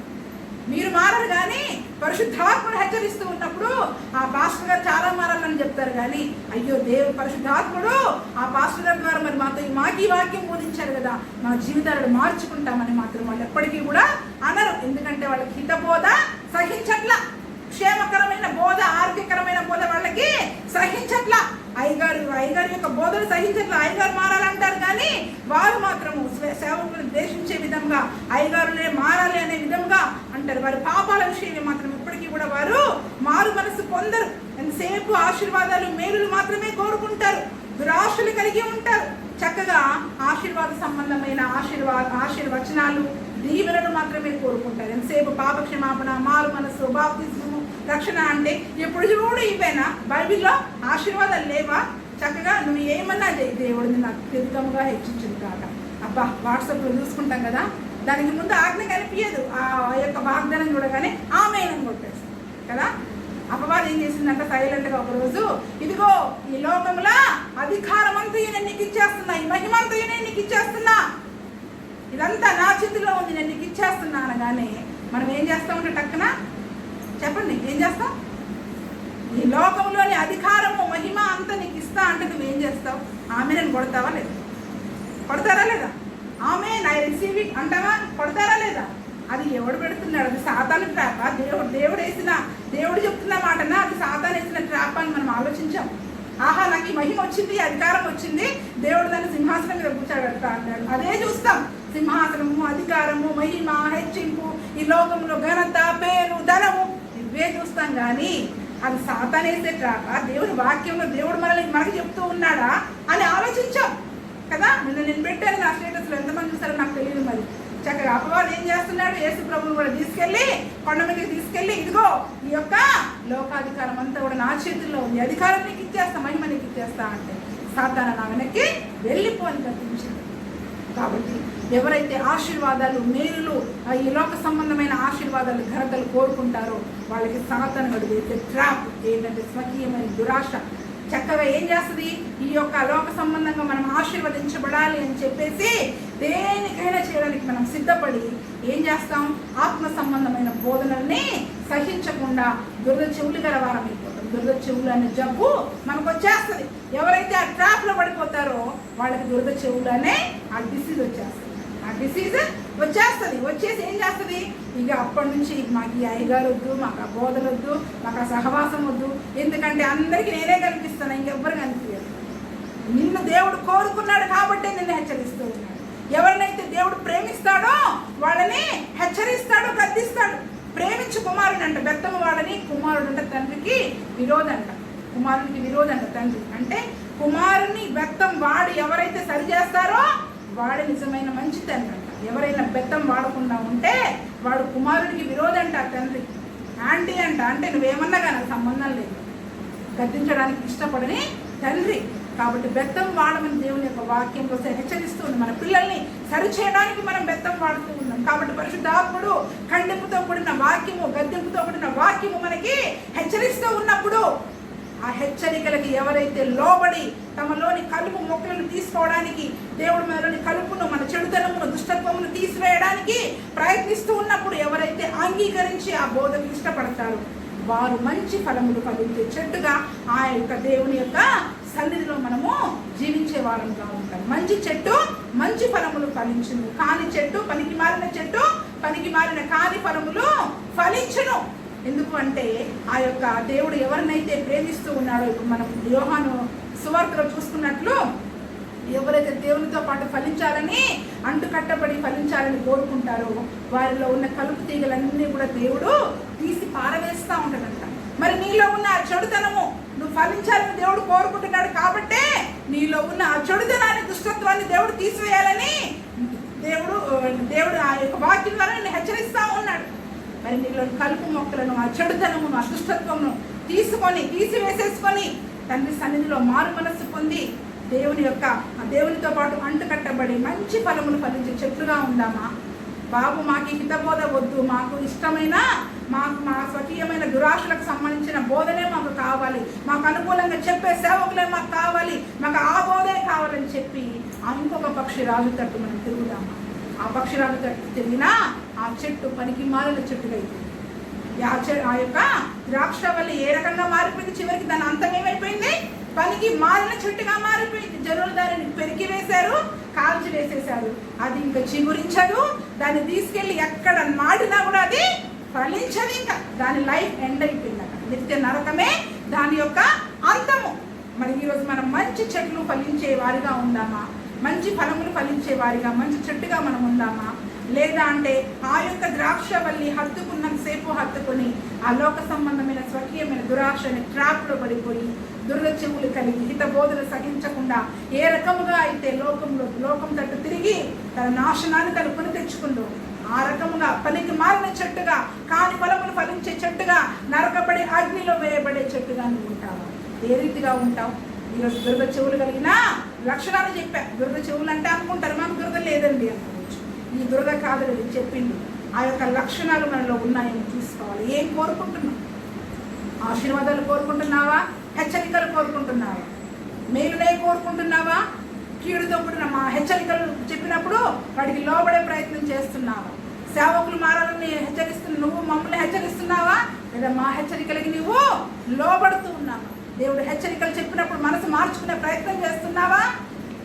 మీరు మారరు. కానీ పరిశుద్ధాత్మను హెచ్చరిస్తూ ఉన్నప్పుడు ఆ పాస్టర్ గారు చాలా మారాలని చెప్తారు. కానీ అయ్యో దేవుడు పరిశుద్ధాత్ముడు ఆ పాస్టర్ గారి ద్వారా మరి మాకు ఈ వాక్యం బోధించారు కదా, మా జీవితాలను మార్చుకుంటామని మాత్రం వాళ్ళు ఎప్పటికీ కూడా అనరు. ఎందుకంటే వాళ్ళకి హితబోధ సహించట్ల, క్షేమకరమైన బోధ, ఆరోగ్యకరమైన బోధ వాళ్ళకి సహించట్ల. అయ్యగారు యొక్క బోధలు సహించట్ల. అయ్యగారు మారాలంటారు కానీ వారు మాత్రము సేవకులను ద్వేషించే విధంగా అయ్యగారులే మారాలి అనే విధంగా అంటారు. వారి పాపాల విషయమే మాత్రం ఇప్పటికీ కూడా వారు మారు మనసు పొందరు. ఎంతసేపు ఆశీర్వాదాలు మేలులు మాత్రమే కోరుకుంటారు, దురాశలు కలిగి ఉంటారు. చక్కగా ఆశీర్వాద సంబంధమైన ఆశీర్వచనాలు దీవెనలు మాత్రమే కోరుకుంటారు. ఎంతసేపు పాప క్షమాపణ, మారు మనసు, బాప్తిస్మము, రక్షణ అంటే ఎప్పుడు చూడు ఇవేనా? బైబిల్లో ఆశీర్వాదాలు లేవా? చక్కగా నువ్వు ఏమన్నా చేయి, దేవుడిని నాకు అత్యధికంగా హెచ్చించింది కాక. అబ్బా, వాట్సాప్లో చూసుకుంటాం కదా, దానికి ముందు ఆజ్ఞ కనిపించదు. ఆ యొక్క వాగ్దానం చూడగానే ఆమేనని కొట్టేస్తాం కదా. అపవాదం ఏం చేసిందంటే సైలెంట్గా ఒకరోజు, ఇదిగో ఈ లోకంలో అధికారం అంతా నేను నీకు ఇచ్చేస్తున్నా, ఈ మహిమంతా నేను నీకు ఇచ్చేస్తున్నా, ఇదంతా నా చేతిలో ఉంది, నేను నీకు ఇచ్చేస్తున్నా అనగానే మనం ఏం చేస్తామంటే టక్కున చెప్పండి, ఏం చేస్తాం? ఈ లోకంలోని అధికారము మహిమ అంతా నీకు ఇస్తా అంటే నువ్వేం చేస్తావు? ఆమె నేను కొడతావా లేదా? కొడతారా లేదా? ఆమె ఐ రిసీవ్ ఇట్ అంటావా? కొడతారా లేదా? అది ఎవడు పెడుతున్నాడు? అది సాతాను ట్రాపా? దేవుడు చెప్తున్న మాటనా? అది సాతాను వేసిన ట్రాప్ అని మనం ఆలోచించాం. ఆహా, నాకు ఈ మహిమ వచ్చింది, అధికారం వచ్చింది, దేవుడు దాన్ని సింహాసనం మీద కూర్చోబెడతా అన్నాడు. అదే చూస్తాం. సింహాసనము, అధికారము, మహిమ, హెచ్చింపు, ఈ లోకంలో ఘనత, పేరు, ధనము, ఇవే చూస్తాం. కానీ అది సాతాను వేసే ట్రాపా? దేవుని వాక్యంలో దేవుడు మనకి చెప్తూ ఉన్నాడా అని ఆలోచించాం కదా. నేను పెట్టాను నా స్టేటస్లో, ఎంతమంది చూస్తారో నాకు తెలియదు. మరి చక్కగా అపవాదం ఏం చేస్తున్నాడు? యేసు ప్రభువుని కూడా తీసుకెళ్ళి కొండ మీదకి తీసుకెళ్ళి, ఇదిగో ఈ యొక్క లోకాధికారం అంతా కూడా నా చేతుల్లో ఉంది, అధికారం నీకు ఇచ్చేస్తా, మహిమ నీకు ఇచ్చేస్తా అంటే సాతాను నా వెనక్కి వెళ్ళిపోని కనిపించింది. కాబట్టి ఎవరైతే ఆశీర్వాదాలు, మేలులు, ఈ లోక సంబంధమైన ఆశీర్వాదాలు, ఘనతలు కోరుకుంటారో వాళ్ళకి సాతాను గడు వేసే ట్రాప్ ఏంటంటే స్వకీయమైన దురాశ. చక్కగా ఏం చేస్తుంది? ఈ యొక్క లోక సంబంధంగా మనం ఆశీర్వదించబడాలి అని చెప్పేసి దేనికైనా చేయడానికి మనం సిద్ధపడి ఏం చేస్తాం? ఆత్మ సంబంధమైన బోధనల్ని సహించకుండా దురద చెవులు గల వారం అయిపోతాం. దురద చెవులు అనే జబ్బు మనకు వచ్చేస్తుంది. ఎవరైతే ఆ ట్రాప్లో పడిపోతారో వాళ్ళకి దురద చెవులు అనే ఆ డిసీజ్ వచ్చేస్తుంది. ఆ డిసీజ్ వచ్చేస్తుంది. వచ్చేసి ఏం చేస్తుంది? ఇక అప్పటి నుంచి మాకు ఈ అయ్యగారు వద్దు, మాకు ఆ బోధలు వద్దు, మాకు ఆ సహవాసం వద్దు, ఎందుకంటే అందరికీ నేనే కనిపిస్తాను, ఇంకెవ్వరు కనిపించదు. నిన్ను దేవుడు కోరుకున్నాడు కాబట్టే నిన్ను హెచ్చరిస్తూ ఉన్నాడు. ఎవరినైతే దేవుడు ప్రేమిస్తాడో వాళ్ళని హెచ్చరిస్తాడు, గద్దిస్తాడు. ప్రేమించు కుమారుని అంట బెత్తము వాడని, కుమారుడు అంటే తండ్రికి విరోధంట, కుమారునికి విరోధంట తండ్రి. అంటే కుమారుని బెత్తం వాడి ఎవరైతే సరి చేస్తారో వాడు నిజమైన మంచి తండ్రి అంట. ఎవరైనా బెత్తం వాడకుండా ఉంటే వాడు కుమారుడికి విరోధంట తండ్రి. ఆంటీ అంట, అంటే నువ్వేమన్నా కానీ సంబంధం లేదు, గద్దించడానికి ఇష్టపడని తండ్రి. కాబట్టి బెత్తం వాడమని దేవుని యొక్క వాక్యంలో హెచ్చరిస్తూ ఉంది. మన పిల్లల్ని సరిచేయడానికి మనం బెత్తం వాడుతూ ఉన్నాం. కాబట్టి పరిశుద్ధాత్ముడు ఖండింపుతో కూడిన వాక్యము, గద్దింపుతో కూడిన వాక్యము మనకి హెచ్చరిస్తూ ఉన్నప్పుడు ఆ హెచ్చరికలకి ఎవరైతే లోబడి తమలోని కలుపు మొక్కలను తీసుకోవడానికి, దేవుడి మనలోని కలుపును, మన చెడుతనమును, దుష్టత్వమును తీసివేయడానికి ప్రయత్నిస్తూ ఉన్నప్పుడు ఎవరైతే అంగీకరించి ఆ బోధకు ఇష్టపడతారో వారు మంచి ఫలములు ఫలించే చెట్టుగా ఆ యొక్క దేవుని యొక్క సన్నిధిలో మనము జీవించే వారంగా ఉంటాం. మంచి చెట్టు మంచి ఫలములు ఫలించును, కాని చెట్టు, పనికి మారిన చెట్టు, పనికి మారిన కాని ఫలములు ఫలించును. ఎందుకు అంటే ఆ యొక్క దేవుడు ఎవరినైతే ప్రేమిస్తూ ఉన్నాడో, ఇప్పుడు మనం యోహాను సువార్తలో చూసుకున్నట్లు ఎవరైతే దేవునితో పాటు ఫలించాలని, అంటుకట్టబడి ఫలించాలని కోరుకుంటారో వారిలో ఉన్న కలుపు తీగలన్నీ కూడా దేవుడు తీసి పారవేస్తూ ఉంటాడంట. మరి నీలో ఉన్న ఆ చెడుతనము, నువ్వు ఫలించాలని దేవుడు కోరుకుంటున్నాడు కాబట్టే నీలో ఉన్న ఆ చెడుతనాన్ని, దుష్టత్వాన్ని దేవుడు తీసివేయాలని దేవుడు ఆ యొక్క వాక్యం ద్వారా నిన్ను హెచ్చరిస్తూ ఉన్నాడు. మరి నీలో కలుపు మొక్కలను, ఆ చెడుతనమును, ఆ దుష్టత్వమును తీసివేసేసుకొని తండ్రి సన్నిధిలో మారు మనస్సు పొంది దేవునితో పాటు అంటుకట్టబడి మంచి ఫలములు ఫలించే చెట్లుగా ఉందామా? బాబు మాకు హితబోధ వద్దు, మాకు ఇష్టమైన మా స్వకీయమైన దురాశలకు సంబంధించిన బోధనే మాకు కావాలి, మాకు అనుకూలంగా చెప్పే సేవకులే మాకు కావాలి, మాకు ఆ బోధే కావాలని చెప్పి ఇంకొక పక్షి రాజు తట్టు మనం తిరుగుదామా? ఆ పక్షురాలు తిరిగినా ఆ చెట్టు పనికి మాలిన చెట్టుగా అయిపోయింది. ఆ యొక్క ద్రాక్షవల్లి ఏ రకంగా మారిపోయింది? చివరికి దాని అంతం ఏమైపోయింది? పనికి మాలిన చెట్టుగా మారిపోయింది. జనులు దానిని పెరికి వేశారు, కాల్చి వేసేశారు. అది ఇంకా చిగురించదు. దాన్ని తీసుకెళ్ళి ఎక్కడ నాటినా కూడా అది ఫలించదు. ఇంకా దాని లైఫ్ ఎండ్ అయిపోయింది. అక్కడ నిత్య నరకమే దాని యొక్క అంతము. మరి ఈరోజు మనం మంచి చెట్లు ఫలించే వారిగా ఉందామా? మంచి ఫలములు ఫలించే వారిగా, మంచి చెట్టుగా మనం ఉందామా? లేదా అంటే ఆ యొక్క ద్రాక్షవల్లి హత్తుకున్నంతసేపు హత్తుకొని ఆ లోక సంబంధమైన స్వకీయమైన దురాశని ట్రాప్లో పడిపోయి దుర్గ చెవులు కలిగి హిత బోధన సహించకుండా ఏ రకముగా అయితే లోకం తట్టు తిరిగి తన నాశనాన్ని తను కొని తెచ్చుకుందో ఆ రకముగా పనికి మారిన చెట్టుగా, కాని ఫలములు ఫలించే చెట్టుగా, నరకబడి అగ్నిలో వేయబడే చెట్టుగా నువ్వు ఉంటావా? ఏ రీతిగా ఉంటావు? ఈరోజు దుర్గ చెవులు కలిగిన లక్షణాలు చెప్పా. దుర్గ చెవులు అంటే అనుకుంటారు మాకు దుర్గ లేదండి అనుకోవచ్చు. ఈ దుర్గ కాదు చెప్పింది. ఆ యొక్క లక్షణాలు మనలో ఉన్నాయని చూసుకోవాలి. ఏం కోరుకుంటున్నావు? ఆశీర్వాదాలు కోరుకుంటున్నావా? హెచ్చరికలు కోరుకుంటున్నావా? మేలునే కోరుకుంటున్నావా? కీడుతో కూడిన మా హెచ్చరికలు చెప్పినప్పుడు వాడికి లోబడే ప్రయత్నం చేస్తున్నావా? సేవకులు మారాలని నువ్వు మమ్మల్ని హెచ్చరిస్తున్నావా? లేదా మా హెచ్చరికలకి నువ్వు లోబడుతూ ఉన్నావా? దేవుడు హెచ్చరికలు చెప్పినప్పుడు మనసు మార్చుకునే ప్రయత్నం చేస్తున్నావా?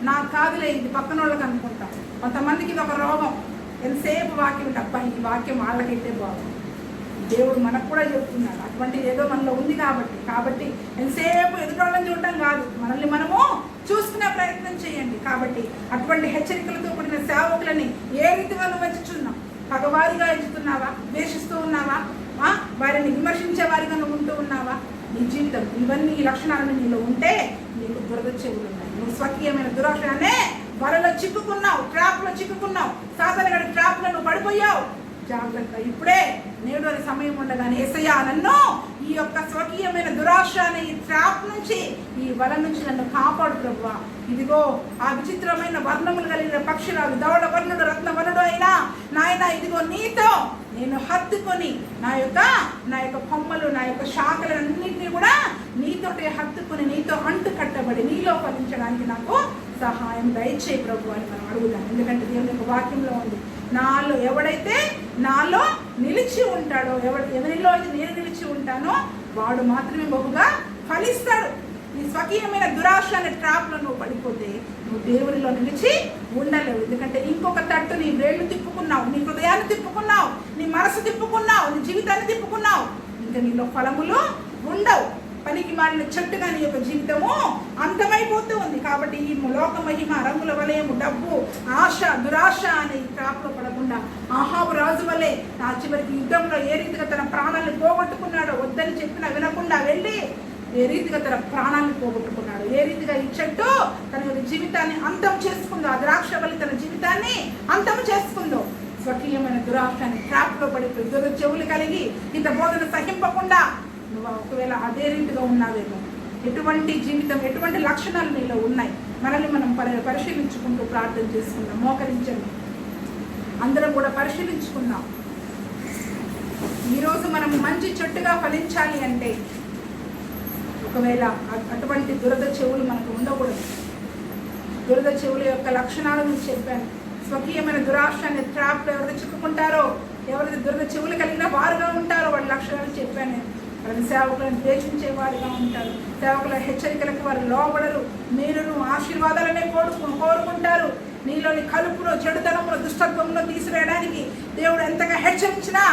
నాకు కాదులే, ఇది పక్కన వాళ్ళకి అనుకుంటాం. కొంతమందికి ఇది ఒక రోగం. ఎంతసేపు వాక్యం తప్ప ఈ వాక్యం వాళ్ళకైతే బాగుంది. దేవుడు మనకు కూడా చెప్తున్నాడు అటువంటిది ఏదో మనలో ఉంది కాబట్టి ఎంతసేపు ఎదుటోళ్ళని చూడటం కాదు, మనల్ని మనము చూసుకునే ప్రయత్నం చేయండి. కాబట్టి అటువంటి హెచ్చరికలతో కూడిన సేవకులని ఏ రీతిగా నువ్వు ఎంచుతున్నావు? పగవారిగా ఎంచుతున్నావా? ద్వేషిస్తూ ఉన్నావా? వారిని విమర్శించే వారిగా నువ్వు ఉంటూ ఉన్నావా? నీ జీవితం ఇవన్నీ ఈ లక్షణాలను నీలో ఉంటే నీకు దురద చెవులు ఉన్నాయి. నువ్వు స్వకీయమైన దురాశనే వలలో చిక్కుకున్నావు, ట్రాప్లో చిక్కుకున్నావు. సాధారణ ట్రాప్లో నువ్వు పడిపోయావు. జాగ్రత్త, ఇప్పుడే నేడు అని సమయం ఉండగానే యేసయ్యా నన్ను ఈ యొక్క స్వకీయమైన దురాశ అనే ఈ ట్రాప్ నుంచి, ఈ వల నుంచి నన్ను కాపాడు ప్రభువా. ఇదిగో ఆ విచిత్రమైన వర్ణములు కలిగిన పక్షురాలు ధవళ వర్ణుడు రత్న వర్ణుడు అయినా నాయన ఇదిగో నీతో నేను హత్తుకొని నా యొక్క కొమ్మలు, నా యొక్క శాఖలన్నింటినీ కూడా నీతోటి హత్తుకొని నీతో అంటు కట్టబడి నీలో ఫలించడానికి నాకు సహాయం దయచేయి ప్రభు అని మనం అడుగుదాం. ఎందుకంటే దేవుని యొక్క వాక్యంలో ఉంది, నాలో ఎవడైతే నాలో నిలిచి ఉంటాడో, ఎవరిలో అయితే నేను నిలిచి ఉంటానో వాడు మాత్రమే బహుగా ఫలిస్తాడు. నీ స్వకీయమైన దురాశ అనే ట్రాప్లో నువ్వు పడిపోతే నువ్వు దేవునిలో నిలిచి ఉండలేవు. ఎందుకంటే ఇంకొక తట్టు నీ వేళ్ళు తిప్పుకున్నావు, నీ హృదయాన్ని తిప్పుకున్నావు, నీ మనసు తిప్పుకున్నావు, నీ జీవితాన్ని తిప్పుకున్నావు. ఇంకా నీలో ఫలములు ఉండవు. పనికి మారిన చెట్టుగా నీ యొక్క జీవితము అంతమైపోతూ ఉంది. కాబట్టి ఈ లోక మహిమ, రంగుల వలయము, డబ్బు, ఆశ, దురాశ అనే ఈ ట్రాప్లో పడకుండా ఆహాబు రాజు వలె ఆ చివరికి యుద్ధంలో ఏ రీతిగా తన ప్రాణాలను పోగొట్టుకున్నాడో, వద్దని చెప్పినా వినకుండా వెళ్ళి ఏ రీతిగా తన ప్రాణాలను పోగొట్టుకున్నాడు, ఏ రీతిగా ఈ చెట్టు తన యొక్క జీవితాన్ని అంతం చేసుకుందో, ఆ ద్రాక్షవల్లి తన జీవితాన్ని అంతం చేసుకుందో. స్వకీయమైన దురాశని ట్రాప్లో పడిపోయి దుర చెవులు కలిగి ఇంత బోధన సహింపకుండా నువ్వు ఒకవేళ అదే రీతిగా ఉన్నావేమో. ఎటువంటి జీవితం, ఎటువంటి లక్షణాలు నీలో ఉన్నాయి? మనల్ని మనం పరిశీలించుకుంటూ ప్రార్థన చేసుకుందాం. మోకరించండి, అందరం కూడా పరిశీలించుకుందాం. ఈరోజు మనం మంచి చెట్టుగా ఫలించాలి అంటే ఒకవేళ అటువంటి దురద చెవులు మనకు ఉండకూడదు. దురద చెవుల యొక్క లక్షణాలు నేను చెప్పాను. స్వకీయమైన దురాశ అనే ట్రాప్లో ఎవరైతే చిక్కుకుంటారో, ఎవరైతే దురద చెవులు కలిగిన వారుగా ఉంటారో వాళ్ళ లక్షణాలు చెప్పాను. వారి సేవకులను ద్వేషించే వారిగా ఉంటారు. సేవకుల హెచ్చరికలకు వారు లోబడరు. మీరును ఆశీర్వాదాలనే కోరుకుంటారు. నీలోని కలుపులో, చెడుతనంలో, దుష్టత్వంలో తీసివేయడానికి దేవుడు ఎంతగా హెచ్చరించినా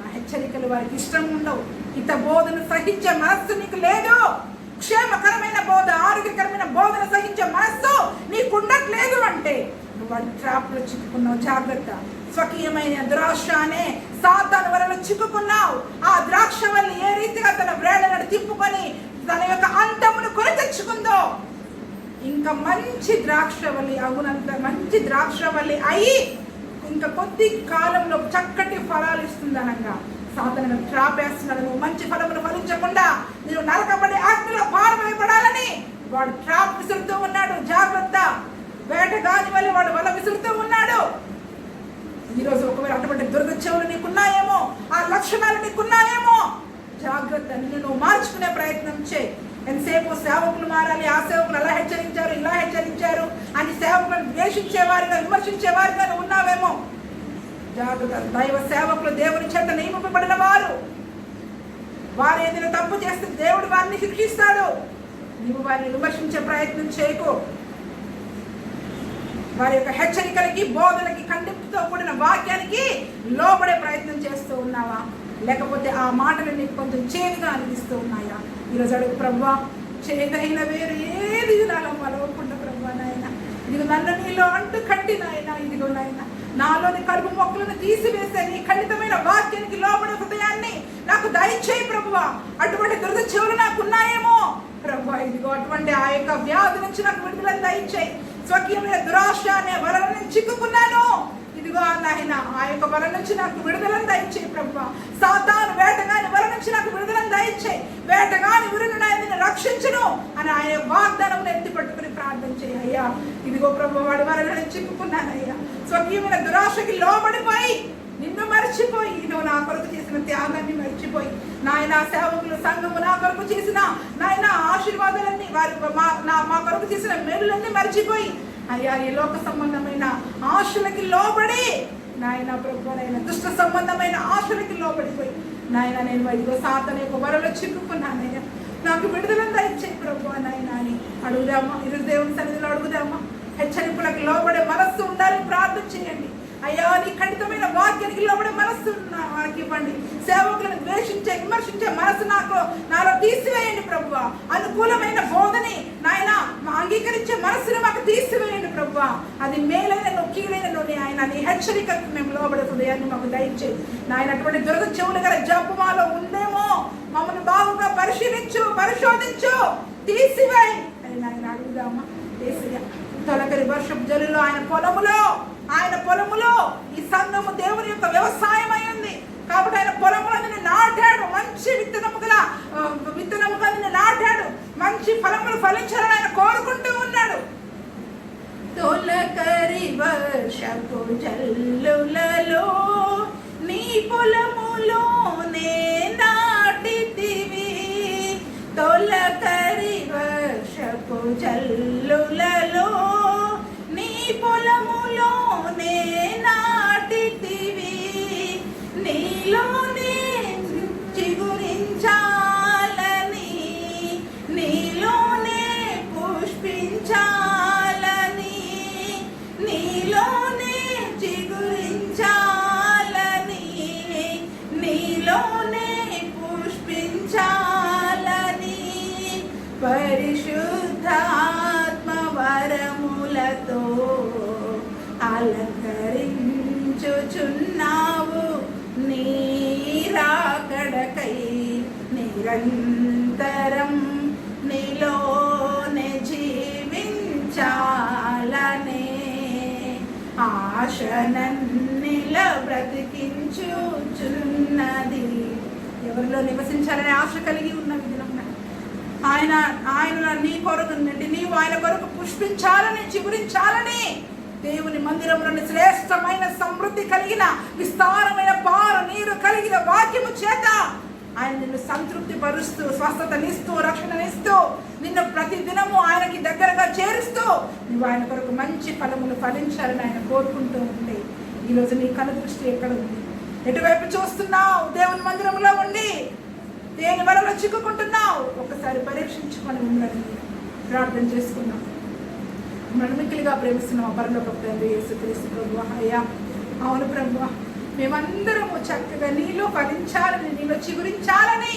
ఆ హెచ్చరికలు వారికి ఇష్టం ఉండవు. ఇంత బోధన సహించే మనస్సు నీకు లేదు. క్షేమకరమైన బోధ, ఆరోగ్యకరమైన బోధన సహించే మనస్సు నీకుండట్లేదు అంటే నువ్వు వాడి ట్రాప్లో చిక్కుకున్నావు. జాగ్రత్త. స్వకీయమైన దురాశ అనే సాతాను వలలో చిక్కుకున్నావు. ఆ ద్రాక్షవల్లి ఏ రీతిగా తన వ్రేళ్లను తిప్పుకొని తన యొక్క అంతమును కొని తెచ్చుకుందో, ఇంకా మంచి ద్రాక్షవల్లి అగునంత మంచి ద్రాక్షవల్లి అయి ఇంకా కొద్ది కాలంలో చక్కటి ఫలాలు ఇస్తుందనగా సాతాను ట్రాప్ వేస్తున్నాడు. నువ్వు మంచి ఫలములు ఫలించకుండా నువ్వు నరకబడి అగ్నిలో పారవేయబడాలని వాడు ట్రాప్ విసురుతూ ఉన్నాడు. జాగ్రత్త. వేటగాని వల్ల వాడు వల విసురుతూ ఉన్నాడు. ఈరోజు ఒకవేళ అటువంటి దుర్గ చెవులు నీకున్నాయేమో, ఆ లక్షణాలు నీకున్నాయేమో, జాగ్రత్త. నిన్ను నువ్వు మార్చుకునే ప్రయత్నం చేయి. ఎంతసేపు సేవకులు మారాలి, ఆ సేవకులు అలా హెచ్చరించారు, ఇలా హెచ్చరించారు అని సేవకులను ద్వేషించేవారుగా, విమర్శించేవారుగా ఉన్నావేమో. జాగ్రత్త. దైవ సేవకులు దేవుని చేత నియమింపబడిన వారు. వారు ఏదైనా తప్పు చేస్తే దేవుడు వారిని శిక్షిస్తాడు. నువ్వు వారిని విమర్శించే ప్రయత్నం చేయకు. వారి యొక్క హెచ్చరికలకి, బోధనకి, ఖండింపుతో కూడిన వాక్యానికి లోబడే ప్రయత్నం చేస్తూ ఉన్నావా, లేకపోతే ఆ మాటలు నీకు కొంచెం చేదుగా అనిపిస్తూ ఉన్నాయా? ఈరోజు అడుగు, ప్రభువా చేదైన వేరు ఏది నాలో మలవకుండా ప్రభువా నాయన, ఇదిగో నన్ను నీలో అంటూ కట్టి నాయన, ఇదిగో నాయన నాలోని కలుపు మొక్కలను తీసివేస్తే నీ ఖండితమైన వాక్యానికి లోబడే హృదయాన్ని నాకు దయచేయి ప్రభువా. అటువంటి దురద చెవులు నాకు ఉన్నాయేమో ప్రభువా, ఇదిగో అటువంటి ఆ యొక్క వ్యాధి నుంచి నాకు విడుదల దయచేయి. స్వకీయమైన దురాశ అనే వలన నేను చిక్కుకున్నాను, ఇదిగో నాయన ఆ యొక్క వల నుంచి నాకు విడుదలను దయచేయి ప్రభువా. సాతాను వేటగాని వల నుంచి నాకు విడుదలను దయచేయి. వేటగాని విరును నాయన రక్షించును అని ఆయన వాగ్దానం ఎత్తి పట్టుకుని ప్రార్థన చేయి. అయ్యా ఇదిగో ప్రభు, వాడి వలన నేను చిక్కుకున్నానయ్యా. స్వకీయమైన దురాశకి లోబడిపోయి, నిన్ను మర్చిపోయి, నువ్వు నా కొరకు చేసిన త్యాగాన్ని మర్చిపోయి, నాయన సేవకులు సంఘము నా కొరకు చేసిన నాయన ఆశీర్వాదాలన్నీ, వారి మా కొరకు చేసిన మేలులన్నీ మర్చిపోయి, అయ్యా ఈ లోక సంబంధమైన ఆశలకి లోబడి నాయన ప్రభు, నాయన దుష్ట సంబంధమైన ఆశలకి లోబడిపోయి నాయన నేను ఇదిగో సాతాను యొక్క వలలో చిక్కుకున్నానయ్యా, నాకు విడుదల దయచేయి ప్రభు నాయన అని అడుగుదామా. ఈరోజు దేవుని సన్నిధిలో అడుగుదామా. హెచ్చరికలకు లోబడే మనస్సు ఉండాలని ప్రార్థన చేయండి. అయ్యా నీ ఖండితమైన వాక్యానికి లోబడే మనస్సు వారికి ఇవ్వండి. సేవకులను ద్వేషించే, విమర్శించే మనసు నాలో తీసివేయండి ప్రభువా. అనుకూలమైన బోధని నాయన అంగీకరించే మనసును మాకు తీసివేయండి ప్రభువా. అది మేలైన కీడైన ఆయన నీ హెచ్చరికకు మేము లోబడే హృదయాన్ని మాకు దయచేయి నాయన. అటువంటి దురద చెవులు గల జబ్బు మాలో ఉందేమో, మమ్మల్ని బాగుగా పరిశోధించు, తీసివేయి అని నాయన అడుగుదామా. తొలకరి వర్షపు జల్లులో ఆయన పొలములో ఈ సంఘము దేవుని యొక్క వ్యవసాయం అయింది కాబట్టి ఆయన పొలములో నిన్ను నాటాడు. మంచి విత్తనముగా నిన్ను నాటాడు. మంచి ఫలములు ఫలించాలని ఆయన కోరుకుంటూ ఉన్నాడు. తొలకరి వర్షపు జల్లులలో నీ పొలములోనే నాటితివి. తొలకరి వర్షపు జల్లులలో నీ పొలములోనే నాటితివి. నీలోనే చిగురించాలని, నీలోనే పుష్పించాలని, నీలోనే చిగురించాలని, నీలోనే పుష్పించాలని పరిశుద్ధాత్మ వరములతో అలంకరించుచున్నావు. నీ రాకడకై నిరంతరం నీలోనే జీవించాలనే ఆశనన్నిల బ్రతికించుచున్నది. ఎవరిలో నివసించాలనే ఆశ కలిగి ఉన్న విధంగా ఆయన నీ కొరకు నీవు ఆయన కొరకు పుష్పించాలని, చిగురించాలని దేవుని మందిరంలోని శ్రేష్టమైన సమృద్ధి కలిగిన విస్తారమైన పార నీరు కలిగిన వాక్యము చేత ఆయన నిన్ను సంతృప్తి పరుస్తూ, స్వస్థతనిస్తూ, రక్షణనిస్తూ, నిన్ను ప్రతి దినము ఆయనకి దగ్గరగా చేరుస్తూ నువ్వు ఆయన కొరకు మంచి ఫలములు ఫలించాలని ఆయన కోరుకుంటూ ఉంటే ఈరోజు నీ కను దృష్టి ఎక్కడ ఉంది? ఎటువైపు చూస్తున్నావు? దేవుని మందిరంలో ఉండి దేని వలలో చిక్కుకుంటున్నావు? ఒకసారి పరీక్షించుకొని ఉండాలి. ప్రార్థన చేసుకున్నాం. మనం మిక్కిలిగా ప్రేమిస్తున్నాం పరలోక తండ్రి యేసుక్రీస్తు ప్రభువా. అయ్యా అవును ప్రభువా, మేమందరము చక్కగా నీలో ఫలించాలని, నీలో చిగురించాలని,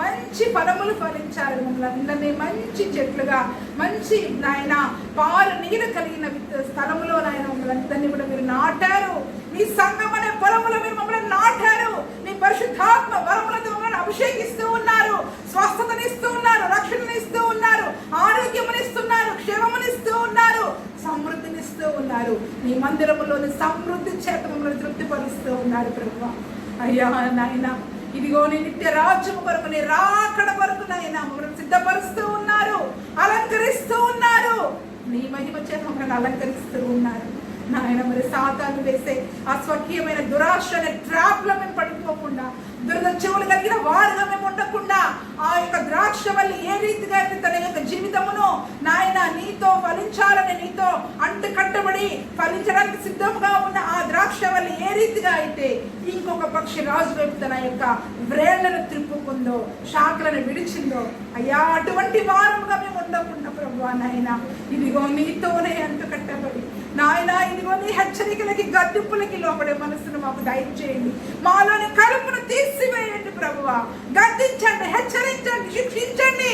మంచి ఫలములు ఫలించాలని, మమ్మల్ని అందరినీ మంచి చెట్లుగా, మంచి నాయన పాలు నీరు కలిగిన స్థలములో నాయన మమ్మల్ని అందరినీ కూడా మీరు నాటారు. నీ సంఘం అనే పొలములో మీరు మమ్మల్ని నాటారు. నీ పరిశుద్ధాత్మ వరములతో మమ్మల్ని అభిషేకిస్తూ ఉన్నారు, స్వస్థతనిస్తూ ఉన్నారు, రక్షణనిస్తూ ఉన్నారు, ఆరోగ్యమునిస్తున్నారు, క్షేమమునిస్తూ ఉన్నారు, సమృద్ధినిస్తూ ఉన్నారు. నీ మందిరములోని సమృద్ధి చేత మమ్మల్ని తృప్తిపరుస్తూ ఉన్నారు ప్రభువా. అయ్యా నాయన ఇదిగో నీ నిత్య రాజ్యము కొరకు, నీ రాకడ కొరకు నాయన మమ్మల్ని సిద్ధపరుస్తూ ఉన్నారు, అలంకరిస్తూ ఉన్నారు. నీ మహిమ చేత మమ్మల్ని అలంకరిస్తూ ఉన్నారు నాయన. మరి సాతాను వేసే ఆ స్వకీయమైన దురాశ అనే ట్రాప్లో మేము పడిపోకుండా, దురద చెవులు కలిగిన వారుగా మేము ఉండకుండా ఆ యొక్క ద్రాక్షవల్లి ఏ రీతిగా అయితే తన యొక్క జీవితమును నాయన నీతో ఫలించాలని, నీతో అంటు కట్టబడి ఫలించడానికి సిద్ధంగా ఉన్న ఆ ద్రాక్షవల్లి ఏ రీతిగా అయితే ఇంకొక పక్షి రాజు వైపు తన యొక్క వ్రేళ్లను త్రిప్పుకుందో, శాఖలను విడిచిందో, అయ్యా అటువంటి వారముగా మేము ఉండకుండా ప్రభువా నాయన ఇదిగో నీతోనే అంటు కట్టబడి నాయన ఇదిగో నీ హెచ్చరికలకి గద్దింపులకి లోపడే మనసును మాకు దయచేయండి. మాలోని కలుపును తీసివేయండి ప్రభువా. గద్దించండి, హెచ్చరించండి, శిక్షించండి.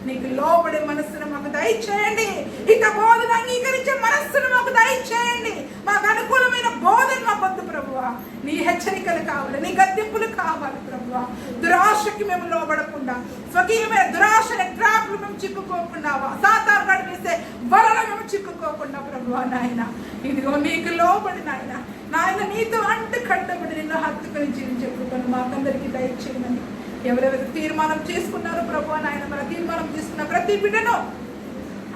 నీకు లోబడే మనస్సును మాకు దయచేయండి. ఇక బోధన అంగీకరించే మనస్సును మాకు దయచేయండి. మాకు అనుకూలమైన బోధన మాకు వద్దు ప్రభువా. నీ హెచ్చరికలు కావాలి, నీ గద్దింపులు కావాలి ప్రభువా. దురాశకి మేము లోబడకుండా, స్వకీయమైన దురాశని ట్రాప్లు మేము చిక్కుకోకుండా, సాతాను గడిపేసే వలలో మేము చిక్కుకోకుండా ప్రభువా నాయన ఇదిగో నీకు లోబడి నాయన నీతో అంటు కట్టబడి నిన్ను హత్తుకొని జీవించే కృపను మాకందరికీ దయచేయమని ఎవరెవరు తీర్మానం చేసుకున్నారో ప్రభువా నాయన మన తీర్మానం తీసుకున్న ప్రతి బిడ్డను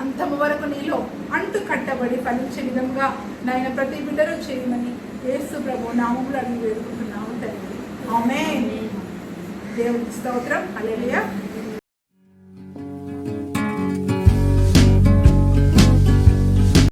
అంతము వరకు నీలో అంటు కట్టబడి ఫలించే విధంగా నాయన ప్రతి బిడ్డను చేయమని యేసు ప్రభు నామములో అడిగి వేడుకుంటున్నాము తండ్రి. ఆమేన్. దేవునికి స్తోత్రం. హల్లెలూయా.